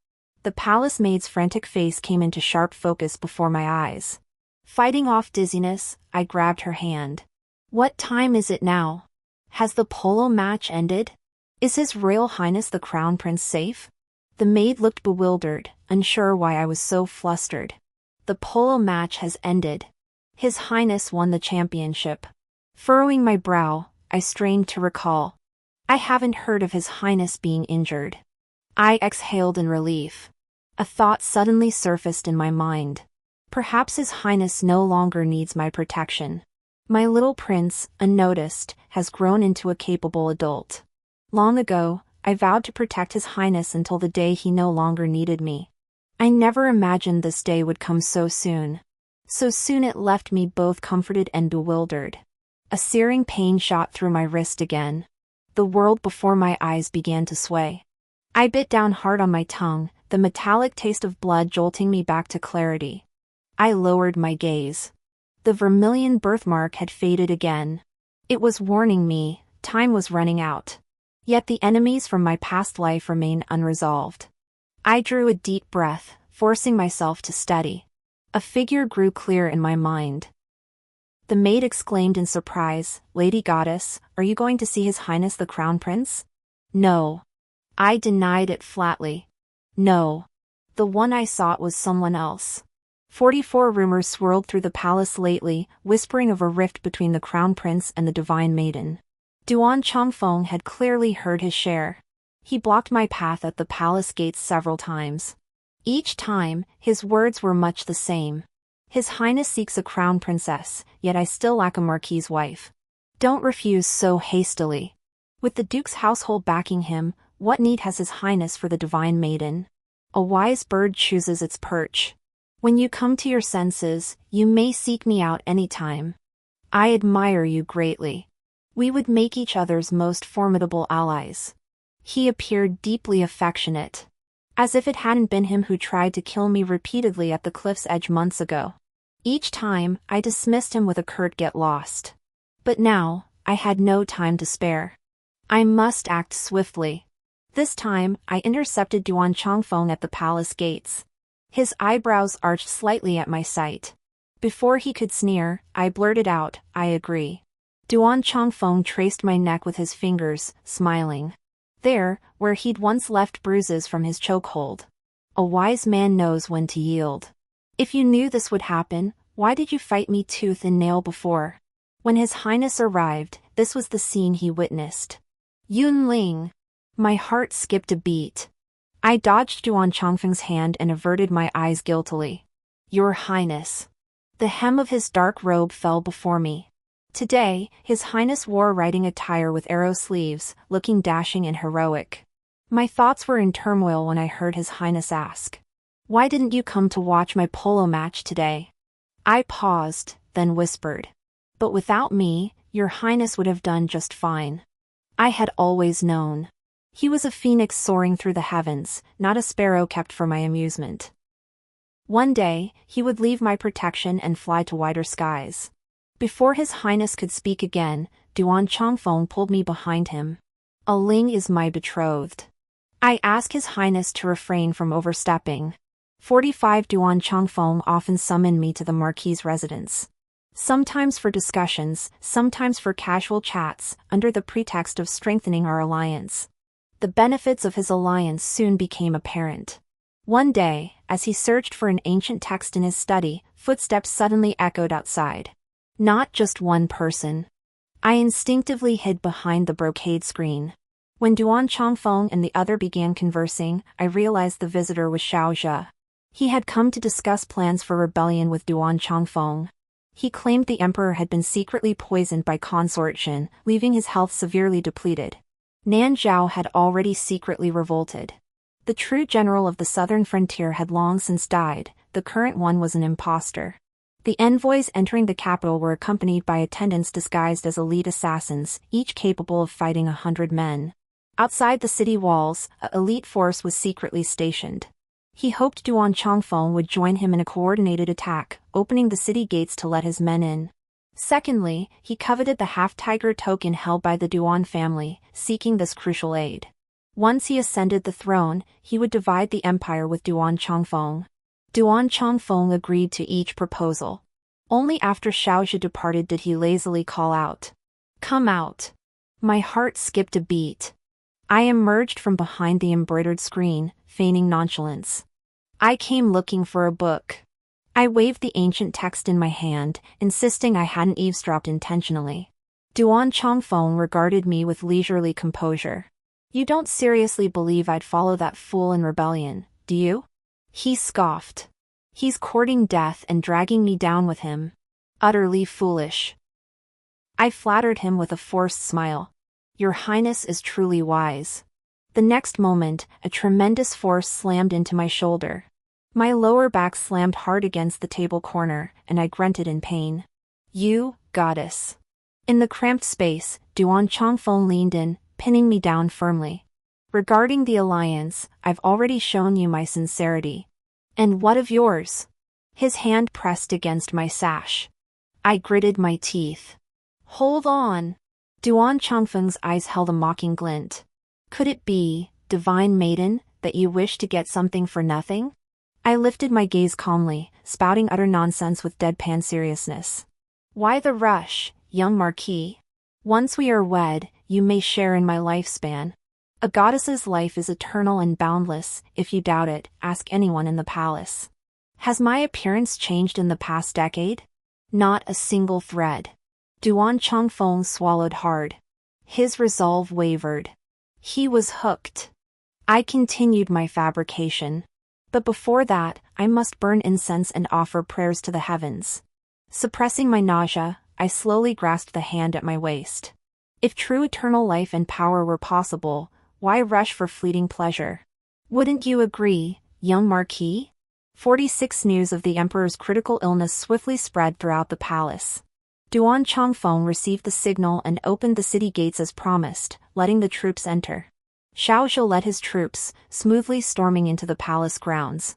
[SPEAKER 1] The palace maid's frantic face came into sharp focus before my eyes. Fighting off dizziness, I grabbed her hand. What time is it now? Has the polo match ended? Is His Royal Highness the Crown Prince safe? The maid looked bewildered, unsure why I was so flustered. The polo match has ended. His Highness won the championship. Furrowing my brow, I strained to recall. I haven't heard of His Highness being injured. I exhaled in relief. A thought suddenly surfaced in my mind. Perhaps His Highness no longer needs my protection. My little prince, unnoticed, has grown into a capable adult. Long ago, I vowed to protect His Highness until the day he no longer needed me. I never imagined this day would come so soon. So soon it left me both comforted and bewildered. A searing pain shot through my wrist again. The world before my eyes began to sway. I bit down hard on my tongue, the metallic taste of blood jolting me back to clarity. I lowered my gaze. The vermilion birthmark had faded again. It was warning me, time was running out. Yet the enemies from my past life remained unresolved. I drew a deep breath, forcing myself to steady. A figure grew clear in my mind. The maid exclaimed in surprise, Lady Goddess, are you going to see His Highness the Crown Prince? No. I denied it flatly. No. The one I sought was someone else. 44 rumors swirled through the palace lately, whispering of a rift between the Crown Prince and the Divine Maiden. Duan Chongfeng had clearly heard his share. He blocked my path at the palace gates several times. Each time, his words were much the same. His Highness seeks a crown princess, yet I still lack a marquis's wife. Don't refuse so hastily. With the Duke's household backing him, what need has His Highness for the Divine Maiden? A wise bird chooses its perch. When you come to your senses, you may seek me out any time. I admire you greatly. We would make each other's most formidable allies. He appeared deeply affectionate. As if it hadn't been him who tried to kill me repeatedly at the cliff's edge months ago. Each time, I dismissed him with a curt get lost. But now, I had no time to spare. I must act swiftly. This time, I intercepted Duan Chongfeng at the palace gates. His eyebrows arched slightly at my sight. Before he could sneer, I blurted out, I agree. Duan Chongfeng traced my neck with his fingers, smiling. There, where he'd once left bruises from his chokehold. A wise man knows when to yield. If you knew this would happen, why did you fight me tooth and nail before? When His Highness arrived, this was the scene he witnessed. Yunling! My heart skipped a beat. I dodged Duan Chongfeng's hand and averted my eyes guiltily. Your Highness. The hem of his dark robe fell before me. Today, His Highness wore riding attire with arrow sleeves, looking dashing and heroic. My thoughts were in turmoil when I heard His Highness ask, why didn't you come to watch my polo match today? I paused, then whispered. But without me, your Highness would have done just fine. I had always known. He was a phoenix soaring through the heavens, not a sparrow kept for my amusement. One day, he would leave my protection and fly to wider skies. Before His Highness could speak again, Duan Chongfeng pulled me behind him. A Ling is my betrothed. I ask His Highness to refrain from overstepping. 45 Duan Chongfeng often summoned me to the Marquis's residence. Sometimes for discussions, sometimes for casual chats, under the pretext of strengthening our alliance. The benefits of his alliance soon became apparent. One day, as he searched for an ancient text in his study, footsteps suddenly echoed outside. Not just one person. I instinctively hid behind the brocade screen. When Duan Chongfeng and the other began conversing, I realized the visitor was Xiao Zhe. He had come to discuss plans for rebellion with Duan Chongfeng. He claimed the emperor had been secretly poisoned by Consort Jin, leaving his health severely depleted. Nan Zhao had already secretly revolted. The true general of the southern frontier had long since died, the current one was an impostor. The envoys entering the capital were accompanied by attendants disguised as elite assassins, each capable of fighting 100 men. Outside the city walls, an elite force was secretly stationed. He hoped Duan Chongfeng would join him in a coordinated attack, opening the city gates to let his men in. Secondly, he coveted the half-tiger token held by the Duan family, seeking this crucial aid. Once he ascended the throne, he would divide the empire with Duan Chongfeng. Duan Chongfeng agreed to each proposal. Only after Xiao Zhe departed did he lazily call out, "Come out." My heart skipped a beat. I emerged from behind the embroidered screen, feigning nonchalance. "I came looking for a book." I waved the ancient text in my hand, insisting I hadn't eavesdropped intentionally. Duan Chongfeng regarded me with leisurely composure. "You don't seriously believe I'd follow that fool in rebellion, do you?" He scoffed. "He's courting death and dragging me down with him. Utterly foolish." I flattered him with a forced smile. "Your Highness is truly wise." The next moment, a tremendous force slammed into my shoulder. My lower back slammed hard against the table corner, and I grunted in pain. "You, goddess." In the cramped space, Duan Chongfeng leaned in, pinning me down firmly. "Regarding the alliance, I've already shown you my sincerity. And what of yours?" His hand pressed against my sash. I gritted my teeth. "Hold on." Duan Chongfeng's eyes held a mocking glint. "Could it be, divine maiden, that you wish to get something for nothing?" I lifted my gaze calmly, spouting utter nonsense with deadpan seriousness. "Why the rush, young Marquis? Once we are wed, you may share in my lifespan. A goddess's life is eternal and boundless. If you doubt it, ask anyone in the palace. Has my appearance changed in the past decade? Not a single thread." Duan Chongfeng swallowed hard. His resolve wavered. He was hooked. I continued my fabrication. But before that, I must burn incense and offer prayers to the heavens. Suppressing my nausea, I slowly grasped the hand at my waist. If true eternal life and power were possible, why rush for fleeting pleasure? Wouldn't you agree, young Marquis? 46 News of the Emperor's critical illness swiftly spread throughout the palace. Duan Chongfeng received the signal and opened the city gates as promised, letting the troops enter. Xiao Zhe led his troops, smoothly storming into the palace grounds.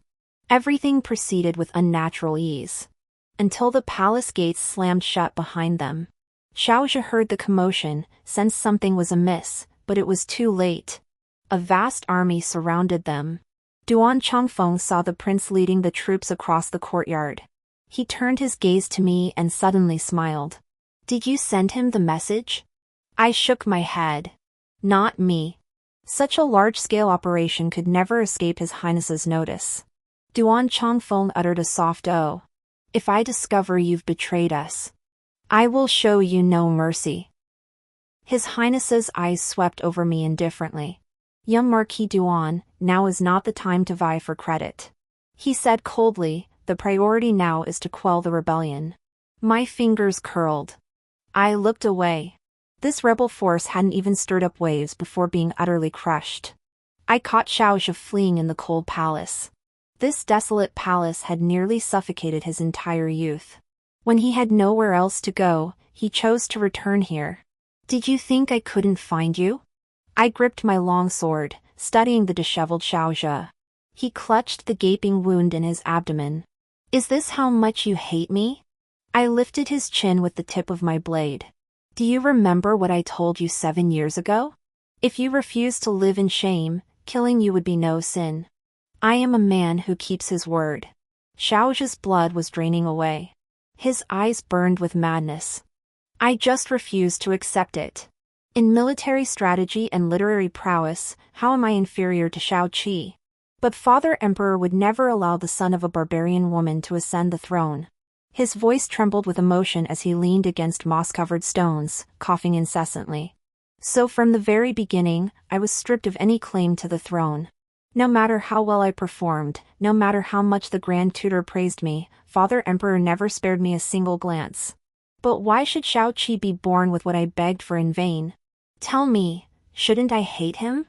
[SPEAKER 1] Everything proceeded with unnatural ease. Until the palace gates slammed shut behind them. Xiao Zhe heard the commotion, sensed something was amiss, but it was too late. A vast army surrounded them. Duan Chongfeng saw the prince leading the troops across the courtyard. He turned his gaze to me and suddenly smiled. "Did you send him the message?" I shook my head. "Not me. Such a large-scale operation could never escape His Highness's notice." Duan Chongfeng uttered a soft "oh." "If I discover you've betrayed us, I will show you no mercy." His Highness's eyes swept over me indifferently. "Young Marquis Duan, now is not the time to vie for credit," he said coldly. "The priority now is to quell the rebellion." My fingers curled. I looked away. This rebel force hadn't even stirred up waves before being utterly crushed. I caught Xiao Zhe fleeing in the cold palace. This desolate palace had nearly suffocated his entire youth. When he had nowhere else to go, he chose to return here. "Did you think I couldn't find you?" I gripped my long sword, studying the disheveled Xiao Zhe. He clutched the gaping wound in his abdomen. "Is this how much you hate me?" I lifted his chin with the tip of my blade. "Do you remember what I told you 7 years ago? If you refuse to live in shame, killing you would be no sin. I am a man who keeps his word." Xiao Zhe's blood was draining away. His eyes burned with madness. I just refused to accept it. In military strategy and literary prowess, how am I inferior to Shao Qi? But Father Emperor would never allow the son of a barbarian woman to ascend the throne. His voice trembled with emotion as he leaned against moss-covered stones, coughing incessantly. So from the very beginning, I was stripped of any claim to the throne. No matter how well I performed, no matter how much the Grand Tutor praised me, Father Emperor never spared me a single glance. But why should Shao-Chi be born with what I begged for in vain? Tell me, shouldn't I hate him?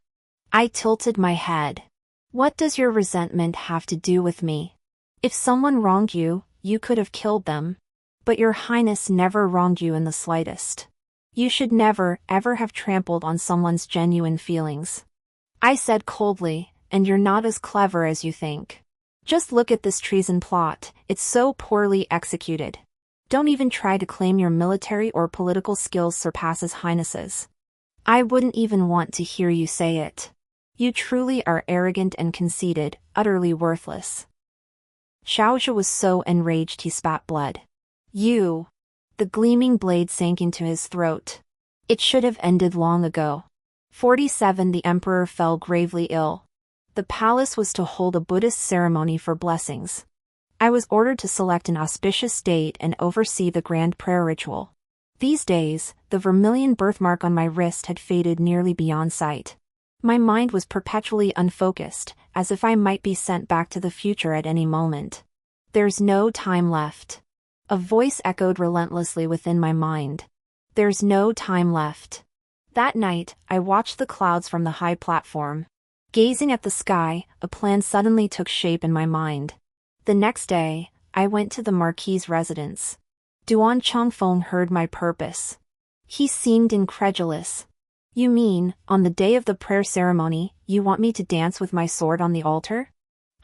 [SPEAKER 1] I tilted my head. What does your resentment have to do with me? If someone wronged you, you could have killed them. But your Highness never wronged you in the slightest. You should never, ever have trampled on someone's genuine feelings. I said coldly, and you're not as clever as you think. Just look at this treason plot, it's so poorly executed. Don't even try to claim your military or political skills surpass His Highness's. I wouldn't even want to hear you say it. You truly are arrogant and conceited, utterly worthless. Xiaozhi was so enraged he spat blood. You! The gleaming blade sank into his throat. It should have ended long ago. 47 The Emperor fell gravely ill. The palace was to hold a Buddhist ceremony for blessings. I was ordered to select an auspicious date and oversee the grand prayer ritual. These days, the vermilion birthmark on my wrist had faded nearly beyond sight. My mind was perpetually unfocused, as if I might be sent back to the future at any moment. There's no time left. A voice echoed relentlessly within my mind. There's no time left. That night, I watched the clouds from the high platform. Gazing at the sky, a plan suddenly took shape in my mind. The next day, I went to the Marquis's residence. Duan Chongfeng heard my purpose. He seemed incredulous. You mean, on the day of the prayer ceremony, you want me to dance with my sword on the altar?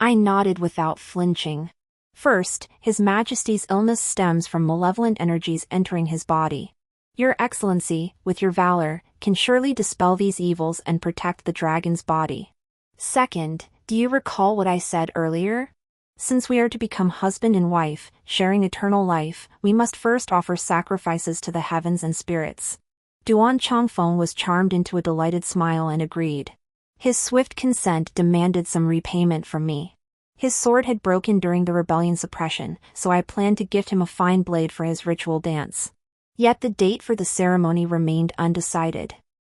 [SPEAKER 1] I nodded without flinching. First, His Majesty's illness stems from malevolent energies entering his body. Your Excellency, with your valor, can surely dispel these evils and protect the dragon's body. Second, do you recall what I said earlier? Since we are to become husband and wife, sharing eternal life, we must first offer sacrifices to the heavens and spirits. Duan Chongfeng was charmed into a delighted smile and agreed. His swift consent demanded some repayment from me. His sword had broken during the rebellion suppression, so I planned to gift him a fine blade for his ritual dance. Yet the date for the ceremony remained undecided.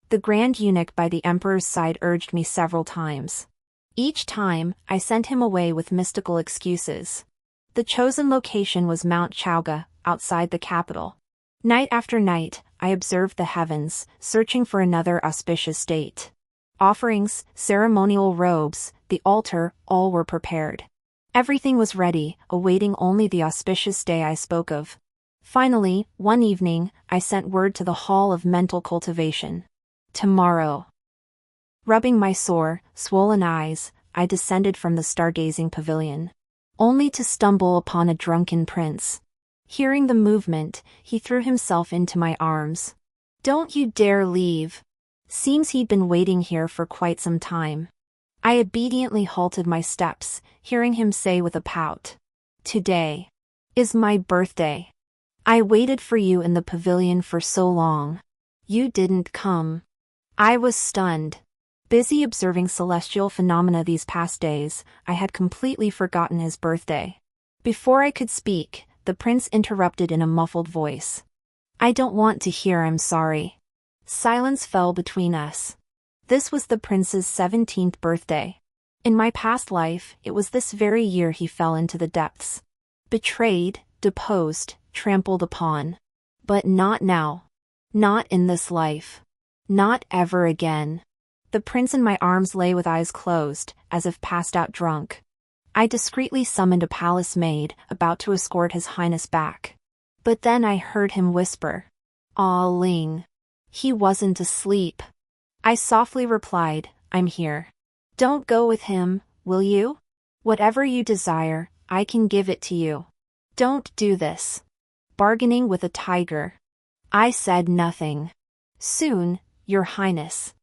[SPEAKER 1] The Grand Eunuch by the Emperor's side urged me several times. Each time, I sent him away with mystical excuses. The chosen location was Mount Chaoga, outside the capital. Night after night, I observed the heavens, searching for another auspicious date. Offerings, ceremonial robes, the altar, all were prepared. Everything was ready, awaiting only the auspicious day I spoke of. Finally, one evening, I sent word to the Hall of Mental Cultivation. Tomorrow. Rubbing my sore, swollen eyes, I descended from the stargazing pavilion. Only to stumble upon a drunken prince. Hearing the movement, he threw himself into my arms. Don't you dare leave. Seems he'd been waiting here for quite some time. I obediently halted my steps, hearing him say with a pout. Today is my birthday. I waited for you in the pavilion for so long. You didn't come. I was stunned. Busy observing celestial phenomena these past days, I had completely forgotten his birthday. Before I could speak, the prince interrupted in a muffled voice. I don't want to hear I'm sorry. Silence fell between us. This was the prince's 17th birthday. In my past life, it was this very year he fell into the depths. Betrayed, deposed, trampled upon. But not now. Not in this life. Not ever again. The prince in my arms lay with eyes closed, as if passed out drunk. I discreetly summoned a palace maid, about to escort His Highness back. But then I heard him whisper. Ah Ling. He wasn't asleep. I softly replied, I'm here. Don't go with him, will you? Whatever you desire, I can give it to you. Don't do this. Bargaining with a tiger. I said nothing. Soon, Your Highness.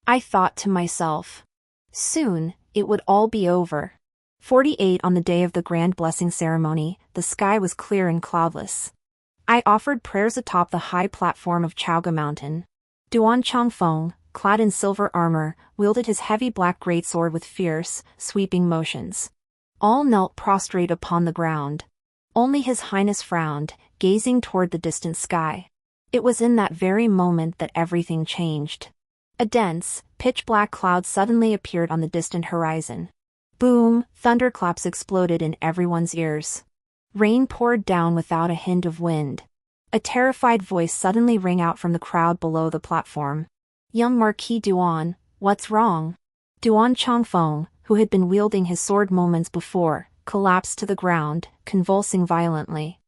[SPEAKER 1] I thought to myself. Soon, it would all be over. 48 On the day of the grand blessing ceremony, the sky was clear and cloudless. I offered prayers atop the high platform of Chaoga Mountain. Duan Chongfeng, clad in silver armor, wielded his heavy black greatsword with fierce, sweeping motions. All knelt prostrate upon the ground. Only His Highness frowned, gazing toward the distant sky. It was in that very moment that everything changed. A dense, pitch-black cloud suddenly appeared on the distant horizon. Boom, thunderclaps exploded in everyone's ears. Rain poured down without a hint of wind. A terrified voice suddenly rang out from the crowd below the platform. "Young Marquis Duan, what's wrong?" Duan Chongfeng, who had been wielding his sword moments before, collapsed to the ground, convulsing violently.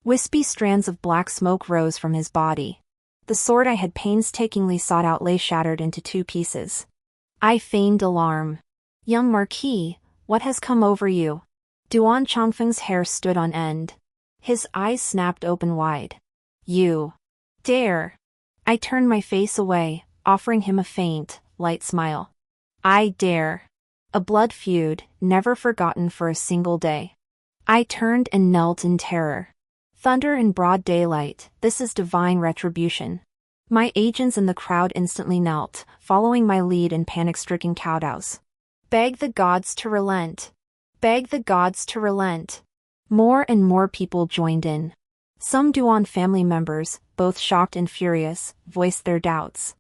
[SPEAKER 1] Wispy strands of black smoke rose from his body. The sword I had painstakingly sought out lay shattered into 2 pieces. I feigned alarm. "Young Marquis, what has come over you?" Duan Chongfeng's hair stood on end. His eyes snapped open wide. "You dare?" I turned my face away, offering him a faint, light smile. "I dare." A blood feud, never forgotten for a single day. I turned and knelt in terror. Thunder in broad daylight, this is divine retribution. My agents in the crowd instantly knelt, following my lead in panic-stricken kowtows. "Beg the gods to relent. Beg the gods to relent." More and more people joined in. Some Duan family members, both shocked and furious, voiced their doubts.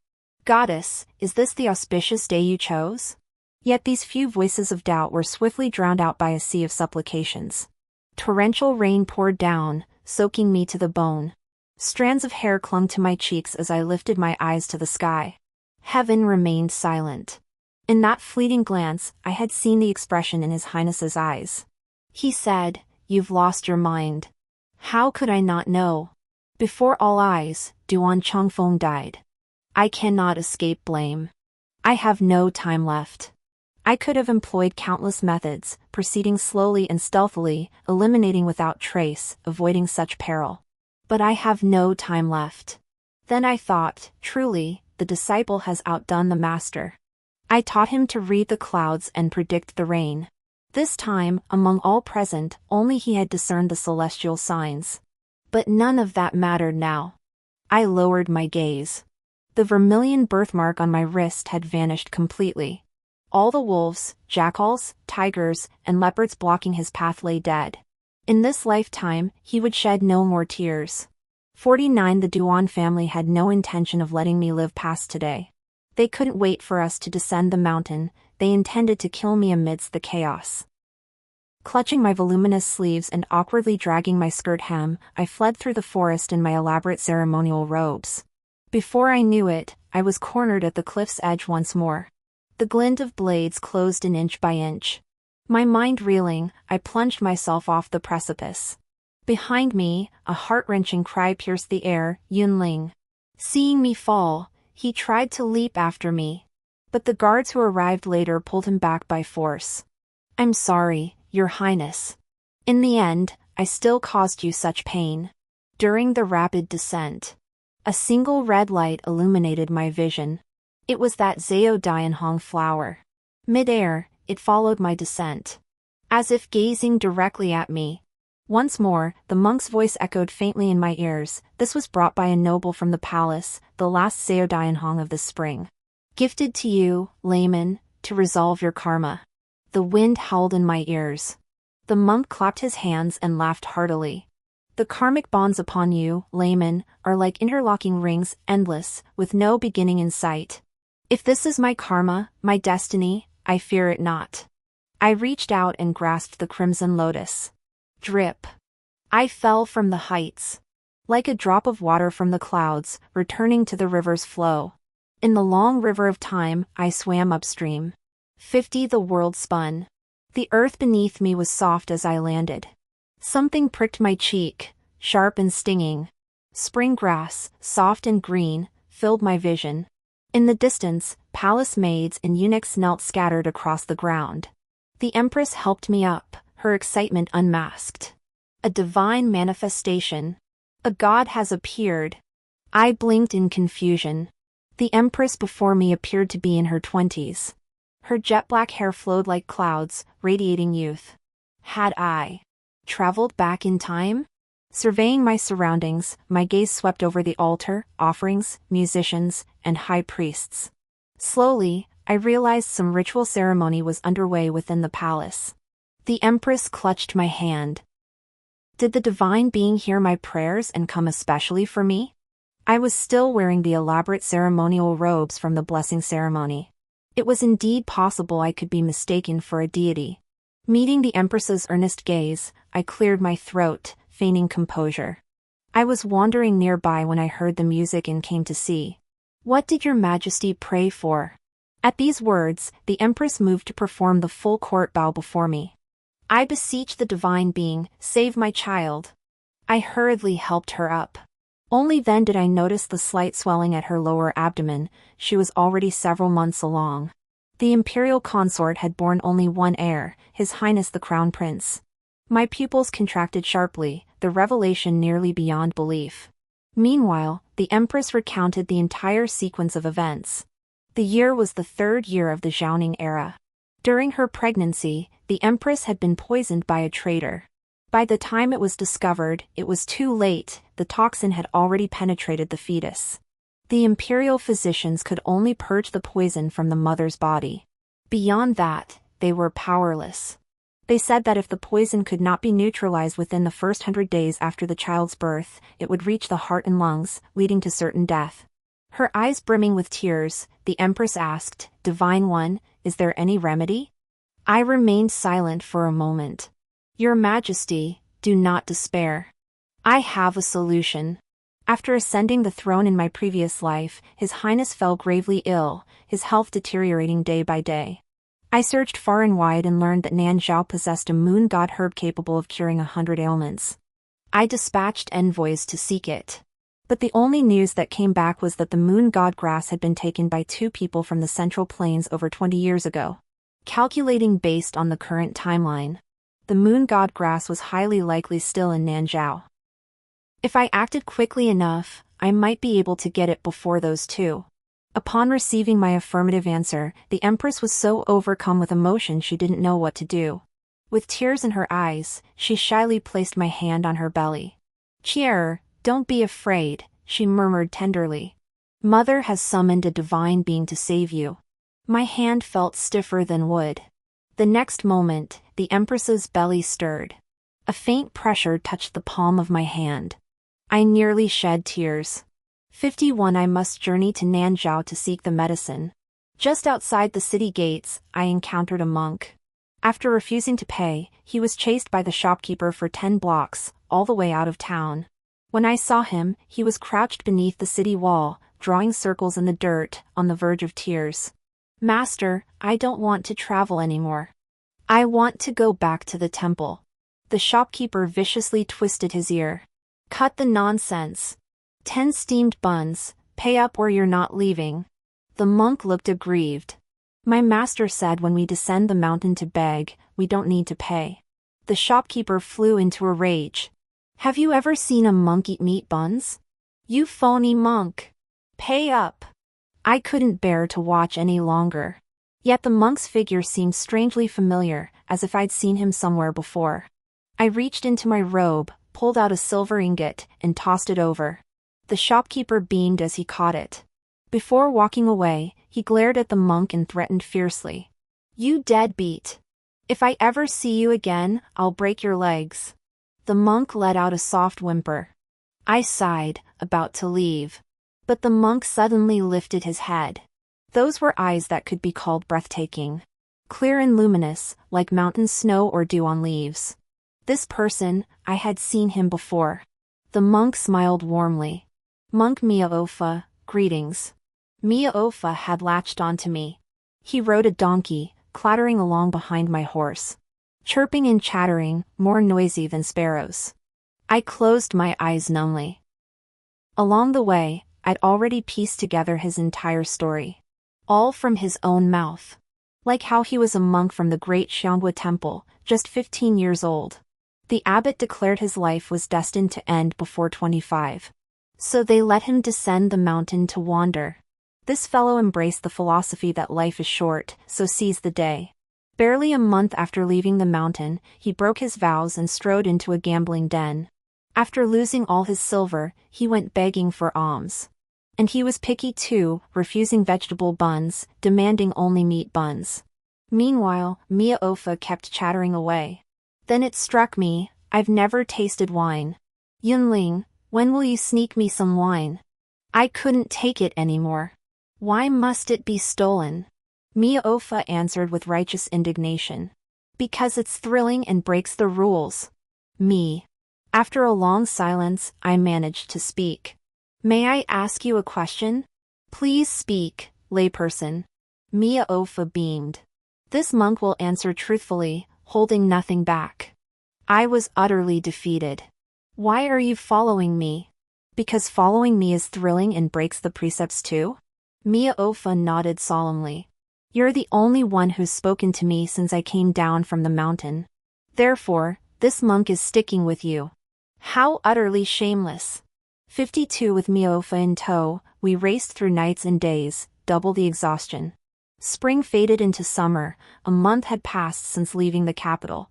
[SPEAKER 1] "Goddess, is this the auspicious day you chose?" Yet these few voices of doubt were swiftly drowned out by a sea of supplications. Torrential rain poured down, soaking me to the bone. Strands of hair clung to my cheeks as I lifted my eyes to the sky. Heaven remained silent. In that fleeting glance, I had seen the expression in His Highness's eyes. He said, "You've lost your mind." How could I not know? Before all eyes, Duan Chongfeng died. I cannot escape blame. I have no time left. I could have employed countless methods, proceeding slowly and stealthily, eliminating without trace, avoiding such peril. But I have no time left. Then I thought, truly, the disciple has outdone the master. I taught him to read the clouds and predict the rain. This time, among all present, only he had discerned the celestial signs. But none of that mattered now. I lowered my gaze. The vermilion birthmark on my wrist had vanished completely. All the wolves, jackals, tigers, and leopards blocking his path lay dead. In this lifetime, he would shed no more tears. 49 The Duan family had no intention of letting me live past today. They couldn't wait for us to descend the mountain, they intended to kill me amidst the chaos. Clutching my voluminous sleeves and awkwardly dragging my skirt hem, I fled through the forest in my elaborate ceremonial robes. Before I knew it, I was cornered at the cliff's edge once more. The glint of blades closed in inch by inch. My mind reeling, I plunged myself off the precipice. Behind me, a heart-wrenching cry pierced the air, Yunling. Seeing me fall, he tried to leap after me. But the guards who arrived later pulled him back by force. "I'm sorry, Your Highness. In the end, I still caused you such pain." During the rapid descent, a single red light illuminated my vision. It was that Zhao Dianhong flower. Mid-air, it followed my descent. As if gazing directly at me. Once more, the monk's voice echoed faintly in my ears. This was brought by a noble from the palace, the last Zhao Dianhong of the spring. "Gifted to you, layman, to resolve your karma." The wind howled in my ears. The monk clapped his hands and laughed heartily. "The karmic bonds upon you, layman, are like interlocking rings, endless, with no beginning in sight. If this is my karma, my destiny, I fear it not." I reached out and grasped the crimson lotus. Drip. I fell from the heights. Like a drop of water from the clouds, returning to the river's flow. In the long river of time, I swam upstream. 50 The world spun. The earth beneath me was soft as I landed. Something pricked my cheek, sharp and stinging. Spring grass, soft and green, filled my vision. In the distance, palace maids and eunuchs knelt scattered across the ground. The empress helped me up, her excitement unmasked. A divine manifestation. A god has appeared. I blinked in confusion. The empress before me appeared to be in her 20s. Her jet-black hair flowed like clouds, radiating youth. Had I traveled back in time? Surveying my surroundings, my gaze swept over the altar, offerings, musicians, and high priests. Slowly, I realized some ritual ceremony was underway within the palace. The empress clutched my hand. Did the divine being hear my prayers and come especially for me? I was still wearing the elaborate ceremonial robes from the blessing ceremony. It was indeed possible I could be mistaken for a deity. Meeting the Empress's earnest gaze, I cleared my throat, feigning composure. I was wandering nearby when I heard the music and came to see. What did your Majesty pray for? At these words, the Empress moved to perform the full court bow before me. I beseech the divine being, save my child. I hurriedly helped her up. Only then did I notice the slight swelling at her lower abdomen. She was already several months along. The imperial consort had borne only one heir, His Highness the Crown Prince. My pupils contracted sharply, the revelation nearly beyond belief. Meanwhile, the Empress recounted the entire sequence of events. The year was the third year of the Zhaoning era. During her pregnancy, the Empress had been poisoned by a traitor. By the time it was discovered, it was too late, the toxin had already penetrated the fetus. The imperial physicians could only purge the poison from the mother's body. Beyond that, they were powerless. They said that if the poison could not be neutralized within the first 100 days after the child's birth, it would reach the heart and lungs, leading to certain death. Her eyes brimming with tears, the Empress asked, "Divine One, is there any remedy?" I remained silent for a moment. "Your Majesty, do not despair. I have a solution." After ascending the throne in my previous life, His Highness fell gravely ill, his health deteriorating day by day. I searched far and wide and learned that Nanzhao possessed a moon god herb capable of curing 100 ailments. I dispatched envoys to seek it. But the only news that came back was that the moon god grass had been taken by 2 people from the Central Plains over 20 years ago. Calculating based on the current timeline, the moon god grass was highly likely still in Nanzhao. If I acted quickly enough, I might be able to get it before those 2. Upon receiving my affirmative answer, the Empress was so overcome with emotion she didn't know what to do. With tears in her eyes, she shyly placed my hand on her belly. "Cheer, don't be afraid," she murmured tenderly. "Mother has summoned a divine being to save you." My hand felt stiffer than wood. The next moment, the Empress's belly stirred. A faint pressure touched the palm of my hand. I nearly shed tears. 51 I must journey to Nanzhao to seek the medicine. Just outside the city gates, I encountered a monk. After refusing to pay, he was chased by the shopkeeper for 10 blocks, all the way out of town. When I saw him, he was crouched beneath the city wall, drawing circles in the dirt, on the verge of tears. "Master, I don't want to travel anymore. I want to go back to the temple." The shopkeeper viciously twisted his ear. "Cut the nonsense. 10 steamed buns, pay up or you're not leaving." The monk looked aggrieved. "My master said when we descend the mountain to beg, we don't need to pay." The shopkeeper flew into a rage. "Have you ever seen a monk eat meat buns? You phony monk! Pay up!" I couldn't bear to watch any longer. Yet the monk's figure seemed strangely familiar, as if I'd seen him somewhere before. I reached into my robe, pulled out a silver ingot, and tossed it over. The shopkeeper beamed as he caught it. Before walking away, he glared at the monk and threatened fiercely. "You deadbeat! If I ever see you again, I'll break your legs." The monk let out a soft whimper. I sighed, about to leave. But the monk suddenly lifted his head. Those were eyes that could be called breathtaking. Clear and luminous, like mountain snow or dew on leaves. This person, I had seen him before. The monk smiled warmly. "Monk Miaofa, greetings." Miaofa had latched onto me. He rode a donkey, clattering along behind my horse. Chirping and chattering, more noisy than sparrows. I closed my eyes numbly. Along the way, I'd already pieced together his entire story. All from his own mouth. Like how he was a monk from the great Xianghua temple, just 15 years old. The abbot declared his life was destined to end before 25. So they let him descend the mountain to wander. This fellow embraced the philosophy that life is short, so seize the day. Barely a month after leaving the mountain, he broke his vows and strode into a gambling den. After losing all his silver, he went begging for alms. And he was picky too, refusing vegetable buns, demanding only meat buns. Meanwhile, Miaofa kept chattering away. Then it struck me, I've never tasted wine. "Yunling, when will you sneak me some wine?" I couldn't take it anymore. Why must it be stolen? Miofa answered with righteous indignation. Because it's thrilling and breaks the rules. Me. After a long silence, I managed to speak. May I ask you a question? Please speak, layperson. Miofa beamed. This monk will answer truthfully, holding nothing back. I was utterly defeated. Why are you following me? Because following me is thrilling and breaks the precepts too? Miofa nodded solemnly. You're the only one who's spoken to me since I came down from the mountain. Therefore, this monk is sticking with you. How utterly shameless. 52 With Miofa in tow, we raced through nights and days, double the exhaustion. Spring faded into summer, a month had passed since leaving the capital.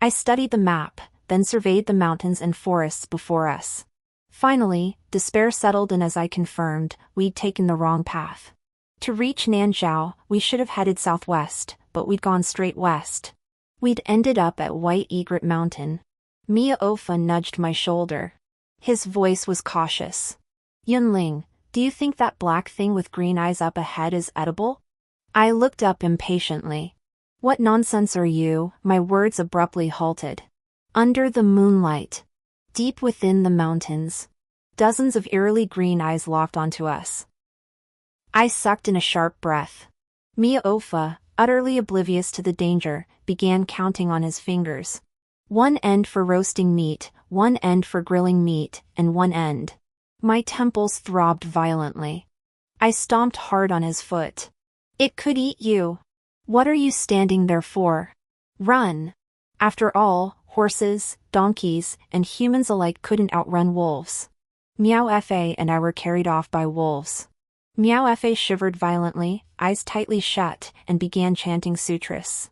[SPEAKER 1] I studied the map, then surveyed the mountains and forests before us. Finally, despair settled in as I confirmed, we'd taken the wrong path. To reach Nanzhao, we should have headed southwest, but we'd gone straight west. We'd ended up at White Egret Mountain. Miofa nudged my shoulder. His voice was cautious. Yunling, do you think that black thing with green eyes up ahead is edible? I looked up impatiently. What nonsense are you? My words abruptly halted. Under the moonlight. Deep within the mountains. Dozens of eerily green eyes locked onto us. I sucked in a sharp breath. Miofa, utterly oblivious to the danger, began counting on his fingers. One end for roasting meat, one end for grilling meat, and one end. My temples throbbed violently. I stomped hard on his foot. It could eat you. What are you standing there for? Run. After all, horses, donkeys, and humans alike couldn't outrun wolves. Meow Fa and I were carried off by wolves. Meow Fa shivered violently, eyes tightly shut, and began chanting sutras.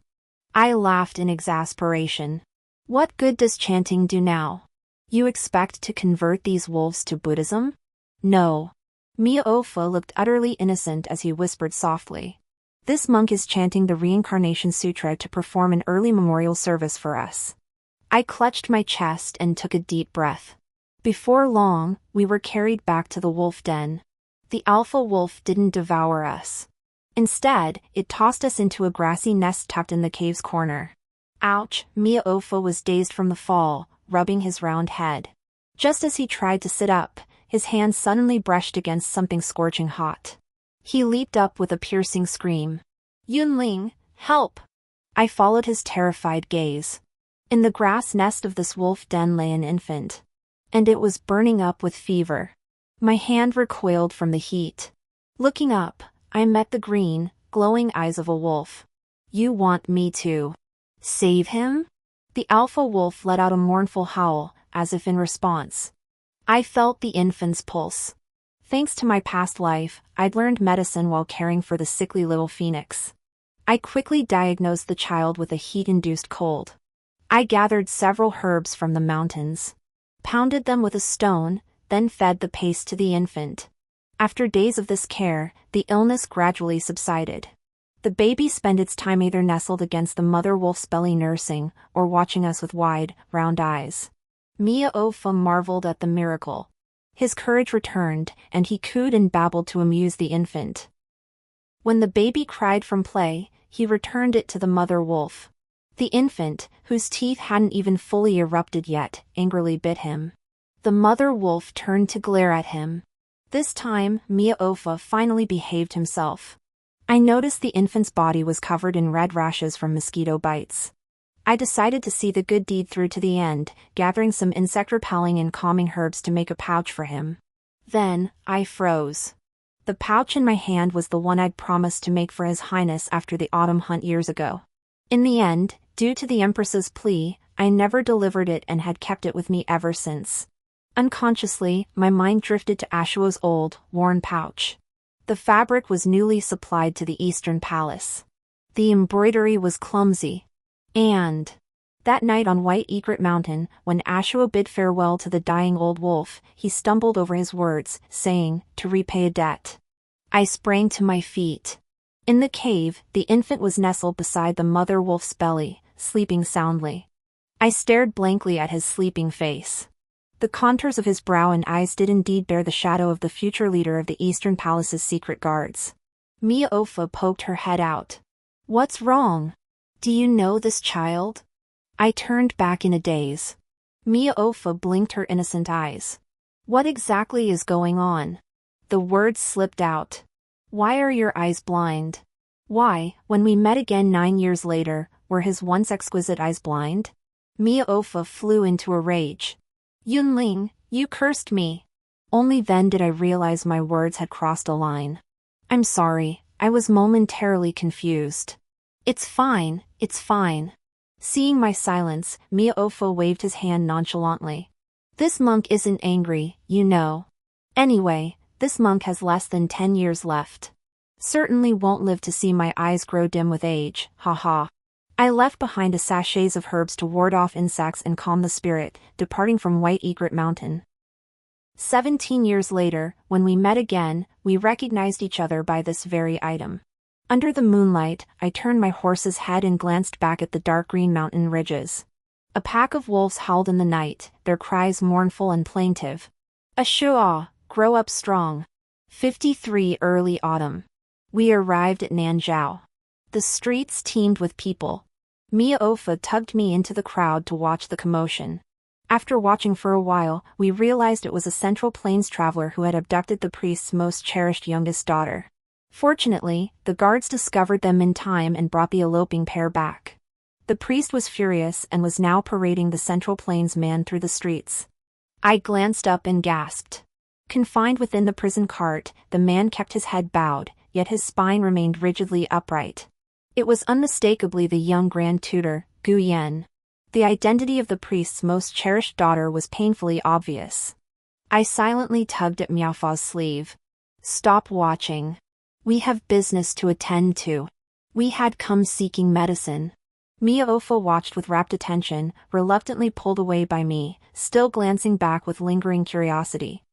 [SPEAKER 1] I laughed in exasperation. What good does chanting do now? You expect to convert these wolves to Buddhism? No. Miofa looked utterly innocent as he whispered softly. This monk is chanting the Reincarnation Sutra to perform an early memorial service for us. I clutched my chest and took a deep breath. Before long, we were carried back to the wolf den. The alpha wolf didn't devour us. Instead, it tossed us into a grassy nest tucked in the cave's corner. Ouch, Miofa was dazed from the fall, rubbing his round head. Just as he tried to sit up, his hand suddenly brushed against something scorching hot. He leaped up with a piercing scream. Yunling, help! I followed his terrified gaze. In the grass nest of this wolf den lay an infant. And it was burning up with fever. My hand recoiled from the heat. Looking up, I met the green, glowing eyes of a wolf. You want me to save him? The alpha wolf let out a mournful howl, as if in response. I felt the infant's pulse. Thanks to my past life, I'd learned medicine while caring for the sickly little phoenix. I quickly diagnosed the child with a heat-induced cold. I gathered several herbs from the mountains, pounded them with a stone, then fed the paste to the infant. After days of this care, the illness gradually subsided. The baby spent its time either nestled against the mother wolf's belly nursing, or watching us with wide, round eyes. Miofa marveled at the miracle. His courage returned, and he cooed and babbled to amuse the infant. When the baby cried from play, he returned it to the mother wolf. The infant, whose teeth hadn't even fully erupted yet, angrily bit him. The mother wolf turned to glare at him. This time, Miofa finally behaved himself. I noticed the infant's body was covered in red rashes from mosquito bites. I decided to see the good deed through to the end, gathering some insect-repelling and calming herbs to make a pouch for him. Then, I froze. The pouch in my hand was the one I'd promised to make for His Highness after the autumn hunt years ago. In the end, due to the Empress's plea, I never delivered it and had kept it with me ever since. Unconsciously, my mind drifted to Ashua's old, worn pouch. The fabric was newly supplied to the Eastern Palace. The embroidery was clumsy. And that night on White Egret Mountain, when Ashua bid farewell to the dying old wolf, he stumbled over his words, saying, to repay a debt. I sprang to my feet. In the cave, the infant was nestled beside the mother wolf's belly, sleeping soundly. I stared blankly at his sleeping face. The contours of his brow and eyes did indeed bear the shadow of the future leader of the Eastern Palace's secret guards. Mia-Ofa poked her head out. "What's wrong? Do you know this child?" I turned back in a daze. Mia-Ofa blinked her innocent eyes. "What exactly is going on?" The words slipped out. "Why are your eyes blind? Why, when we met again 9 years later, were his once exquisite eyes blind?" Mia-Ofa flew into a rage. "Yunling, you cursed me." Only then did I realize my words had crossed a line. "I'm sorry, I was momentarily confused." It's fine. Seeing my silence, Mia-Ofa waved his hand nonchalantly. "This monk isn't angry, you know. Anyway, this monk has less than 10 years left. Certainly won't live to see my eyes grow dim with age, haha." I left behind a sachets of herbs to ward off insects and calm the spirit, departing from White Egret Mountain. 17 years later, when we met again, we recognized each other by this very item. Under the moonlight, I turned my horse's head and glanced back at the dark green mountain ridges. A pack of wolves howled in the night, their cries mournful and plaintive. Ashua, grow up strong. 53 Early autumn. We arrived at Nanzhao. The streets teemed with people. Mia-Ofa tugged me into the crowd to watch the commotion. After watching for a while, we realized it was a Central Plains traveler who had abducted the priest's most cherished youngest daughter. Fortunately, the guards discovered them in time and brought the eloping pair back. The priest was furious and was now parading the Central Plains man through the streets. I glanced up and gasped. Confined within the prison cart, the man kept his head bowed, yet his spine remained rigidly upright. It was unmistakably the young Grand Tutor, Gu Yan. The identity of the priest's most cherished daughter was painfully obvious. I silently tugged at Miaofa's sleeve. "Stop watching. We have business to attend to. We had come seeking medicine." Mia-Ofa watched with rapt attention, reluctantly pulled away by me, still glancing back with lingering curiosity.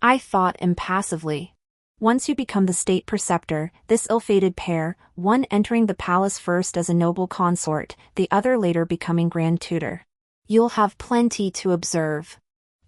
[SPEAKER 1] I thought impassively. Once you become the state preceptor, this ill-fated pair, one entering the palace first as a noble consort, the other later becoming Grand Tutor. You'll have plenty to observe.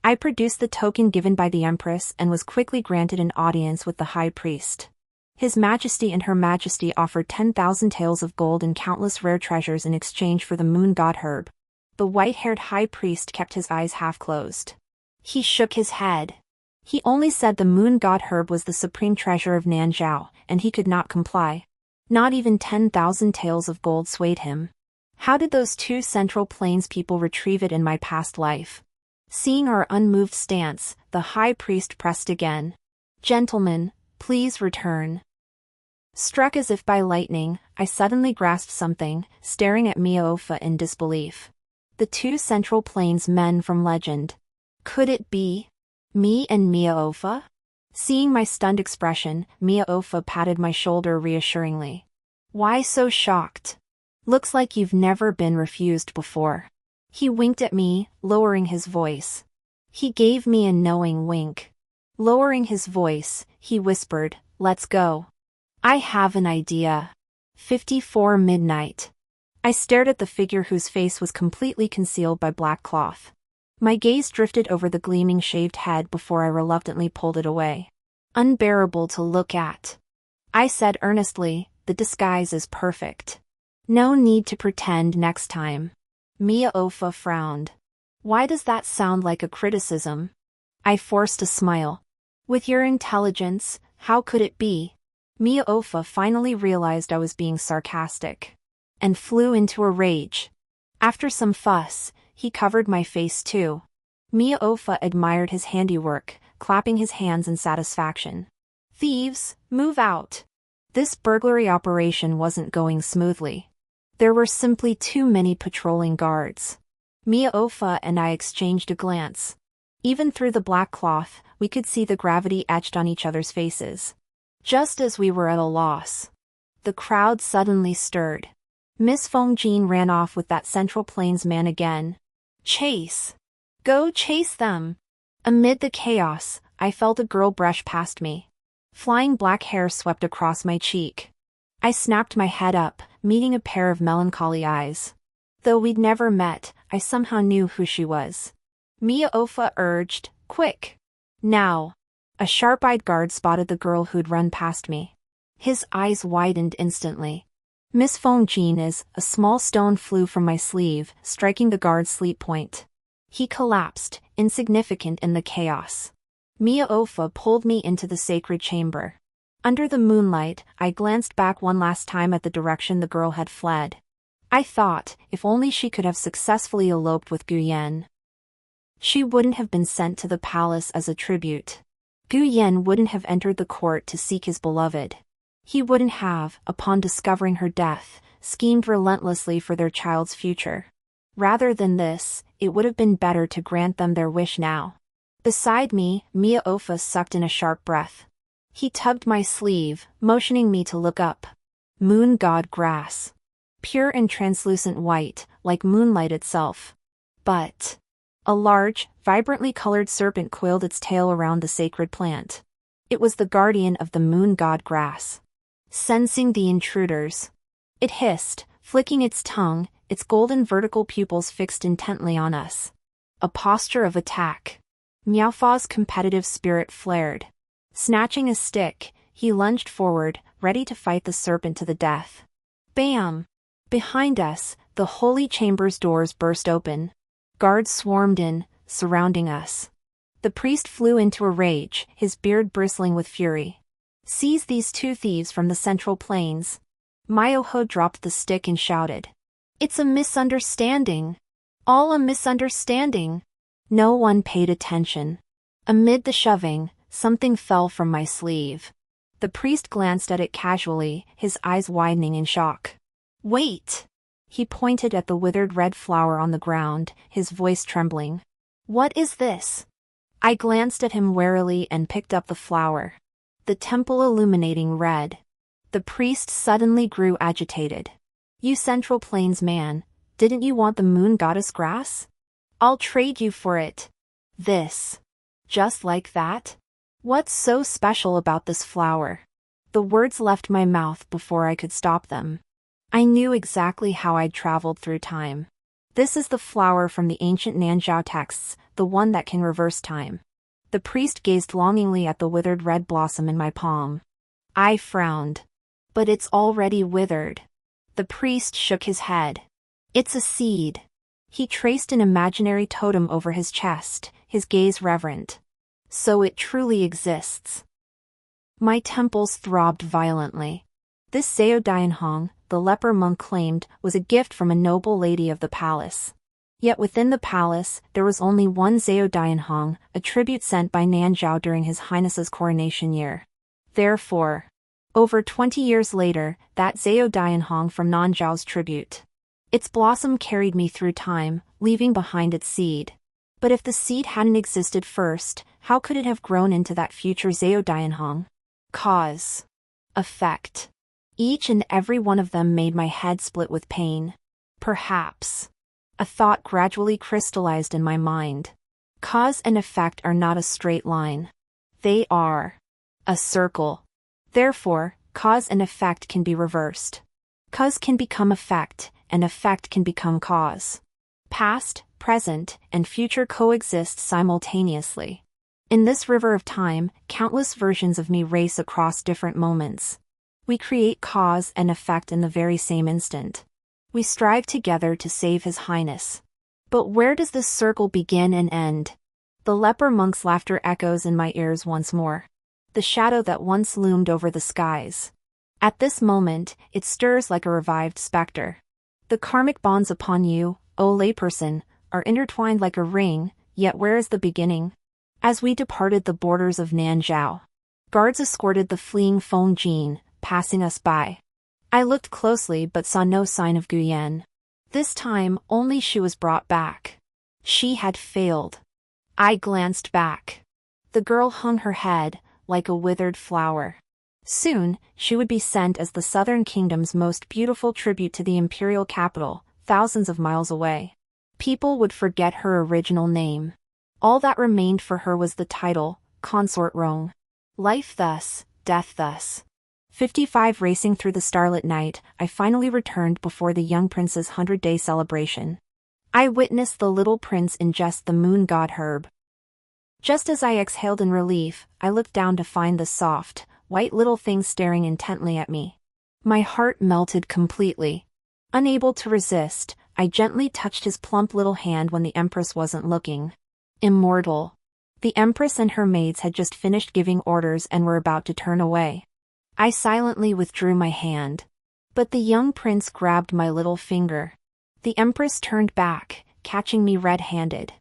[SPEAKER 1] I produced the token given by the Empress and was quickly granted an audience with the High Priest. His Majesty and Her Majesty offered 10,000 taels of gold and countless rare treasures in exchange for the moon god herb. The white-haired High Priest kept his eyes half-closed. He shook his head. He only said the moon god herb was the supreme treasure of Nanzhao, and he could not comply. Not even 10,000 taels of gold swayed him. How did those 2 Central Plains people retrieve it in my past life? Seeing our unmoved stance, the High Priest pressed again. "Gentlemen, please return." Struck as if by lightning, I suddenly grasped something, staring at Mia-Ofa in disbelief. The 2 Central Plains men from legend. Could it be me and Mia-Ofa? Seeing my stunned expression, Mia-Ofa patted my shoulder reassuringly. "Why so shocked? Looks like you've never been refused before." He winked at me, lowering his voice. He gave me a knowing wink. Lowering his voice, he whispered, "Let's go. I have an idea." 54 midnight. I stared at the figure whose face was completely concealed by black cloth. My gaze drifted over the gleaming shaved head before I reluctantly pulled it away. "Unbearable to look at," I said earnestly, "the disguise is perfect. No need to pretend next time." Mia-Ofa frowned. "Why does that sound like a criticism?" I forced a smile. "With your intelligence, how could it be?" Mia-Ofa finally realized I was being sarcastic. And flew into a rage. After some fuss, he covered my face too. Mia-Ofa admired his handiwork, clapping his hands in satisfaction. "Thieves, move out." This burglary operation wasn't going smoothly. There were simply too many patrolling guards. Mia-Ofa and I exchanged a glance. Even through the black cloth, we could see the gravity etched on each other's faces. Just as we were at a loss, the crowd suddenly stirred. Miss Fengjin ran off with that Central Plains man again. "Chase! Go chase them!" Amid the chaos, I felt a girl brush past me. Flying black hair swept across my cheek. I snapped my head up, meeting a pair of melancholy eyes. Though we'd never met, I somehow knew who she was. Miaofa urged, quick. Now. A sharp-eyed guard spotted the girl who'd run past me. His eyes widened instantly. Miss Feng Jin is, a small stone flew from my sleeve, striking the guard's sleep point. He collapsed, insignificant in the chaos. Miaofa pulled me into the sacred chamber. Under the moonlight, I glanced back one last time at the direction the girl had fled. I thought, if only she could have successfully eloped with Guyen. She wouldn't have been sent to the palace as a tribute. Guyen wouldn't have entered the court to seek his beloved. He wouldn't have, upon discovering her death, schemed relentlessly for their child's future. Rather than this, it would have been better to grant them their wish now. Beside me, Miaofa sucked in a sharp breath. He tugged my sleeve, motioning me to look up. Moon god grass. Pure and translucent white, like moonlight itself. But a large, vibrantly colored serpent coiled its tail around the sacred plant. It was the guardian of the moon god grass. Sensing the intruders, it hissed, flicking its tongue, its golden vertical pupils fixed intently on us. A posture of attack. Miaofa's competitive spirit flared. Snatching a stick, he lunged forward, ready to fight the serpent to the death. Bam! Behind us, the holy chamber's doors burst open. Guards swarmed in, surrounding us. The priest flew into a rage, his beard bristling with fury. Seize these two thieves from the central plains. Myoho dropped the stick and shouted. It's a misunderstanding. All a misunderstanding. No one paid attention. Amid the shoving, something fell from my sleeve. The priest glanced at it casually, his eyes widening in shock. Wait! He pointed at the withered red flower on the ground, his voice trembling. What is this? I glanced at him warily and picked up the flower. The temple illuminating red. The priest suddenly grew agitated. You Central Plains man, didn't you want the moon goddess grass? I'll trade you for it. This. Just like that? What's so special about this flower? The words left my mouth before I could stop them. I knew exactly how I'd traveled through time. This is the flower from the ancient Nanzhao texts, the one that can reverse time. The priest gazed longingly at the withered red blossom in my palm. I frowned. But it's already withered. The priest shook his head. It's a seed. He traced an imaginary totem over his chest, his gaze reverent. So it truly exists. My temples throbbed violently. This Zhao Dianhong, the leper monk claimed, was a gift from a noble lady of the palace. Yet within the palace, there was only one Zhao Dianhong, a tribute sent by Nanzhao during His Highness's coronation year. Therefore, over 20 years later, that Zhao Dianhong from Nanzhao's tribute. Its blossom carried me through time, leaving behind its seed. But if the seed hadn't existed first, how could it have grown into that future Zhao Dianhong? Cause. Effect. Each and every one of them made my head split with pain. Perhaps. A thought gradually crystallized in my mind. Cause and effect are not a straight line. They are a circle. Therefore, cause and effect can be reversed. Cause can become effect, and effect can become cause. Past, present, and future coexist simultaneously. In this river of time, countless versions of me race across different moments. We create cause and effect in the very same instant. We strive together to save His Highness. But where does this circle begin and end? The leper monk's laughter echoes in my ears once more. The shadow that once loomed over the skies. At this moment, it stirs like a revived specter. The karmic bonds upon you, O layperson, are intertwined like a ring, yet where is the beginning? As we departed the borders of Nanzhao, guards escorted the fleeing Feng Jin, passing us by. I looked closely but saw no sign of Guyen. This time, only she was brought back. She had failed. I glanced back. The girl hung her head, like a withered flower. Soon, she would be sent as the Southern Kingdom's most beautiful tribute to the imperial capital, thousands of miles away. People would forget her original name. All that remained for her was the title, Consort Rong. Life thus, death thus. 55 Racing through the starlit night, I finally returned before the young prince's 100-day celebration. I witnessed the little prince ingest the moon god herb. Just as I exhaled in relief, I looked down to find the soft, white little thing staring intently at me. My heart melted completely. Unable to resist, I gently touched his plump little hand when the Empress wasn't looking. Immortal. The Empress and her maids had just finished giving orders and were about to turn away. I silently withdrew my hand. But the young prince grabbed my little finger. The Empress turned back, catching me red-handed.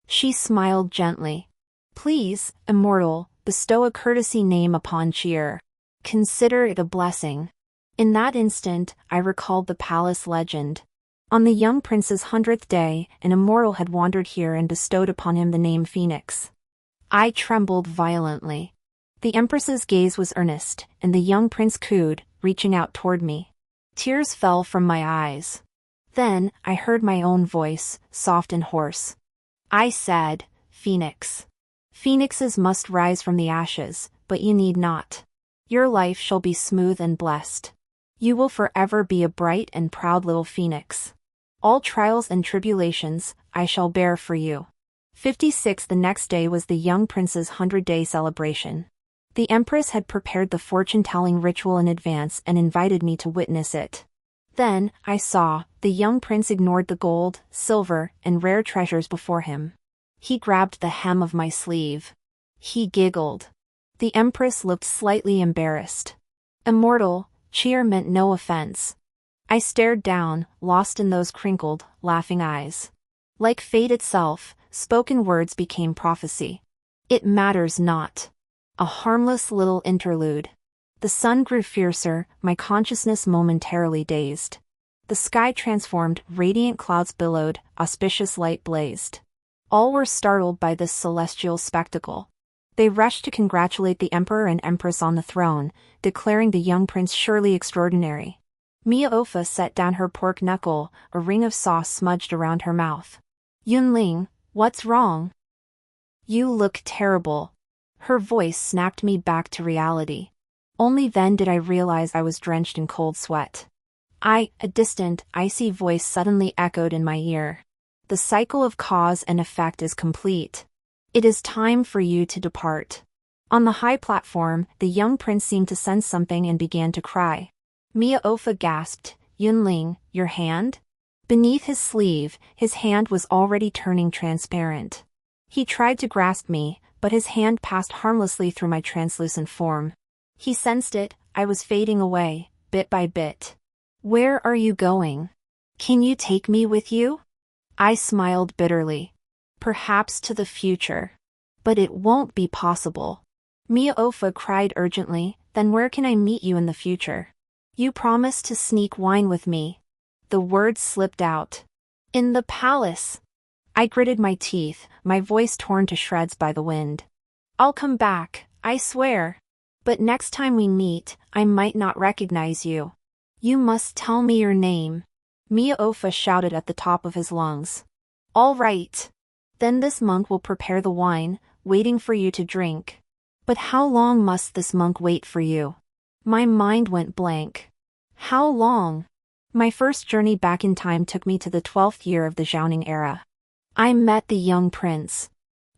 [SPEAKER 1] She smiled gently. Please, immortal, bestow a courtesy name upon cheer. Consider it a blessing. In that instant, I recalled the palace legend. On the young prince's 100th day, an immortal had wandered here and bestowed upon him the name Phoenix. I trembled violently. The Empress's gaze was earnest, and the young prince cooed, reaching out toward me. Tears fell from my eyes. Then, I heard my own voice, soft and hoarse. I said, Phoenix. Phoenixes must rise from the ashes, but you need not. Your life shall be smooth and blessed. You will forever be a bright and proud little phoenix. All trials and tribulations, I shall bear for you. 56. The next day was the young prince's 100-day celebration. The Empress had prepared the fortune-telling ritual in advance and invited me to witness it. Then, I saw, the young prince ignored the gold, silver, and rare treasures before him. He grabbed the hem of my sleeve. He giggled. The Empress looked slightly embarrassed. Immortal, cheer meant no offense. I stared down, lost in those crinkled, laughing eyes. Like fate itself, spoken words became prophecy. It matters not. A harmless little interlude. The sun grew fiercer, my consciousness momentarily dazed. The sky transformed, radiant clouds billowed, auspicious light blazed. All were startled by this celestial spectacle. They rushed to congratulate the Emperor and Empress on the throne, declaring the young prince surely extraordinary. Mia-Ofa set down her pork knuckle, a ring of sauce smudged around her mouth. Yunling, what's wrong? You look terrible. Her voice snapped me back to reality. Only then did I realize I was drenched in cold sweat. A distant, icy voice suddenly echoed in my ear. The cycle of cause and effect is complete. It is time for you to depart. On the high platform, the young prince seemed to sense something and began to cry. Mia-Ofa gasped, Yunling, your hand? Beneath his sleeve, his hand was already turning transparent. He tried to grasp me, but his hand passed harmlessly through my translucent form. He sensed it, I was fading away, bit by bit. Where are you going? Can you take me with you? I smiled bitterly. Perhaps to the future. But it won't be possible. Mia-Ofa cried urgently, then where can I meet you in the future? You promised to sneak wine with me. The words slipped out. In the palace. I gritted my teeth, my voice torn to shreds by the wind. I'll come back, I swear. But next time we meet, I might not recognize you. You must tell me your name. Mia-Ofa shouted at the top of his lungs. All right. Then this monk will prepare the wine, waiting for you to drink. But how long must this monk wait for you? My mind went blank. How long? My first journey back in time took me to the 12th year of the Zhaoning era. I met the young prince.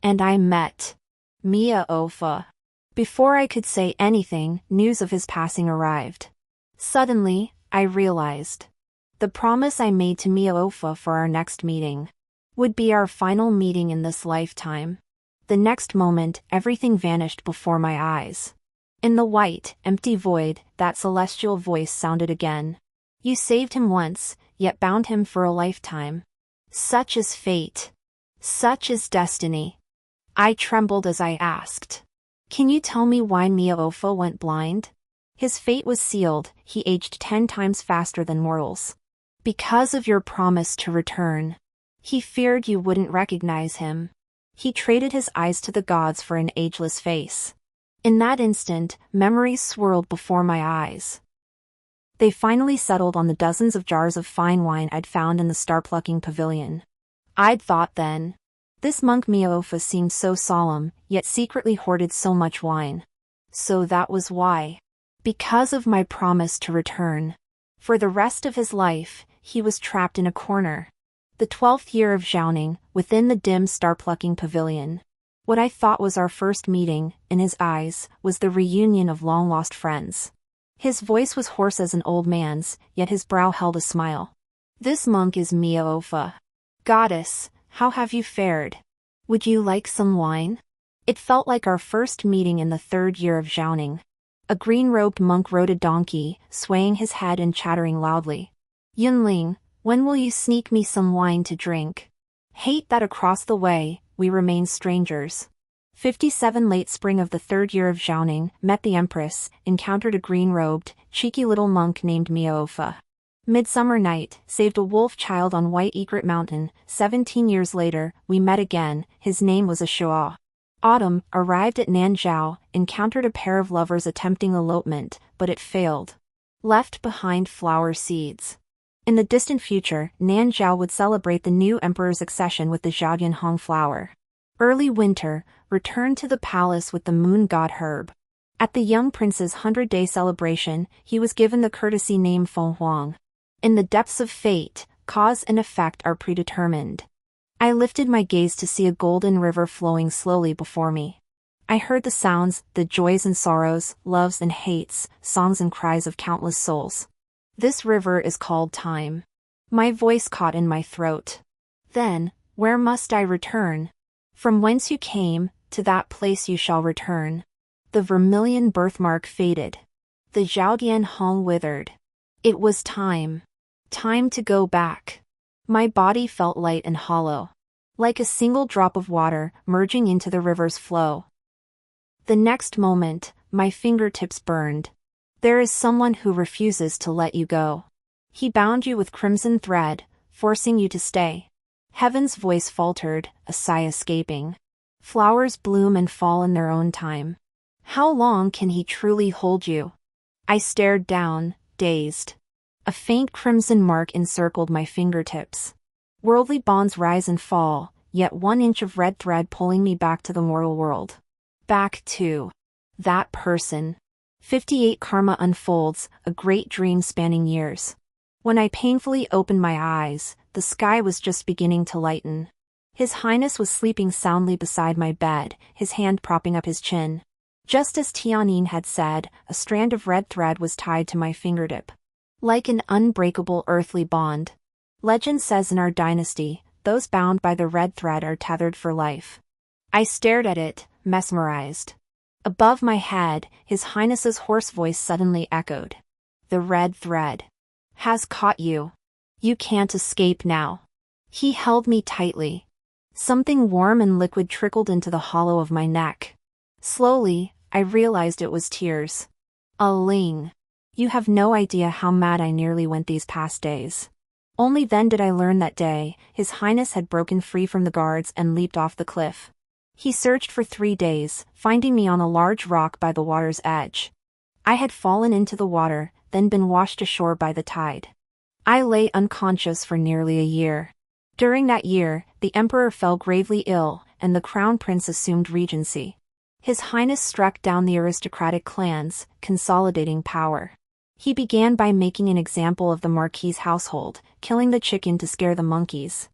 [SPEAKER 1] And I met Mia-Ofa. Before I could say anything, news of his passing arrived. Suddenly, I realized. The promise I made to Mia-Ofa for our next meeting would be our final meeting in this lifetime. The next moment, everything vanished before my eyes. In the white, empty void, that celestial voice sounded again. You saved him once, yet bound him for a lifetime. Such is fate. Such is destiny. I trembled as I asked. Can you tell me why Mia-Ofa went blind? His fate was sealed, he aged 10 times faster than mortals. Because of your promise to return. He feared you wouldn't recognize him. He traded his eyes to the gods for an ageless face. In that instant, memories swirled before my eyes. They finally settled on the dozens of jars of fine wine I'd found in the star-plucking pavilion. I'd thought then. This monk Mia-Ofa seemed so solemn, yet secretly hoarded so much wine. So that was why. Because of my promise to return. For the rest of his life, he was trapped in a corner. The 12th year of Zhaoning, within the dim star-plucking pavilion. What I thought was our first meeting, in his eyes, was the reunion of long-lost friends. His voice was hoarse as an old man's, yet his brow held a smile. This monk is Miaofa. Goddess, how have you fared? Would you like some wine? It felt like our first meeting in the 3rd year of Zhaoning. A green-robed monk rode a donkey, swaying his head and chattering loudly. Yunling, when will you sneak me some wine to drink? Hate that across the way, we remain strangers. 57 Late spring of the 3rd year of Zhaoning, met the Empress, encountered a green-robed, cheeky little monk named Miaofa. Midsummer night, saved a wolf child on White Egret Mountain. 17 years later, we met again, his name was Ashua. Autumn, arrived at Nanzhao, encountered a pair of lovers attempting elopement, but it failed. Left behind flower seeds. In the distant future, Nanzhao would celebrate the new emperor's accession with the Zhaodianhong flower. Early winter, returned to the palace with the moon god Herb. At the young prince's 100-day celebration, he was given the courtesy name Feng Huang. In the depths of fate, cause and effect are predetermined. I lifted my gaze to see a golden river flowing slowly before me. I heard the sounds, the joys and sorrows, loves and hates, songs and cries of countless souls. This river is called time. My voice caught in my throat. Then, where must I return? From whence you came, to that place you shall return. The vermilion birthmark faded. The Zhaodianhong withered. It was time. Time to go back. My body felt light and hollow. Like a single drop of water, merging into the river's flow. The next moment, my fingertips burned. There is someone who refuses to let you go. He bound you with crimson thread, forcing you to stay. Heaven's voice faltered, a sigh escaping. Flowers bloom and fall in their own time. How long can he truly hold you? I stared down, dazed. A faint crimson mark encircled my fingertips. Worldly bonds rise and fall, yet 1 inch of red thread pulling me back to the mortal world. Back to that person. 58 Karma unfolds, a great dream spanning years. When I painfully opened my eyes, the sky was just beginning to lighten. His Highness was sleeping soundly beside my bed, his hand propping up his chin. Just as Tianyin had said, a strand of red thread was tied to my fingertip. Like an unbreakable earthly bond. Legend says in our dynasty, those bound by the red thread are tethered for life. I stared at it, mesmerized. Above my head, His Highness's hoarse voice suddenly echoed. The red thread has caught you. You can't escape now. He held me tightly. Something warm and liquid trickled into the hollow of my neck. Slowly, I realized it was tears. Ling. You have no idea how mad I nearly went these past days. Only then did I learn that day, His Highness had broken free from the guards and leaped off the cliff. He searched for 3 days, finding me on a large rock by the water's edge. I had fallen into the water, then been washed ashore by the tide. I lay unconscious for nearly a year. During that year, the emperor fell gravely ill, and the crown prince assumed regency. His Highness struck down the aristocratic clans, consolidating power. He began by making an example of the Marquis's household, killing the chicken to scare the monkeys.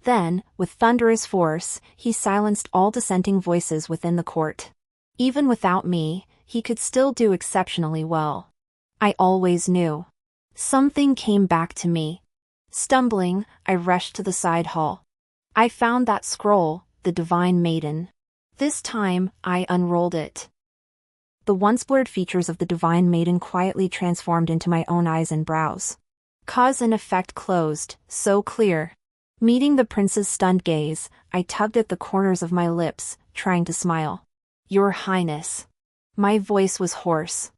[SPEAKER 1] Then, with thunderous force, he silenced all dissenting voices within the court. Even without me, he could still do exceptionally well. I always knew. Something came back to me. Stumbling, I rushed to the side hall. I found that scroll, the Divine Maiden. This time, I unrolled it. The once blurred features of the Divine Maiden quietly transformed into my own eyes and brows. Cause and effect closed, so clear. Meeting the prince's stunned gaze, I tugged at the corners of my lips, trying to smile. Your Highness. My voice was hoarse.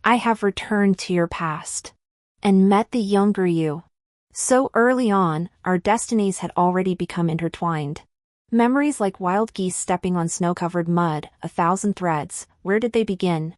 [SPEAKER 1] I have returned to your past. And met the younger you. So early on, our destinies had already become intertwined. Memories like wild geese stepping on snow-covered mud, 1,000 threads, where did they begin?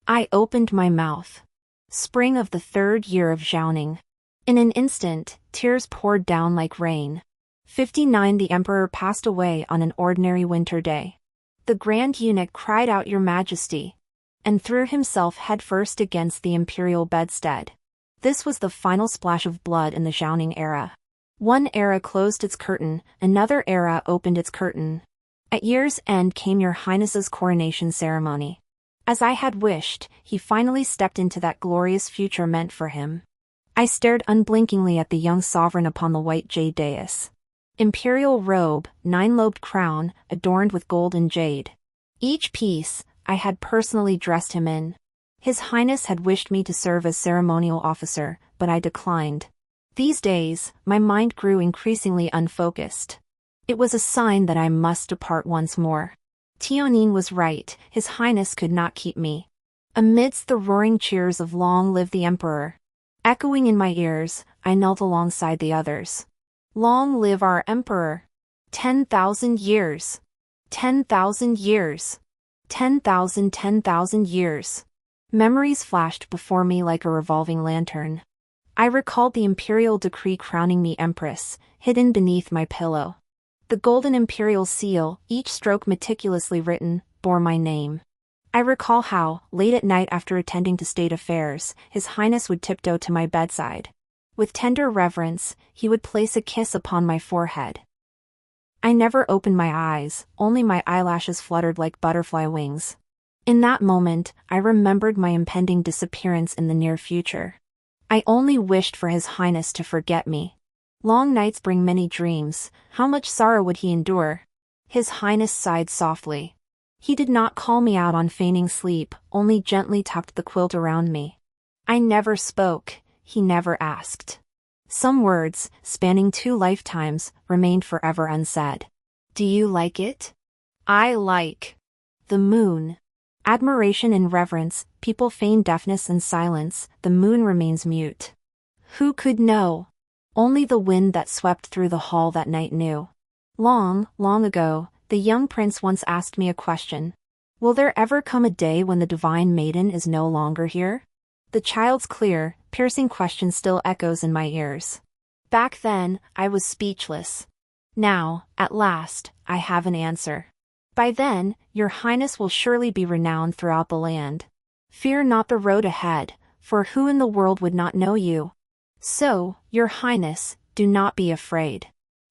[SPEAKER 1] I opened my mouth. Spring of the 3rd year of Zhaoning. In an instant, tears poured down like rain. 59 The emperor passed away on an ordinary winter day. The grand eunuch cried out, Your Majesty, and threw himself headfirst against the imperial bedstead. This was the final splash of blood in the Zhaoning era. One era closed its curtain, another era opened its curtain. At year's end came your highness's coronation ceremony. As I had wished, he finally stepped into that glorious future meant for him. I stared unblinkingly at the young sovereign upon the white jade dais. Imperial robe, 9-lobed crown, adorned with gold and jade. Each piece, I had personally dressed him in. His Highness had wished me to serve as ceremonial officer, but I declined. These days, my mind grew increasingly unfocused. It was a sign that I must depart once more. Tionine was right, His Highness could not keep me. Amidst the roaring cheers of "Long live the Emperor," echoing in my ears, I knelt alongside the others. Long live our Emperor! 10,000 years! 10,000 years! 10,000 years! Memories flashed before me like a revolving lantern. I recalled the imperial decree crowning me empress, hidden beneath my pillow. The golden imperial seal, each stroke meticulously written, bore my name. I recall how, late at night after attending to state affairs, His Highness would tiptoe to my bedside. With tender reverence, he would place a kiss upon my forehead. I never opened my eyes, only my eyelashes fluttered like butterfly wings. In that moment, I remembered my impending disappearance in the near future. I only wished for His Highness to forget me. Long nights bring many dreams, how much sorrow would he endure? His Highness sighed softly. He did not call me out on feigning sleep, only gently tucked the quilt around me. I never spoke, he never asked. Some words, spanning 2 lifetimes, remained forever unsaid. Do you like it? I like the moon. Admiration and reverence, people feign deafness and silence, the moon remains mute. Who could know? Only the wind that swept through the hall that night knew. Long, long ago, the young prince once asked me a question. Will there ever come a day when the divine maiden is no longer here? The child's clear, piercing question still echoes in my ears. Back then, I was speechless. Now, at last, I have an answer. By then, your highness will surely be renowned throughout the land. Fear not the road ahead, for who in the world would not know you? So, your highness, do not be afraid.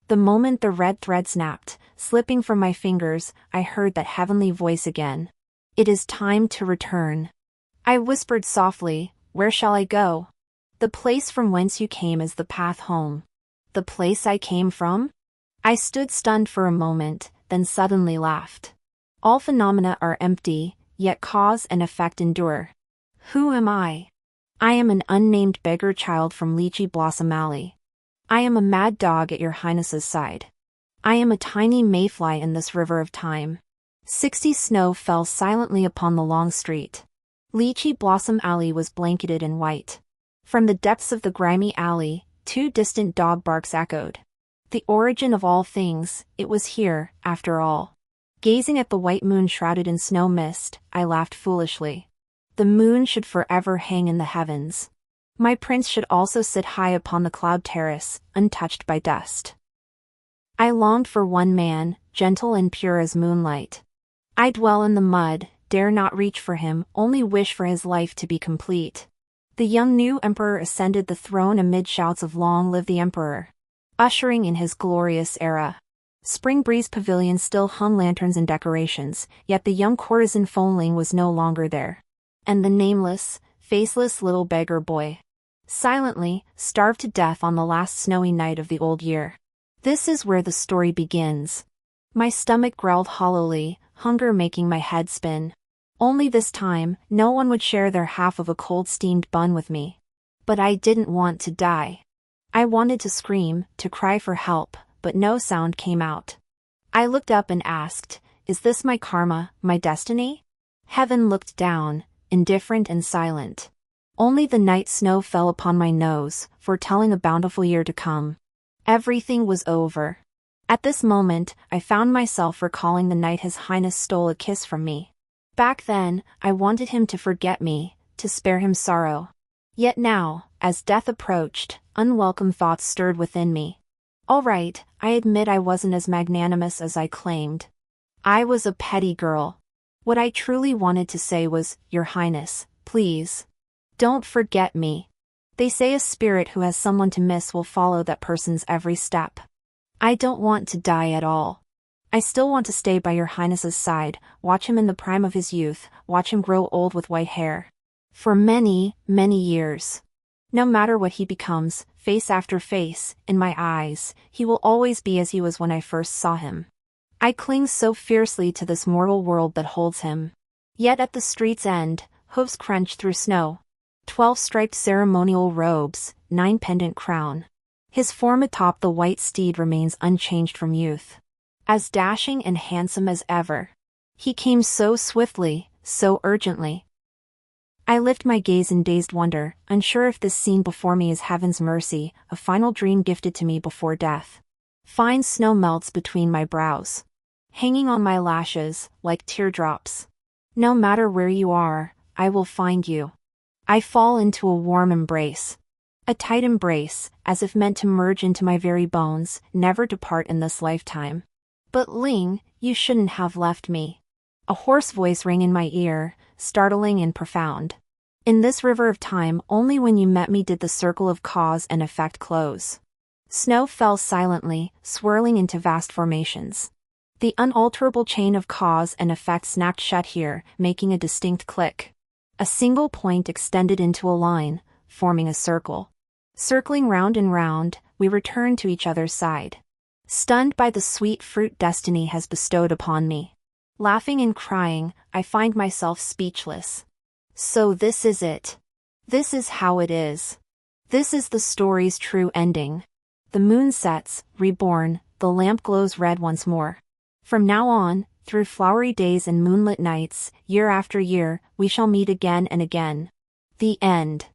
[SPEAKER 1] The moment the red thread snapped, slipping from my fingers, I heard that heavenly voice again. It is time to return. I whispered softly, where shall I go? The place from whence you came is the path home. The place I came from? I stood stunned for a moment, then suddenly laughed. All phenomena are empty, yet cause and effect endure. Who am I? I am an unnamed beggar child from Lychee Blossom Alley. I am a mad dog at your highness's side. I am a tiny mayfly in this river of time. 60 snow fell silently upon the long street. Lychee Blossom Alley was blanketed in white. From the depths of the grimy alley, 2 distant dog barks echoed. The origin of all things, it was here, after all. Gazing at the white moon shrouded in snow mist, I laughed foolishly. The moon should forever hang in the heavens. My prince should also sit high upon the cloud terrace, untouched by dust. I longed for one man, gentle and pure as moonlight. I dwell in the mud, dare not reach for him, only wish for his life to be complete. The young new emperor ascended the throne amid shouts of "Long live the Emperor," ushering in his glorious era. Spring Breeze Pavilion still hung lanterns and decorations, yet the young courtesan foaling was no longer there. And the nameless, faceless little beggar boy silently starved to death on the last snowy night of the old year. This is where the story begins. My stomach growled hollowly, hunger making my head spin. Only this time, no one would share their half of a cold steamed bun with me. But I didn't want to die. I wanted to scream, to cry for help, but no sound came out. I looked up and asked, is this my karma, my destiny? Heaven looked down, indifferent and silent. Only the night snow fell upon my nose, foretelling a bountiful year to come. Everything was over. At this moment, I found myself recalling the night His Highness stole a kiss from me. Back then, I wanted him to forget me, to spare him sorrow. Yet now, as death approached, unwelcome thoughts stirred within me. All right, I admit I wasn't as magnanimous as I claimed. I was a petty girl. What I truly wanted to say was, Your Highness, please. Don't forget me. They say a spirit who has someone to miss will follow that person's every step. I don't want to die at all. I still want to stay by your highness's side, watch him in the prime of his youth, watch him grow old with white hair. For many, many years. No matter what he becomes, face after face, in my eyes, he will always be as he was when I first saw him. I cling so fiercely to this mortal world that holds him. Yet at the street's end, hooves crunch through snow. 12 striped ceremonial robes, 9 pendant crown. His form atop the white steed remains unchanged from youth. As dashing and handsome as ever. He came so swiftly, so urgently. I lift my gaze in dazed wonder, unsure if this scene before me is heaven's mercy, a final dream gifted to me before death. Fine snow melts between my brows. Hanging on my lashes, like teardrops. No matter where you are, I will find you. I fall into a warm embrace. A tight embrace, as if meant to merge into my very bones, never depart in this lifetime. But Ling, you shouldn't have left me. A hoarse voice rang in my ear, startling and profound. In this river of time, only when you met me did the circle of cause and effect close. Snow fell silently, swirling into vast formations. The unalterable chain of cause and effect snapped shut here, making a distinct click. A single point extended into a line, forming a circle. Circling round and round, we returned to each other's side. Stunned by the sweet fruit destiny has bestowed upon me. Laughing and crying, I find myself speechless. So this is it. This is how it is. This is the story's true ending. The moon sets, reborn, the lamp glows red once more. From now on, through flowery days and moonlit nights, year after year, we shall meet again and again. The end.